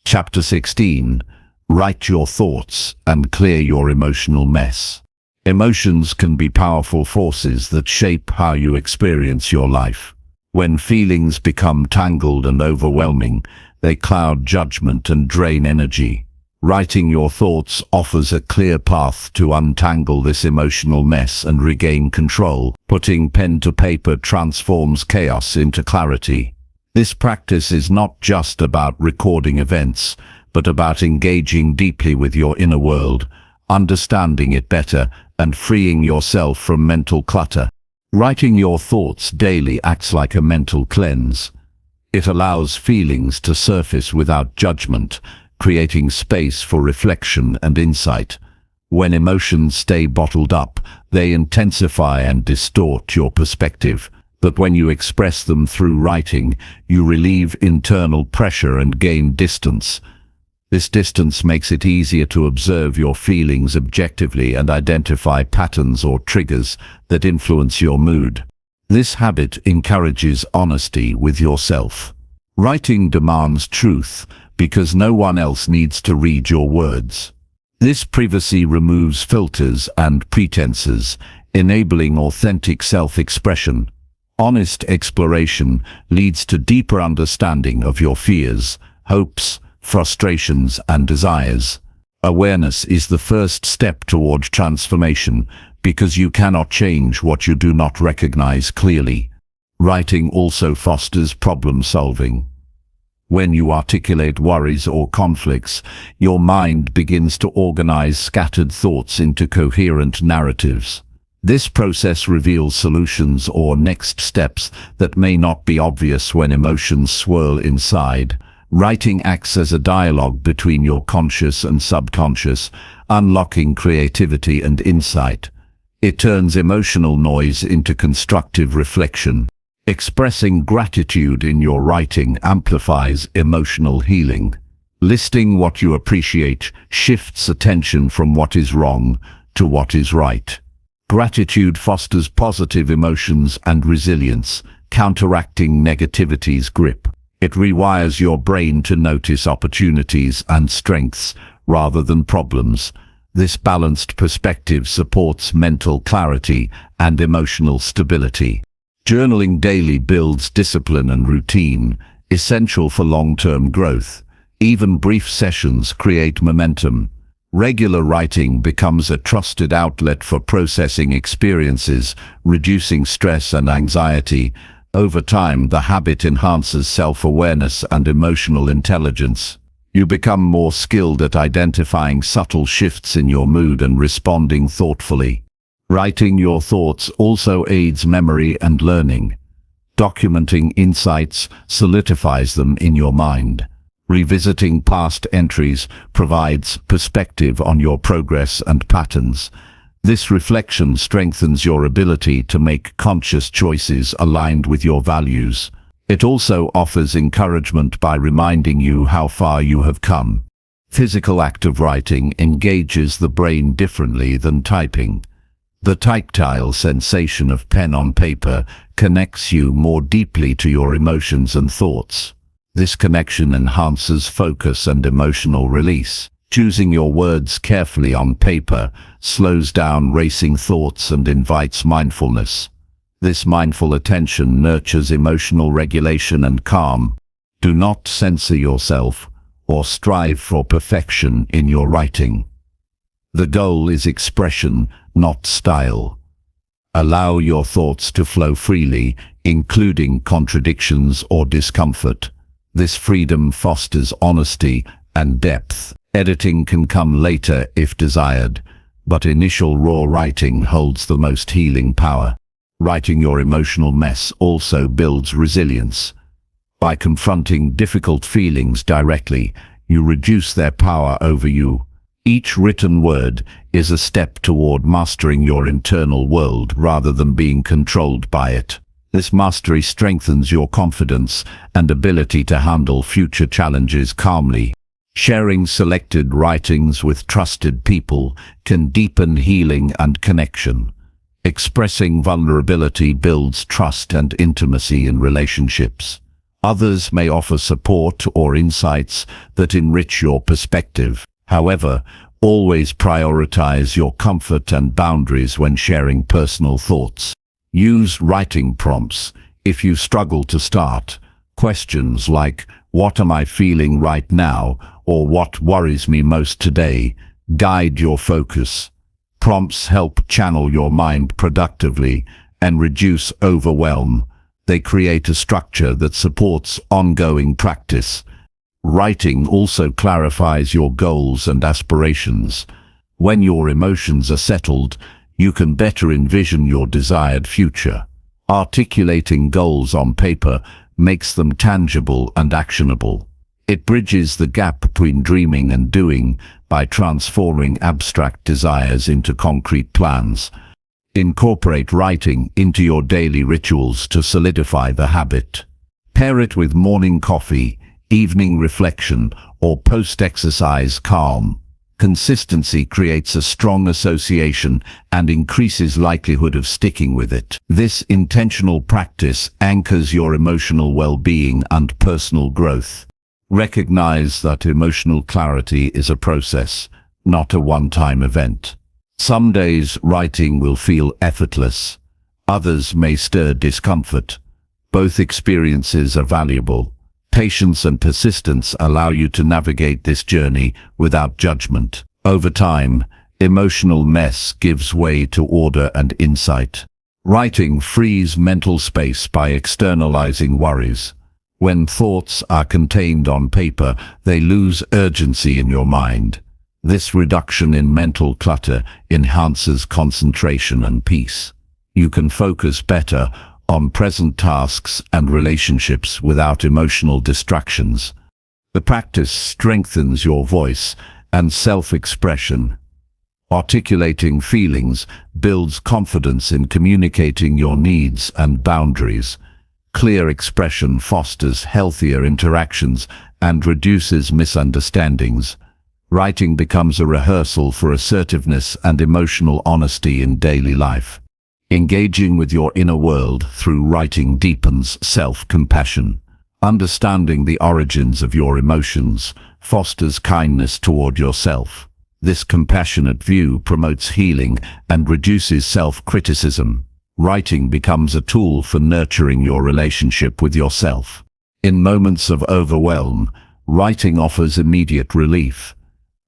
Chapter 16. Write your thoughts and clear your emotional mess. Emotions can be powerful forces that shape how you experience your life. When feelings become tangled and overwhelming, they cloud judgment and drain energy. Writing your thoughts offers a clear path to untangle this emotional mess and regain control. Putting pen to paper transforms chaos into clarity. This practice is not just about recording events, but about engaging deeply with your inner world, understanding it better, and freeing yourself from mental clutter. Writing your thoughts daily acts like a mental cleanse. It allows feelings to surface without judgment, creating space for reflection and insight. When emotions stay bottled up, they intensify and distort your perspective. But when you express them through writing, you relieve internal pressure and gain distance. This distance makes it easier to observe your feelings objectively and identify patterns or triggers that influence your mood. This habit encourages honesty with yourself. Writing demands truth because no one else needs to read your words. This privacy removes filters and pretenses, enabling authentic self-expression. Honest exploration leads to deeper understanding of your fears, hopes, frustrations, and desires. Awareness is the first step toward transformation because you cannot change what you do not recognize clearly. Writing also fosters problem solving. When you articulate worries or conflicts, your mind begins to organize scattered thoughts into coherent narratives. This process reveals solutions or next steps that may not be obvious when emotions swirl inside. Writing acts as a dialogue between your conscious and subconscious, unlocking creativity and insight. It turns emotional noise into constructive reflection. Expressing gratitude in your writing amplifies emotional healing. Listing what you appreciate shifts attention from what is wrong to what is right. Gratitude fosters positive emotions and resilience, counteracting negativity's grip. It rewires your brain to notice opportunities and strengths rather than problems. This balanced perspective supports mental clarity and emotional stability. Journaling daily builds discipline and routine, essential for long-term growth. Even brief sessions create momentum. Regular writing becomes a trusted outlet for processing experiences, reducing stress and anxiety. Over time, the habit enhances self-awareness and emotional intelligence. You become more skilled at identifying subtle shifts in your mood and responding thoughtfully. Writing your thoughts also aids memory and learning. Documenting insights solidifies them in your mind. Revisiting past entries provides perspective on your progress and patterns. This reflection strengthens your ability to make conscious choices aligned with your values. It also offers encouragement by reminding you how far you have come. Physical act of writing engages the brain differently than typing. The tactile sensation of pen on paper connects you more deeply to your emotions and thoughts. This connection enhances focus and emotional release. Choosing your words carefully on paper slows down racing thoughts and invites mindfulness. This mindful attention nurtures emotional regulation and calm. Do not censor yourself or strive for perfection in your writing. The goal is expression, not style. Allow your thoughts to flow freely, including contradictions or discomfort. This freedom fosters honesty and depth. Editing can come later if desired, but initial raw writing holds the most healing power. Writing your emotional mess also builds resilience. By confronting difficult feelings directly, you reduce their power over you. Each written word is a step toward mastering your internal world rather than being controlled by it. This mastery strengthens your confidence and ability to handle future challenges calmly. Sharing selected writings with trusted people can deepen healing and connection. Expressing vulnerability builds trust and intimacy in relationships. Others may offer support or insights that enrich your perspective. However, always prioritize your comfort and boundaries when sharing personal thoughts. Use writing prompts if you struggle to start. Questions like, "What am I feeling right now?" or "What worries me most today?" guide your focus. Prompts help channel your mind productively and reduce overwhelm. They create a structure that supports ongoing practice. Writing also clarifies your goals and aspirations. When your emotions are settled, you can better envision your desired future. Articulating goals on paper makes them tangible and actionable. It bridges the gap between dreaming and doing by transforming abstract desires into concrete plans. Incorporate writing into your daily rituals to solidify the habit. Pair it with morning coffee, evening reflection, or post-exercise calm. Consistency creates a strong association and increases likelihood of sticking with it. This intentional practice anchors your emotional well-being and personal growth. Recognize that emotional clarity is a process, not a one-time event. Some days writing will feel effortless. Others may stir discomfort. Both experiences are valuable. Patience and persistence allow you to navigate this journey without judgment. Over time, emotional mess gives way to order and insight. Writing frees mental space by externalizing worries. When thoughts are contained on paper, they lose urgency in your mind. This reduction in mental clutter enhances concentration and peace. You can focus better on present tasks and relationships without emotional distractions. The practice strengthens your voice and self-expression. Articulating feelings builds confidence in communicating your needs and boundaries. Clear expression fosters healthier interactions and reduces misunderstandings. Writing becomes a rehearsal for assertiveness and emotional honesty in daily life. Engaging with your inner world through writing deepens self-compassion. Understanding the origins of your emotions fosters kindness toward yourself. This compassionate view promotes healing and reduces self-criticism. Writing becomes a tool for nurturing your relationship with yourself. In moments of overwhelm, writing offers immediate relief.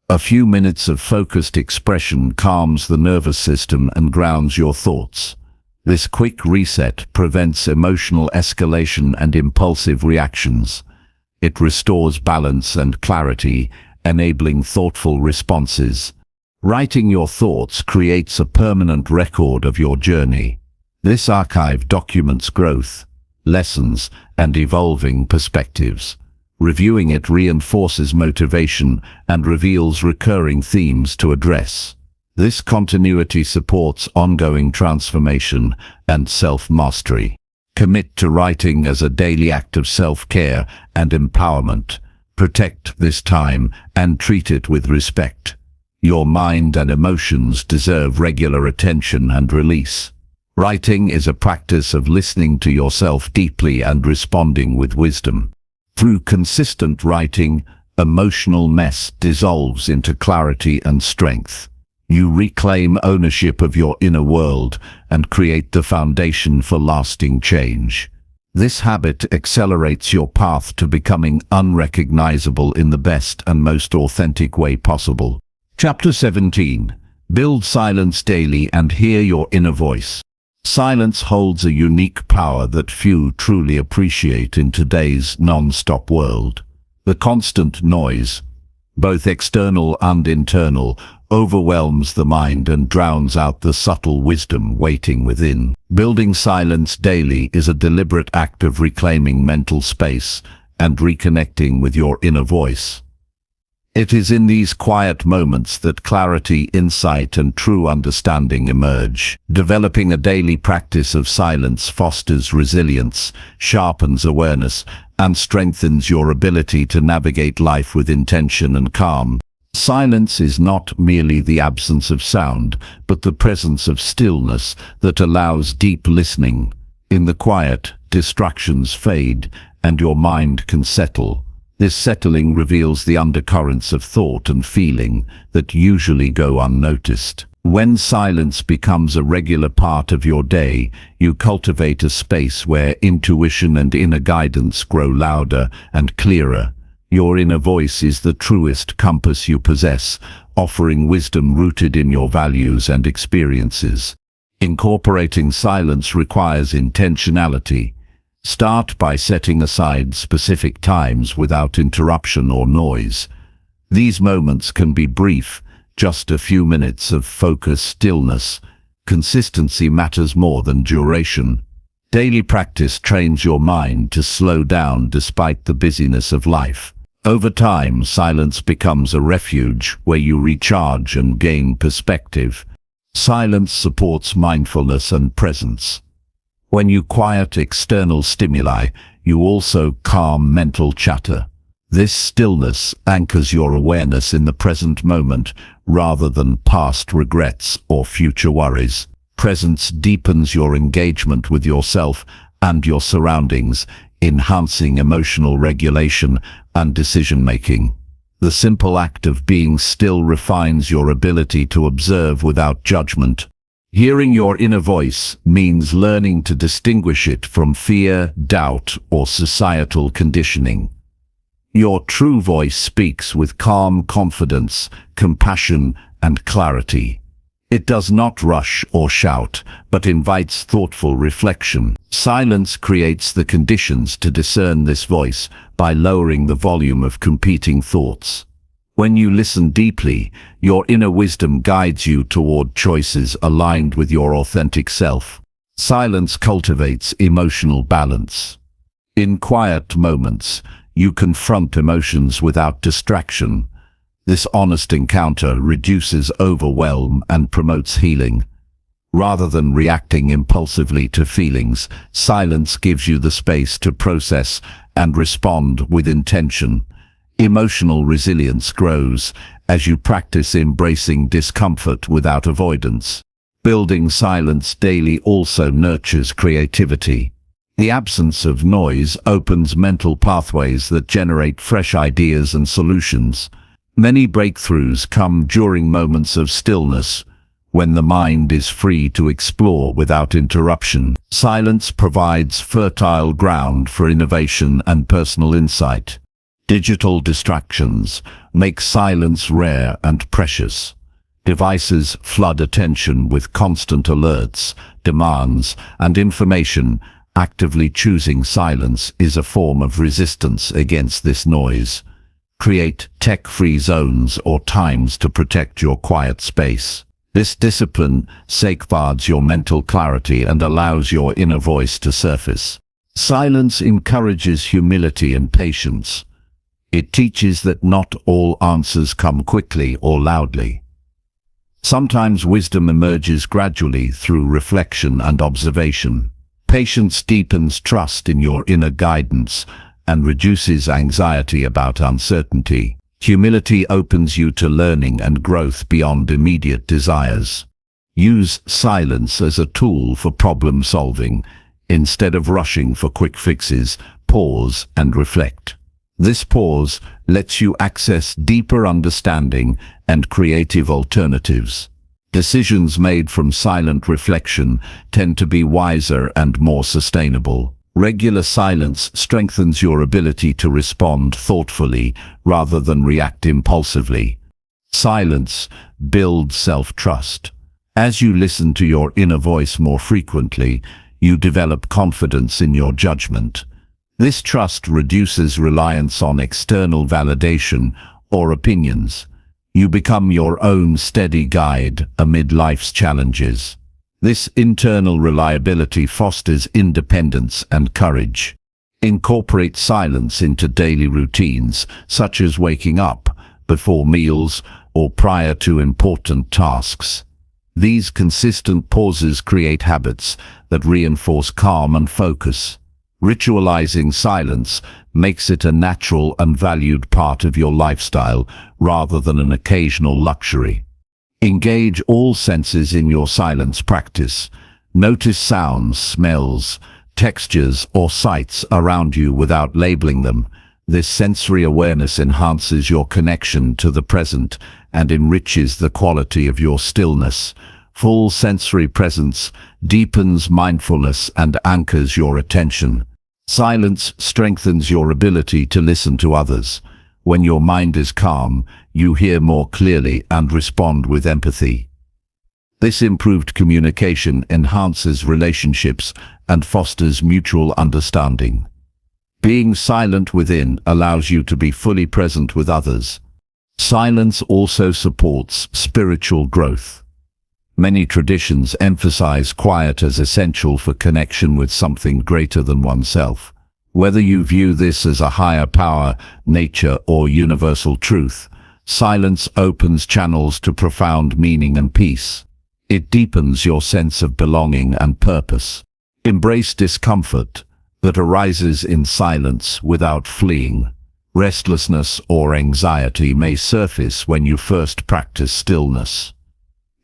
A few minutes of focused expression calms the nervous system and grounds your thoughts. This quick reset prevents emotional escalation and impulsive reactions. It restores balance and clarity, enabling thoughtful responses. Writing your thoughts creates a permanent record of your journey. This archive documents growth, lessons, and evolving perspectives. Reviewing it reinforces motivation and reveals recurring themes to address. This continuity supports ongoing transformation and self-mastery. Commit to writing as a daily act of self-care and empowerment. Protect this time and treat it with respect. Your mind and emotions deserve regular attention and release. Writing is a practice of listening to yourself deeply and responding with wisdom. Through consistent writing, emotional mess dissolves into clarity and strength. You reclaim ownership of your inner world and create the foundation for lasting change. This habit accelerates your path to becoming unrecognizable in the best and most authentic way possible. Chapter 17. Build silence daily and hear your inner voice. Silence holds a unique power that few truly appreciate in today's non-stop world. The constant noise, both external and internal, overwhelms the mind and drowns out the subtle wisdom waiting within. Building silence daily is a deliberate act of reclaiming mental space and reconnecting with your inner voice. It is in these quiet moments that clarity, insight, and true understanding emerge. Developing a daily practice of silence fosters resilience, sharpens awareness, and strengthens your ability to navigate life with intention and calm. Silence is not merely the absence of sound, but the presence of stillness that allows deep listening. In the quiet, distractions fade, and your mind can settle. This settling reveals the undercurrents of thought and feeling that usually go unnoticed. When silence becomes a regular part of your day, you cultivate a space where intuition and inner guidance grow louder and clearer. Your inner voice is the truest compass you possess, offering wisdom rooted in your values and experiences. Incorporating silence requires intentionality. Start by setting aside specific times without interruption or noise. These moments can be brief, just a few minutes of focused stillness. Consistency matters more than duration. Daily practice trains your mind to slow down despite the busyness of life. Over time, silence becomes a refuge where you recharge and gain perspective. Silence supports mindfulness and presence. When you quiet external stimuli, you also calm mental chatter. This stillness anchors your awareness in the present moment rather than past regrets or future worries. Presence deepens your engagement with yourself and your surroundings, enhancing emotional regulation and decision-making. The simple act of being still refines your ability to observe without judgment. Hearing your inner voice means learning to distinguish it from fear, doubt, or societal conditioning. Your true voice speaks with calm confidence, compassion, and clarity. It does not rush or shout, but invites thoughtful reflection. Silence creates the conditions to discern this voice by lowering the volume of competing thoughts. When you listen deeply, your inner wisdom guides you toward choices aligned with your authentic self. Silence cultivates emotional balance. In quiet moments, you confront emotions without distraction. This honest encounter reduces overwhelm and promotes healing. Rather than reacting impulsively to feelings, silence gives you the space to process and respond with intention. Emotional resilience grows as you practice embracing discomfort without avoidance. Building silence daily also nurtures creativity. The absence of noise opens mental pathways that generate fresh ideas and solutions. Many breakthroughs come during moments of stillness, when the mind is free to explore without interruption. Silence provides fertile ground for innovation and personal insight. Digital distractions make silence rare and precious. Devices flood attention with constant alerts, demands, and information. Actively choosing silence is a form of resistance against this noise. Create tech-free zones or times to protect your quiet space. This discipline safeguards your mental clarity and allows your inner voice to surface. Silence encourages humility and patience. It teaches that not all answers come quickly or loudly. Sometimes wisdom emerges gradually through reflection and observation. Patience deepens trust in your inner guidance and reduces anxiety about uncertainty. Humility opens you to learning and growth beyond immediate desires. Use silence as a tool for problem solving. Instead of rushing for quick fixes, pause and reflect. This pause lets you access deeper understanding and creative alternatives. Decisions made from silent reflection tend to be wiser and more sustainable. Regular silence strengthens your ability to respond thoughtfully rather than react impulsively. Silence builds self-trust. As you listen to your inner voice more frequently, you develop confidence in your judgment. This trust reduces reliance on external validation or opinions. You become your own steady guide amid life's challenges. This internal reliability fosters independence and courage. Incorporate silence into daily routines, such as waking up, before meals, or prior to important tasks. These consistent pauses create habits that reinforce calm and focus. Ritualizing silence makes it a natural and valued part of your lifestyle rather than an occasional luxury. Engage all senses in your silence practice. Notice sounds, smells, textures, or sights around you without labeling them. This sensory awareness enhances your connection to the present and enriches the quality of your stillness. Full sensory presence deepens mindfulness and anchors your attention. Silence strengthens your ability to listen to others. When your mind is calm, you hear more clearly and respond with empathy. This improved communication enhances relationships and fosters mutual understanding. Being silent within allows you to be fully present with others. Silence also supports spiritual growth. Many traditions emphasize quiet as essential for connection with something greater than oneself. Whether you view this as a higher power, nature, or universal truth, silence opens channels to profound meaning and peace. It deepens your sense of belonging and purpose. Embrace discomfort that arises in silence without fleeing. Restlessness or anxiety may surface when you first practice stillness.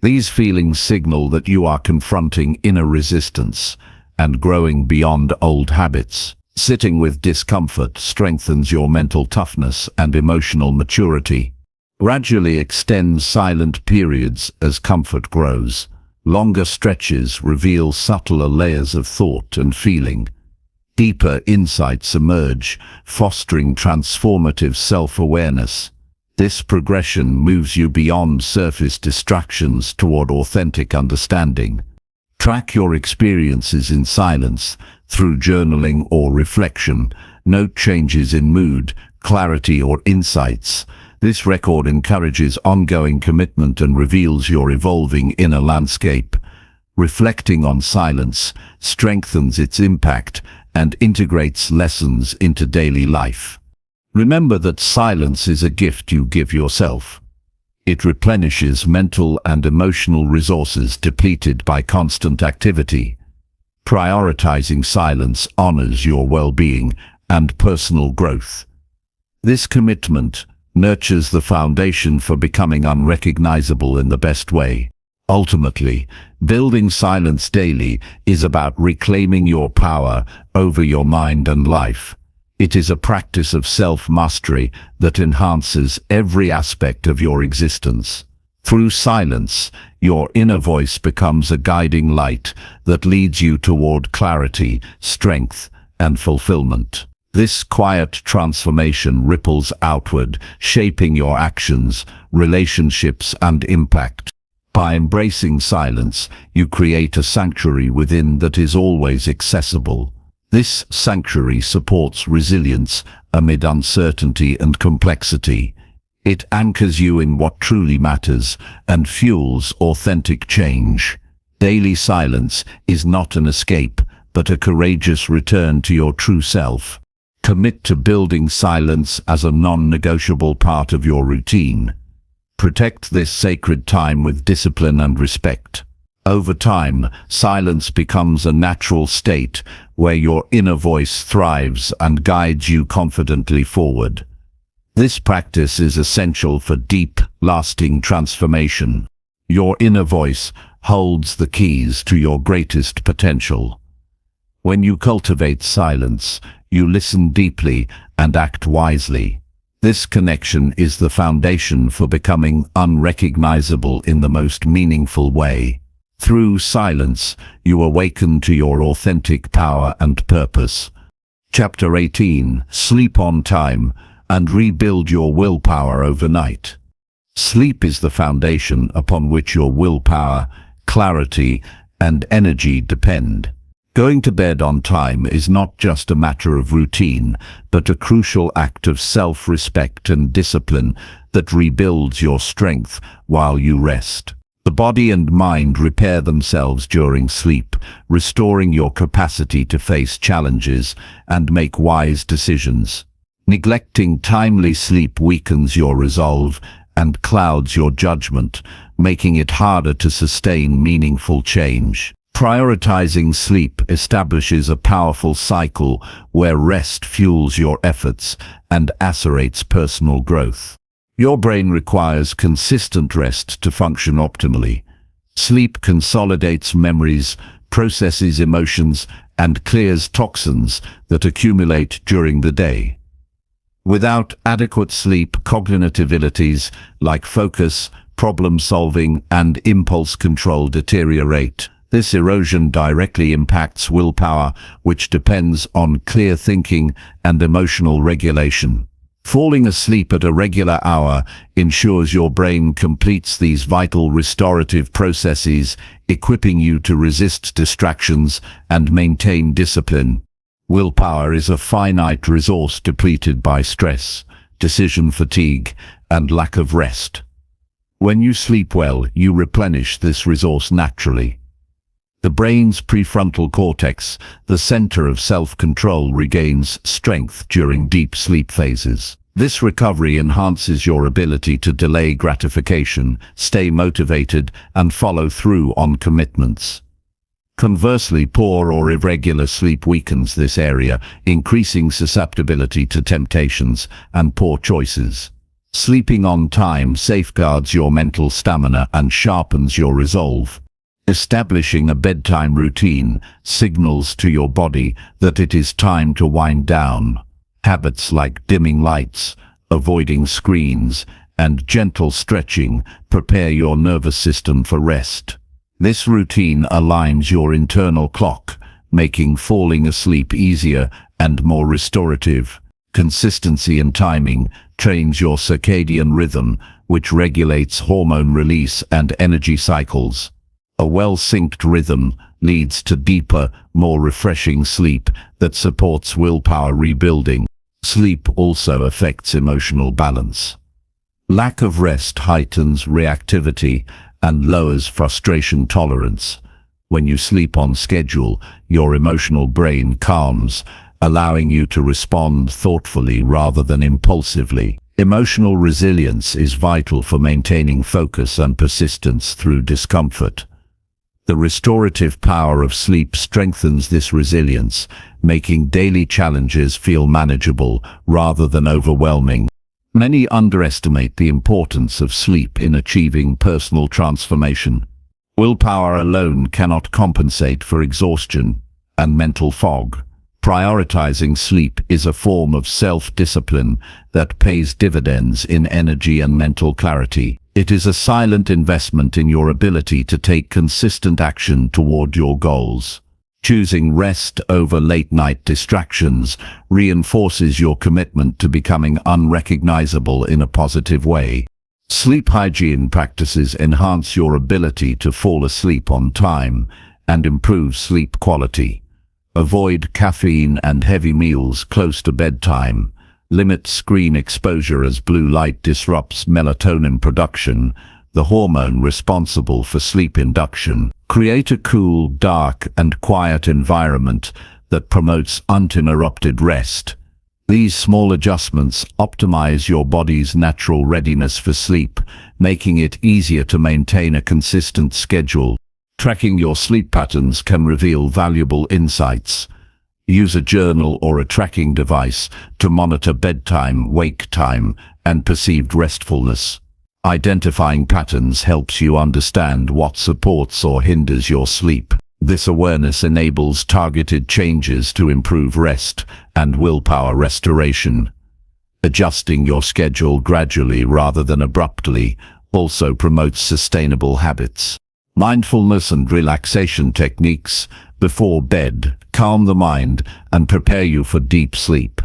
These feelings signal that you are confronting inner resistance and growing beyond old habits. Sitting with discomfort strengthens your mental toughness and emotional maturity. Gradually extend silent periods as comfort grows. Longer stretches reveal subtler layers of thought and feeling. Deeper insights emerge, fostering transformative self-awareness. This progression moves you beyond surface distractions toward authentic understanding. Track your experiences in silence through journaling or reflection. Note changes in mood, clarity, or insights. This record encourages ongoing commitment and reveals your evolving inner landscape. Reflecting on silence strengthens its impact and integrates lessons into daily life. Remember that silence is a gift you give yourself. It replenishes mental and emotional resources depleted by constant activity. Prioritizing silence honors your well-being and personal growth. This commitment nurtures the foundation for becoming unrecognizable in the best way. Ultimately, building silence daily is about reclaiming your power over your mind and life. It is a practice of self-mastery that enhances every aspect of your existence. Through silence, your inner voice becomes a guiding light that leads you toward clarity, strength, and fulfillment. This quiet transformation ripples outward, shaping your actions, relationships, and impact. By embracing silence, you create a sanctuary within that is always accessible. This sanctuary supports resilience amid uncertainty and complexity. It anchors you in what truly matters and fuels authentic change. Daily silence is not an escape, but a courageous return to your true self. Commit to building silence as a non-negotiable part of your routine. Protect this sacred time with discipline and respect. Over time, silence becomes a natural state where your inner voice thrives and guides you confidently forward. This practice is essential for deep, lasting transformation. Your inner voice holds the keys to your greatest potential. When you cultivate silence, you listen deeply and act wisely. This connection is the foundation for becoming unrecognizable in the most meaningful way. Through silence, you awaken to your authentic power and purpose. Chapter 18. Sleep on time and rebuild your willpower overnight. Sleep is the foundation upon which your willpower, clarity, and energy depend. Going to bed on time is not just a matter of routine, but a crucial act of self-respect and discipline that rebuilds your strength while you rest. The body and mind repair themselves during sleep, restoring your capacity to face challenges and make wise decisions. Neglecting timely sleep weakens your resolve and clouds your judgment, making it harder to sustain meaningful change. Prioritizing sleep establishes a powerful cycle where rest fuels your efforts and accelerates personal growth. Your brain requires consistent rest to function optimally. Sleep consolidates memories, processes emotions, and clears toxins that accumulate during the day. Without adequate sleep, cognitive abilities like focus, problem-solving, and impulse control deteriorate. This erosion directly impacts willpower, which depends on clear thinking and emotional regulation. Falling asleep at a regular hour ensures your brain completes these vital restorative processes, equipping you to resist distractions and maintain discipline. Willpower is a finite resource depleted by stress, decision fatigue, and lack of rest. When you sleep well, you replenish this resource naturally. The brain's prefrontal cortex, the center of self-control, regains strength during deep sleep phases. This recovery enhances your ability to delay gratification, stay motivated, and follow through on commitments. Conversely, poor or irregular sleep weakens this area, increasing susceptibility to temptations and poor choices. Sleeping on time safeguards your mental stamina and sharpens your resolve. Establishing a bedtime routine signals to your body that it is time to wind down. Habits like dimming lights, avoiding screens, and gentle stretching prepare your nervous system for rest. This routine aligns your internal clock, making falling asleep easier and more restorative. Consistency and timing trains your circadian rhythm, which regulates hormone release and energy cycles. A well-synced rhythm leads to deeper, more refreshing sleep that supports willpower rebuilding. Sleep also affects emotional balance. Lack of rest heightens reactivity and lowers frustration tolerance. When you sleep on schedule, your emotional brain calms, allowing you to respond thoughtfully rather than impulsively. Emotional resilience is vital for maintaining focus and persistence through discomfort. The restorative power of sleep strengthens this resilience, making daily challenges feel manageable rather than overwhelming. Many underestimate the importance of sleep in achieving personal transformation. Willpower alone cannot compensate for exhaustion and mental fog. Prioritizing sleep is a form of self-discipline that pays dividends in energy and mental clarity. It is a silent investment in your ability to take consistent action toward your goals. Choosing rest over late-night distractions reinforces your commitment to becoming unrecognizable in a positive way. Sleep hygiene practices enhance your ability to fall asleep on time and improve sleep quality. Avoid caffeine and heavy meals close to bedtime. Limit screen exposure as blue light disrupts melatonin production, the hormone responsible for sleep induction. Create a cool, dark, and quiet environment that promotes uninterrupted rest. These small adjustments optimize your body's natural readiness for sleep, making it easier to maintain a consistent schedule. Tracking your sleep patterns can reveal valuable insights. Use a journal or a tracking device to monitor bedtime, wake time, and perceived restfulness. Identifying patterns helps you understand what supports or hinders your sleep. This awareness enables targeted changes to improve rest and willpower restoration. Adjusting your schedule gradually rather than abruptly also promotes sustainable habits. Mindfulness and relaxation techniques before bed calm the mind and prepare you for deep sleep.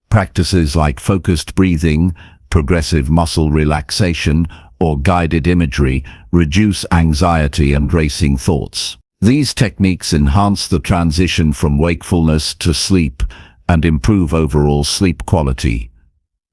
Practices like focused breathing, progressive muscle relaxation, or guided imagery reduce anxiety and racing thoughts. These techniques enhance the transition from wakefulness to sleep and improve overall sleep quality.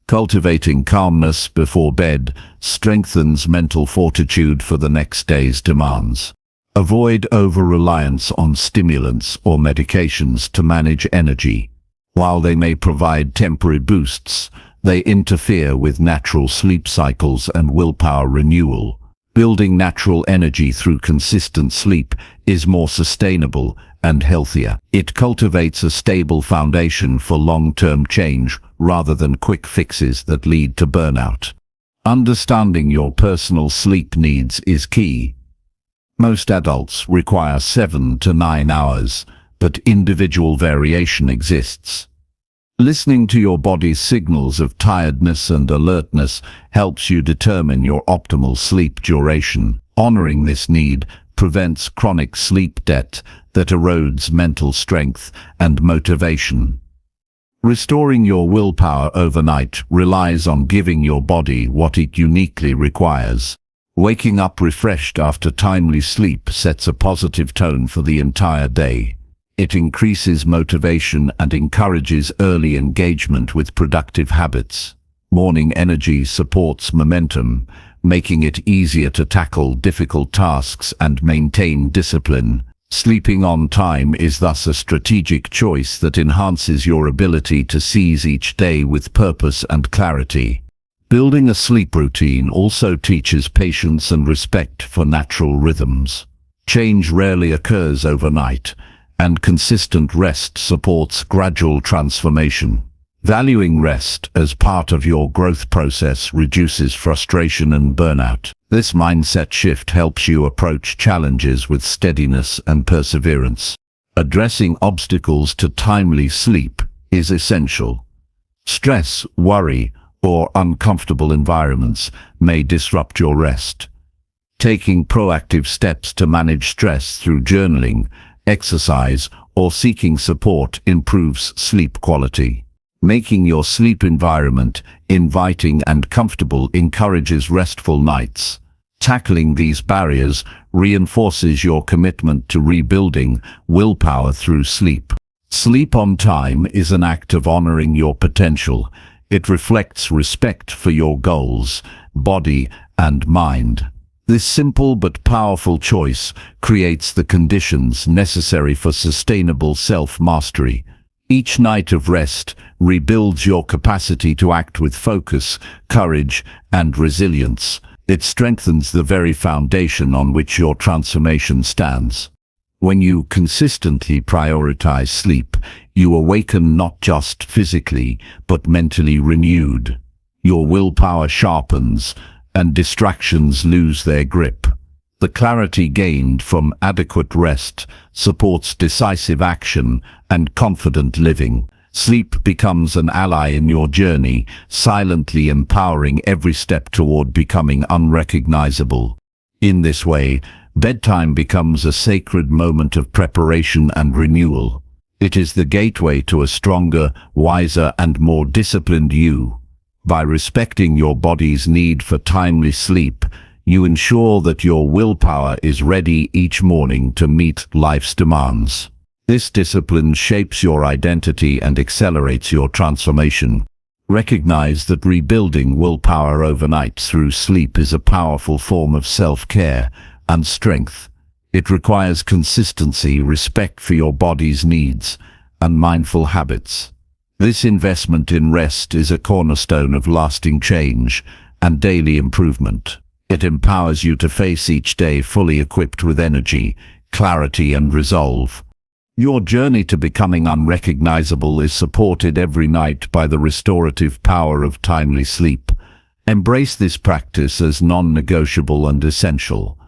Cultivating calmness before bed strengthens mental fortitude for the next day's demands. Avoid over-reliance on stimulants or medications to manage energy. While they may provide temporary boosts, they interfere with natural sleep cycles and willpower renewal. Building natural energy through consistent sleep is more sustainable and healthier. It cultivates a stable foundation for long-term change rather than quick fixes that lead to burnout. Understanding your personal sleep needs is key. Most adults require 7 to 9 hours, but individual variation exists. Listening to your body's signals of tiredness and alertness helps you determine your optimal sleep duration. Honoring this need prevents chronic sleep debt that erodes mental strength and motivation. Restoring your willpower overnight relies on giving your body what it uniquely requires. Waking up refreshed after timely sleep sets a positive tone for the entire day. It increases motivation and encourages early engagement with productive habits. Morning energy supports momentum, making it easier to tackle difficult tasks and maintain discipline. Sleeping on time is thus a strategic choice that enhances your ability to seize each day with purpose and clarity. Building a sleep routine also teaches patience and respect for natural rhythms. Change rarely occurs overnight, and consistent rest supports gradual transformation. Valuing rest as part of your growth process reduces frustration and burnout. This mindset shift helps you approach challenges with steadiness and perseverance. Addressing obstacles to timely sleep is essential. Stress, worry, or uncomfortable environments may disrupt your rest. Taking proactive steps to manage stress through journaling, exercise, or seeking support improves sleep quality. Making your sleep environment inviting and comfortable encourages restful nights. Tackling these barriers reinforces your commitment to rebuilding willpower through sleep. Sleep on time is an act of honoring your potential. It reflects respect for your goals, body, and mind. This simple but powerful choice creates the conditions necessary for sustainable self-mastery. Each night of rest rebuilds your capacity to act with focus, courage, and resilience. It strengthens the very foundation on which your transformation stands. When you consistently prioritize sleep, you awaken not just physically, but mentally renewed. Your willpower sharpens, and distractions lose their grip. The clarity gained from adequate rest supports decisive action and confident living. Sleep becomes an ally in your journey, silently empowering every step toward becoming unrecognizable. In this way, bedtime becomes a sacred moment of preparation and renewal. It is the gateway to a stronger, wiser, and more disciplined you. By respecting your body's need for timely sleep, you ensure that your willpower is ready each morning to meet life's demands. This discipline shapes your identity and accelerates your transformation. Recognize that rebuilding willpower overnight through sleep is a powerful form of self-care and strength. It requires consistency, respect for your body's needs, and mindful habits. This investment in rest is a cornerstone of lasting change and daily improvement. It empowers you to face each day fully equipped with energy, clarity, and resolve. Your journey to becoming unrecognizable is supported every night by the restorative power of timely sleep. Embrace this practice as non-negotiable and essential.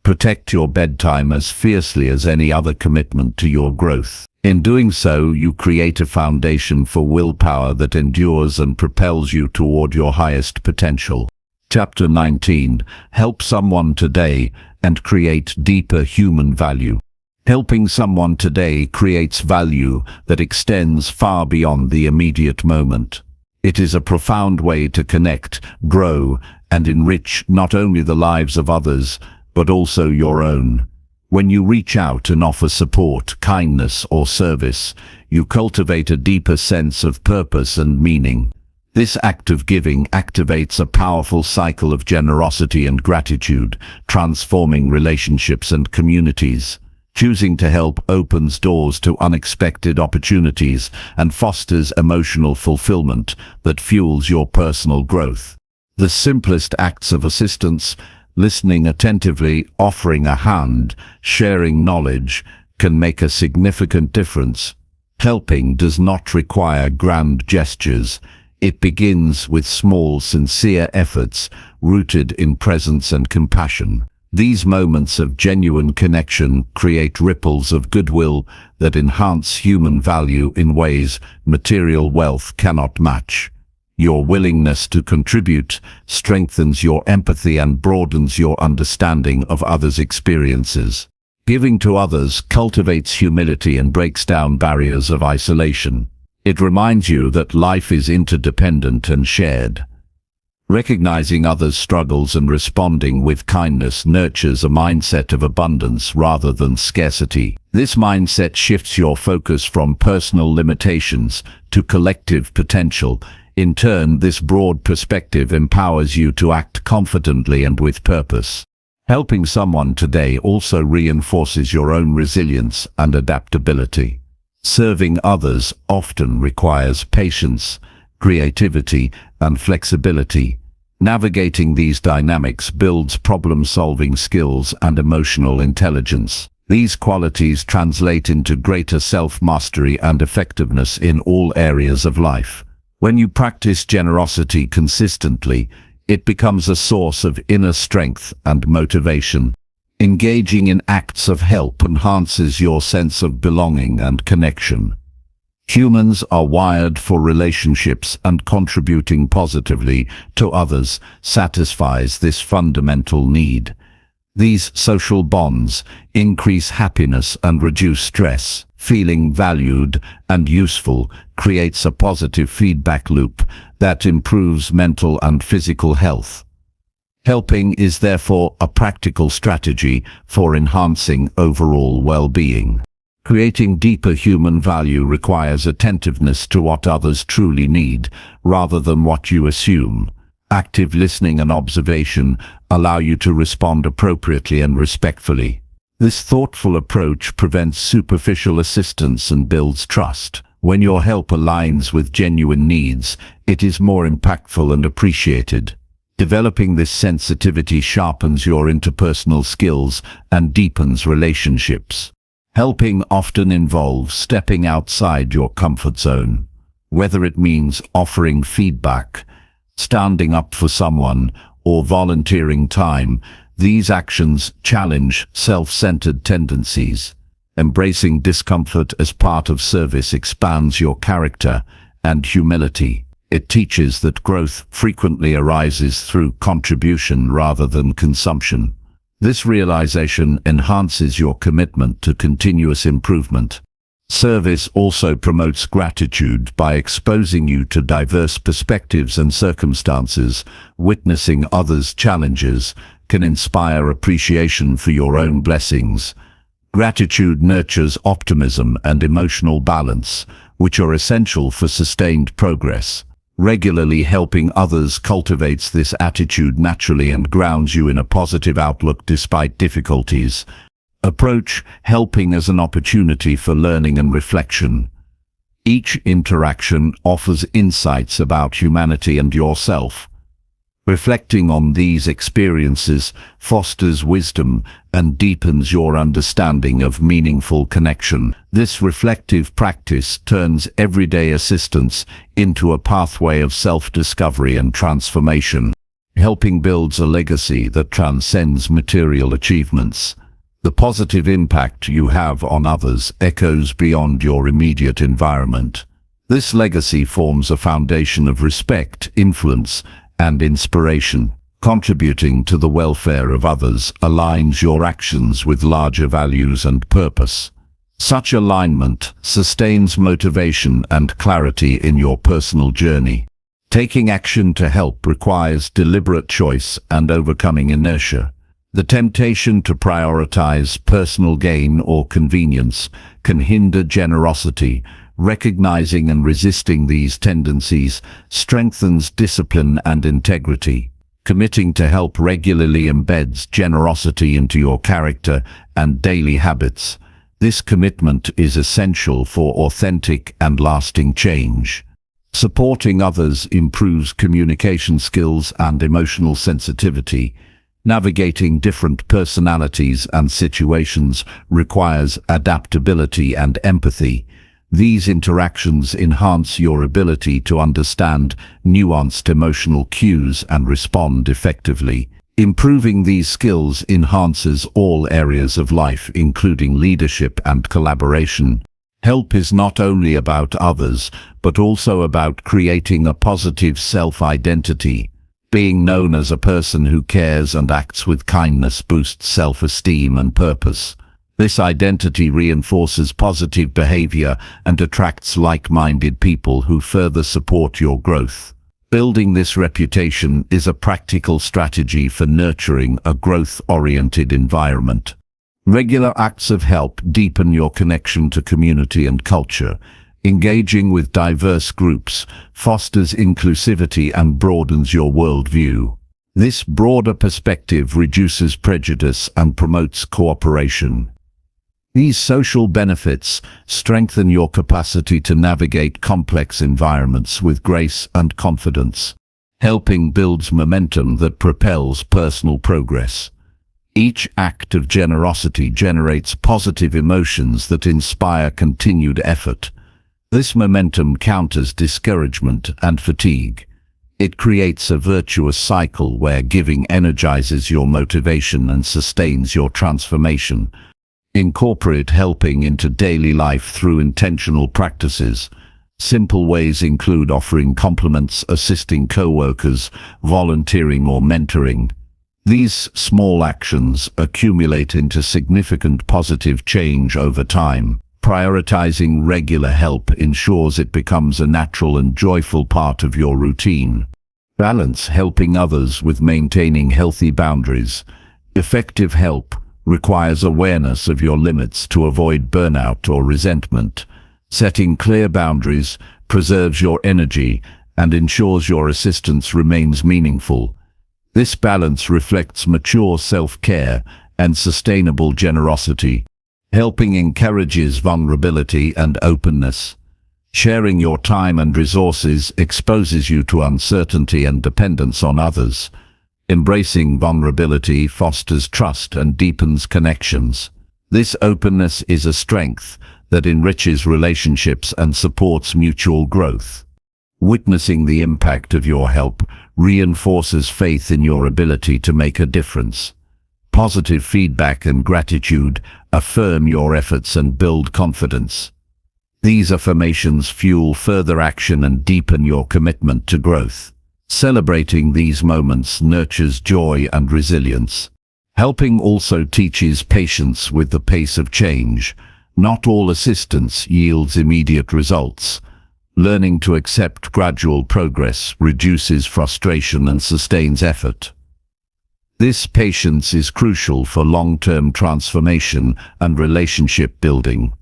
Protect your bedtime as fiercely as any other commitment to your growth. In doing so, you create a foundation for willpower that endures and propels you toward your highest potential. Chapter 19. Help someone today and create deeper human value. Helping someone today creates value that extends far beyond the immediate moment. It is a profound way to connect, grow, and enrich not only the lives of others, but also your own. When you reach out and offer support, kindness, or service, you cultivate a deeper sense of purpose and meaning. This act of giving activates a powerful cycle of generosity and gratitude, transforming relationships and communities. Choosing to help opens doors to unexpected opportunities and fosters emotional fulfillment that fuels your personal growth. The simplest acts of assistance, listening attentively, offering a hand, sharing knowledge, can make a significant difference. Helping does not require grand gestures. It begins with small, sincere efforts rooted in presence and compassion. These moments of genuine connection create ripples of goodwill that enhance human value in ways material wealth cannot match. Your willingness to contribute strengthens your empathy and broadens your understanding of others' experiences. Giving to others cultivates humility and breaks down barriers of isolation. It reminds you that life is interdependent and shared. Recognizing others' struggles and responding with kindness nurtures a mindset of abundance rather than scarcity. This mindset shifts your focus from personal limitations to collective potential. In turn, this broad perspective empowers you to act confidently and with purpose. Helping someone today also reinforces your own resilience and adaptability. Serving others often requires patience, creativity, and flexibility. Navigating these dynamics builds problem-solving skills and emotional intelligence. These qualities translate into greater self-mastery and effectiveness in all areas of life. When you practice generosity consistently, it becomes a source of inner strength and motivation. Engaging in acts of help enhances your sense of belonging and connection. Humans are wired for relationships, and contributing positively to others satisfies this fundamental need. These social bonds increase happiness and reduce stress. Feeling valued and useful creates a positive feedback loop that improves mental and physical health. Helping is therefore a practical strategy for enhancing overall well-being. Creating deeper human value requires attentiveness to what others truly need, rather than what you assume. Active listening and observation allow you to respond appropriately and respectfully. This thoughtful approach prevents superficial assistance and builds trust. When your help aligns with genuine needs, it is more impactful and appreciated. Developing this sensitivity sharpens your interpersonal skills and deepens relationships. Helping often involves stepping outside your comfort zone. Whether it means offering feedback, standing up for someone, or volunteering time, these actions challenge self-centered tendencies. Embracing discomfort as part of service expands your character and humility. It teaches that growth frequently arises through contribution rather than consumption. This realization enhances your commitment to continuous improvement. Service also promotes gratitude by exposing you to diverse perspectives and circumstances. Witnessing others' challenges can inspire appreciation for your own blessings. Gratitude nurtures optimism and emotional balance, which are essential for sustained progress. Regularly helping others cultivates this attitude naturally and grounds you in a positive outlook despite difficulties. Approach helping as an opportunity for learning and reflection. Each interaction offers insights about humanity and yourself. Reflecting on these experiences fosters wisdom and deepens your understanding of meaningful connection. This reflective practice turns everyday assistance into a pathway of self-discovery and transformation. Helping builds a legacy that transcends material achievements. The positive impact you have on others echoes beyond your immediate environment. This legacy forms a foundation of respect, influence, and inspiration. Contributing to the welfare of others aligns your actions with larger values and purpose. Such alignment sustains motivation and clarity in your personal journey. Taking action to help requires deliberate choice and overcoming inertia. The temptation to prioritize personal gain or convenience can hinder generosity. Recognizing and resisting these tendencies strengthens discipline and integrity. Committing to help regularly embeds generosity into your character and daily habits. This commitment is essential for authentic and lasting change. Supporting others improves communication skills and emotional sensitivity. Navigating different personalities and situations requires adaptability and empathy. These interactions enhance your ability to understand nuanced emotional cues and respond effectively. Improving these skills enhances all areas of life, including leadership and collaboration. Help is not only about others, but also about creating a positive self-identity. Being known as a person who cares and acts with kindness boosts self-esteem and purpose. This identity reinforces positive behavior and attracts like-minded people who further support your growth. Building this reputation is a practical strategy for nurturing a growth-oriented environment. Regular acts of help deepen your connection to community and culture. Engaging with diverse groups fosters inclusivity and broadens your worldview. This broader perspective reduces prejudice and promotes cooperation. These social benefits strengthen your capacity to navigate complex environments with grace and confidence. Helping builds momentum that propels personal progress. Each act of generosity generates positive emotions that inspire continued effort. This momentum counters discouragement and fatigue. It creates a virtuous cycle where giving energizes your motivation and sustains your transformation. Incorporate helping into daily life through intentional practices. Simple ways include offering compliments, assisting co-workers, volunteering or mentoring. These small actions accumulate into significant positive change over time. Prioritizing regular help ensures it becomes a natural and joyful part of your routine. Balance helping others with maintaining healthy boundaries. Effective help requires awareness of your limits to avoid burnout or resentment. Setting clear boundaries preserves your energy and ensures your assistance remains meaningful. This balance reflects mature self-care and sustainable generosity. Helping encourages vulnerability and openness. Sharing your time and resources exposes you to uncertainty and dependence on others. Embracing vulnerability fosters trust and deepens connections. This openness is a strength that enriches relationships and supports mutual growth. Witnessing the impact of your help reinforces faith in your ability to make a difference. Positive feedback and gratitude affirm your efforts and build confidence. These affirmations fuel further action and deepen your commitment to growth. Celebrating these moments nurtures joy and resilience. Helping also teaches patience with the pace of change. Not all assistance yields immediate results. Learning to accept gradual progress reduces frustration and sustains effort. This patience is crucial for long-term transformation and relationship building.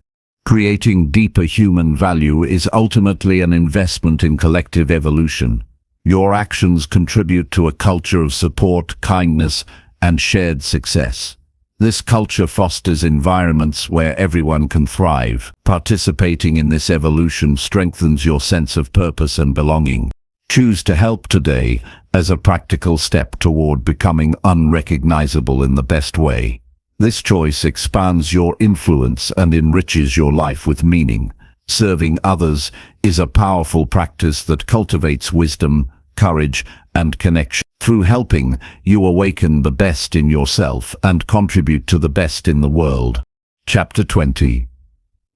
Creating deeper human value is ultimately an investment in collective evolution. Your actions contribute to a culture of support, kindness, and shared success. This culture fosters environments where everyone can thrive. Participating in this evolution strengthens your sense of purpose and belonging. Choose to help today as a practical step toward becoming unrecognizable in the best way. This choice expands your influence and enriches your life with meaning. Serving others is a powerful practice that cultivates wisdom, courage, and connection. Through helping, you awaken the best in yourself and contribute to the best in the world. Chapter 20.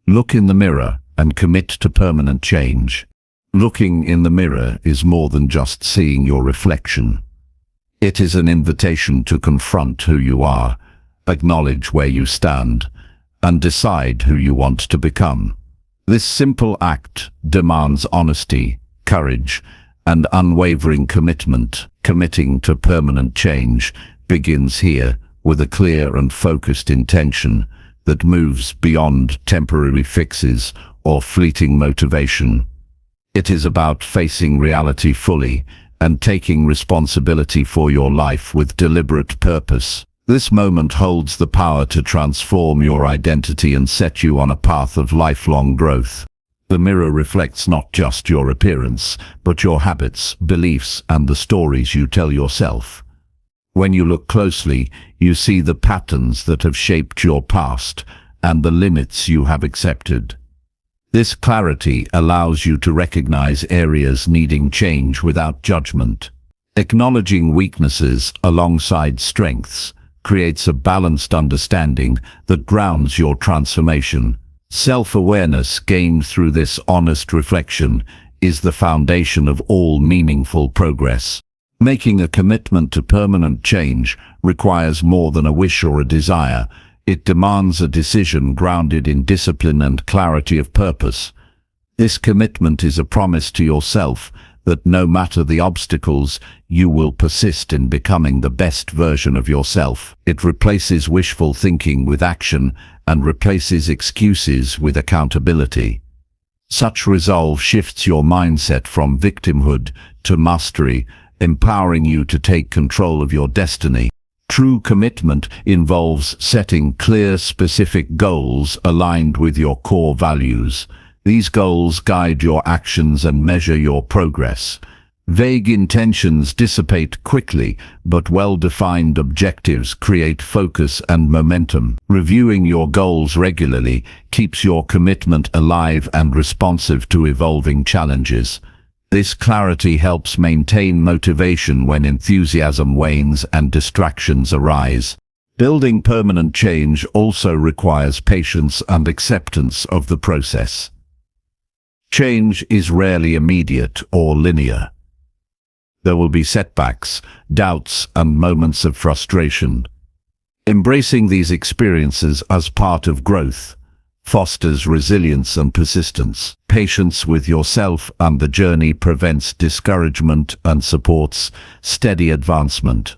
Look in the mirror and commit to permanent change. Looking in the mirror is more than just seeing your reflection. It is an invitation to confront who you are, acknowledge where you stand, and decide who you want to become. This simple act demands honesty, courage, and unwavering commitment. Committing to permanent change begins here, with a clear and focused intention that moves beyond temporary fixes or fleeting motivation. It is about facing reality fully and taking responsibility for your life with deliberate purpose. This moment holds the power to transform your identity and set you on a path of lifelong growth. The mirror reflects not just your appearance, but your habits, beliefs, and the stories you tell yourself. When you look closely, you see the patterns that have shaped your past and the limits you have accepted. This clarity allows you to recognize areas needing change without judgment. Acknowledging weaknesses alongside strengths creates a balanced understanding that grounds your transformation. Self-awareness gained through this honest reflection is the foundation of all meaningful progress. Making a commitment to permanent change requires more than a wish or a desire. It demands a decision grounded in discipline and clarity of purpose. This commitment is a promise to yourself that no matter the obstacles, you will persist in becoming the best version of yourself. It replaces wishful thinking with action and replaces excuses with accountability. Such resolve shifts your mindset from victimhood to mastery, empowering you to take control of your destiny. True commitment involves setting clear, specific goals aligned with your core values. These goals guide your actions and measure your progress. Vague intentions dissipate quickly, but well-defined objectives create focus and momentum. Reviewing your goals regularly keeps your commitment alive and responsive to evolving challenges. This clarity helps maintain motivation when enthusiasm wanes and distractions arise. Building permanent change also requires patience and acceptance of the process. Change is rarely immediate or linear. There will be setbacks, doubts, and moments of frustration. Embracing these experiences as part of growth fosters resilience and persistence. Patience with yourself and the journey prevents discouragement and supports steady advancement.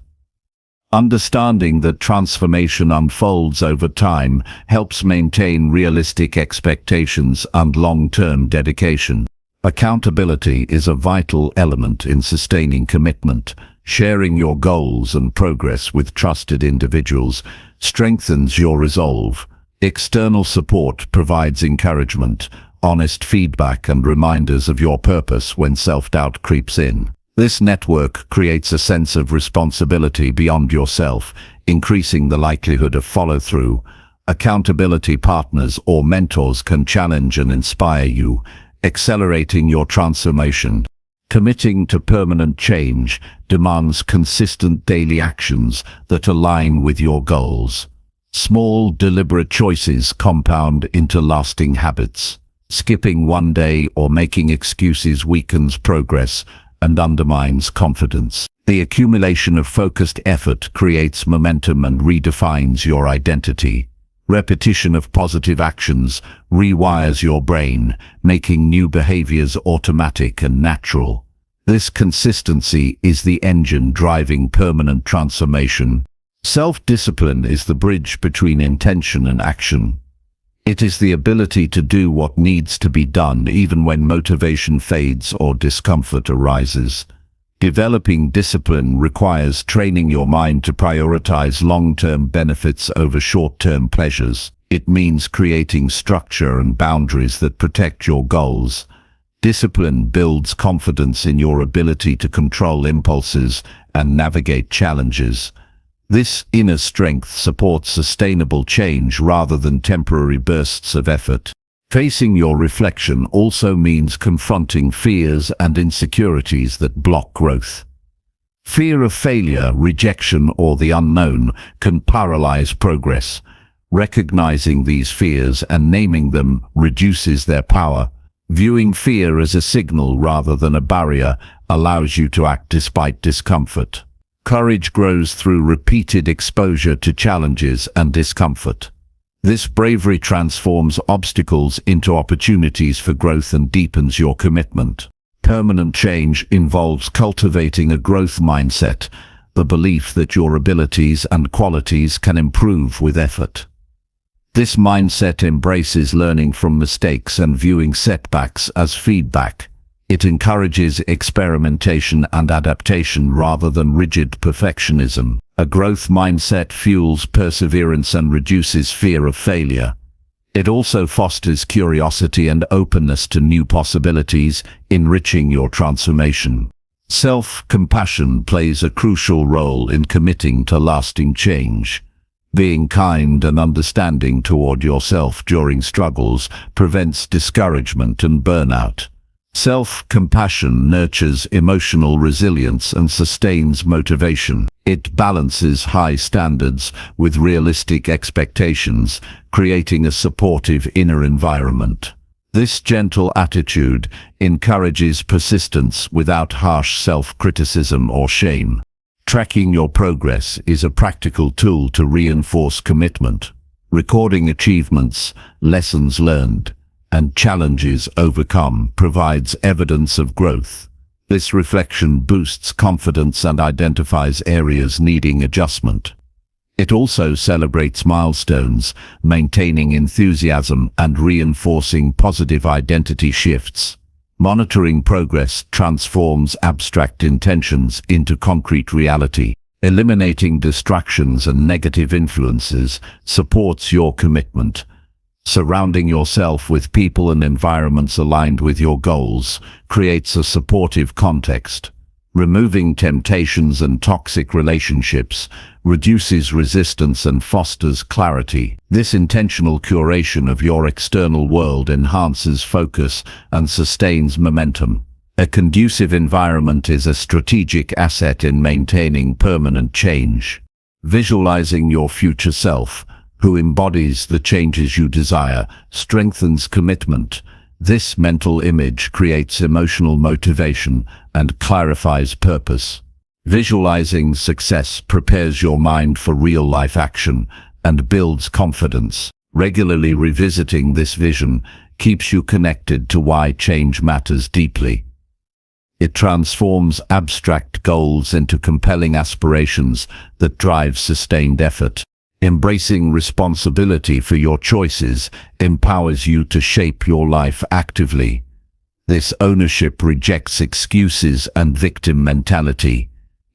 Understanding that transformation unfolds over time helps maintain realistic expectations and long-term dedication. Accountability is a vital element in sustaining commitment. Sharing your goals and progress with trusted individuals strengthens your resolve. External support provides encouragement, honest feedback, and reminders of your purpose when self-doubt creeps in. This network creates a sense of responsibility beyond yourself, increasing the likelihood of follow-through. Accountability partners or mentors can challenge and inspire you, accelerating your transformation. Committing to permanent change demands consistent daily actions that align with your goals. Small, deliberate choices compound into lasting habits. Skipping one day or making excuses weakens progress and undermines confidence. The accumulation of focused effort creates momentum and redefines your identity. Repetition of positive actions rewires your brain, making new behaviors automatic and natural. This consistency is the engine driving permanent transformation. Self-discipline is the bridge between intention and action. It is the ability to do what needs to be done even when motivation fades or discomfort arises. Developing discipline requires training your mind to prioritize long-term benefits over short-term pleasures. It means creating structure and boundaries that protect your goals. Discipline builds confidence in your ability to control impulses and navigate challenges. This inner strength supports sustainable change rather than temporary bursts of effort. Facing your reflection also means confronting fears and insecurities that block growth. Fear of failure, rejection, or the unknown can paralyze progress. Recognizing these fears and naming them reduces their power. Viewing fear as a signal rather than a barrier allows you to act despite discomfort. Courage grows through repeated exposure to challenges and discomfort. This bravery transforms obstacles into opportunities for growth and deepens your commitment. Permanent change involves cultivating a growth mindset, the belief that your abilities and qualities can improve with effort. This mindset embraces learning from mistakes and viewing setbacks as feedback. It encourages experimentation and adaptation rather than rigid perfectionism. A growth mindset fuels perseverance and reduces fear of failure. It also fosters curiosity and openness to new possibilities, enriching your transformation. Self-compassion plays a crucial role in committing to lasting change. Being kind and understanding toward yourself during struggles prevents discouragement and burnout. Self-compassion nurtures emotional resilience and sustains motivation. It balances high standards with realistic expectations, creating a supportive inner environment. This gentle attitude encourages persistence without harsh self-criticism or shame. Tracking your progress is a practical tool to reinforce commitment. Recording achievements, lessons learned, and challenges overcome provides evidence of growth. This reflection boosts confidence and identifies areas needing adjustment. It also celebrates milestones, maintaining enthusiasm and reinforcing positive identity shifts. Monitoring progress transforms abstract intentions into concrete reality. Eliminating distractions and negative influences supports your commitment. Surrounding yourself with people and environments aligned with your goals creates a supportive context. Removing temptations and toxic relationships reduces resistance and fosters clarity. This intentional curation of your external world enhances focus and sustains momentum. A conducive environment is a strategic asset in maintaining permanent change. Visualizing your future self, who embodies the changes you desire, strengthens commitment. This mental image creates emotional motivation and clarifies purpose. Visualizing success prepares your mind for real-life action and builds confidence. Regularly revisiting this vision keeps you connected to why change matters deeply. It transforms abstract goals into compelling aspirations that drive sustained effort. Embracing responsibility for your choices empowers you to shape your life actively. This ownership rejects excuses and victim mentality.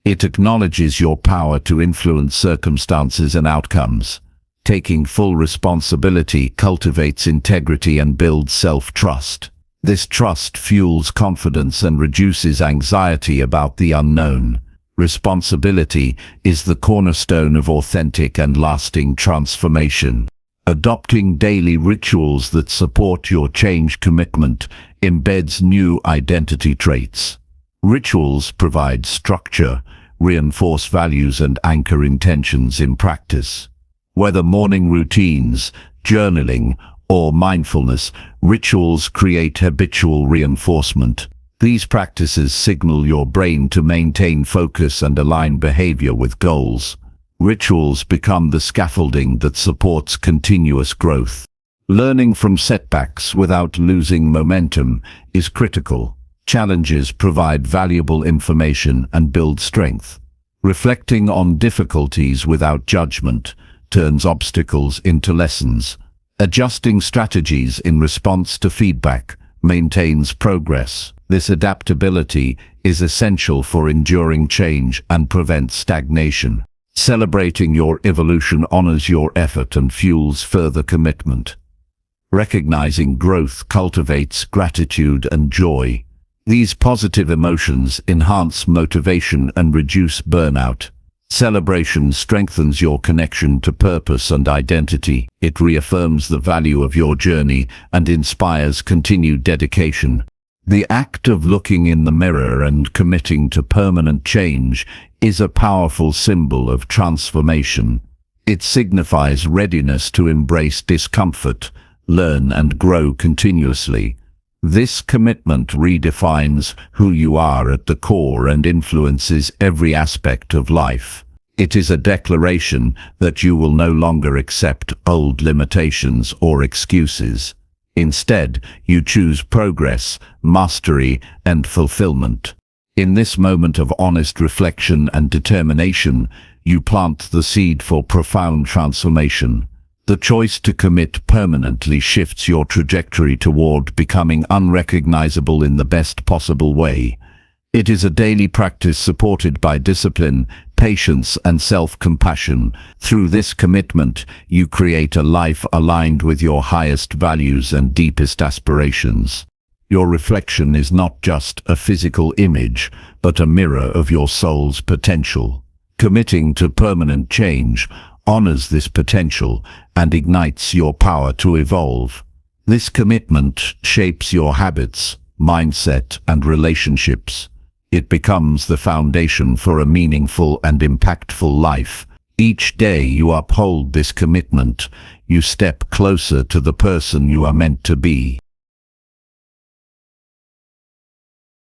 It acknowledges your power to influence circumstances and outcomes. Taking full responsibility cultivates integrity and builds self-trust. This trust fuels confidence and reduces anxiety about the unknown. Responsibility is the cornerstone of authentic and lasting transformation. Adopting daily rituals that support your change commitment embeds new identity traits. Rituals provide structure, reinforce values, and anchor intentions in practice. Whether morning routines, journaling, or mindfulness, rituals create habitual reinforcement. These practices signal your brain to maintain focus and align behavior with goals. Rituals become the scaffolding that supports continuous growth. Learning from setbacks without losing momentum is critical. Challenges provide valuable information and build strength. Reflecting on difficulties without judgment turns obstacles into lessons. Adjusting strategies in response to feedback maintains progress. This adaptability is essential for enduring change and prevents stagnation. Celebrating your evolution honors your effort and fuels further commitment. Recognizing growth cultivates gratitude and joy. These positive emotions enhance motivation and reduce burnout. Celebration strengthens your connection to purpose and identity. It reaffirms the value of your journey and inspires continued dedication. The act of looking in the mirror and committing to permanent change is a powerful symbol of transformation. It signifies readiness to embrace discomfort, learn and grow continuously. This commitment redefines who you are at the core and influences every aspect of life. It is a declaration that you will no longer accept old limitations or excuses. Instead, you choose progress, mastery, and fulfillment. In this moment of honest reflection and determination, you plant the seed for profound transformation. The choice to commit permanently shifts your trajectory toward becoming unrecognizable in the best possible way. It is a daily practice supported by discipline, patience, and self-compassion. Through this commitment, you create a life aligned with your highest values and deepest aspirations. Your reflection is not just a physical image, but a mirror of your soul's potential. Committing to permanent change honors this potential and ignites your power to evolve. This commitment shapes your habits, mindset, and relationships. It becomes the foundation for a meaningful and impactful life. Each day you uphold this commitment, you step closer to the person you are meant to be.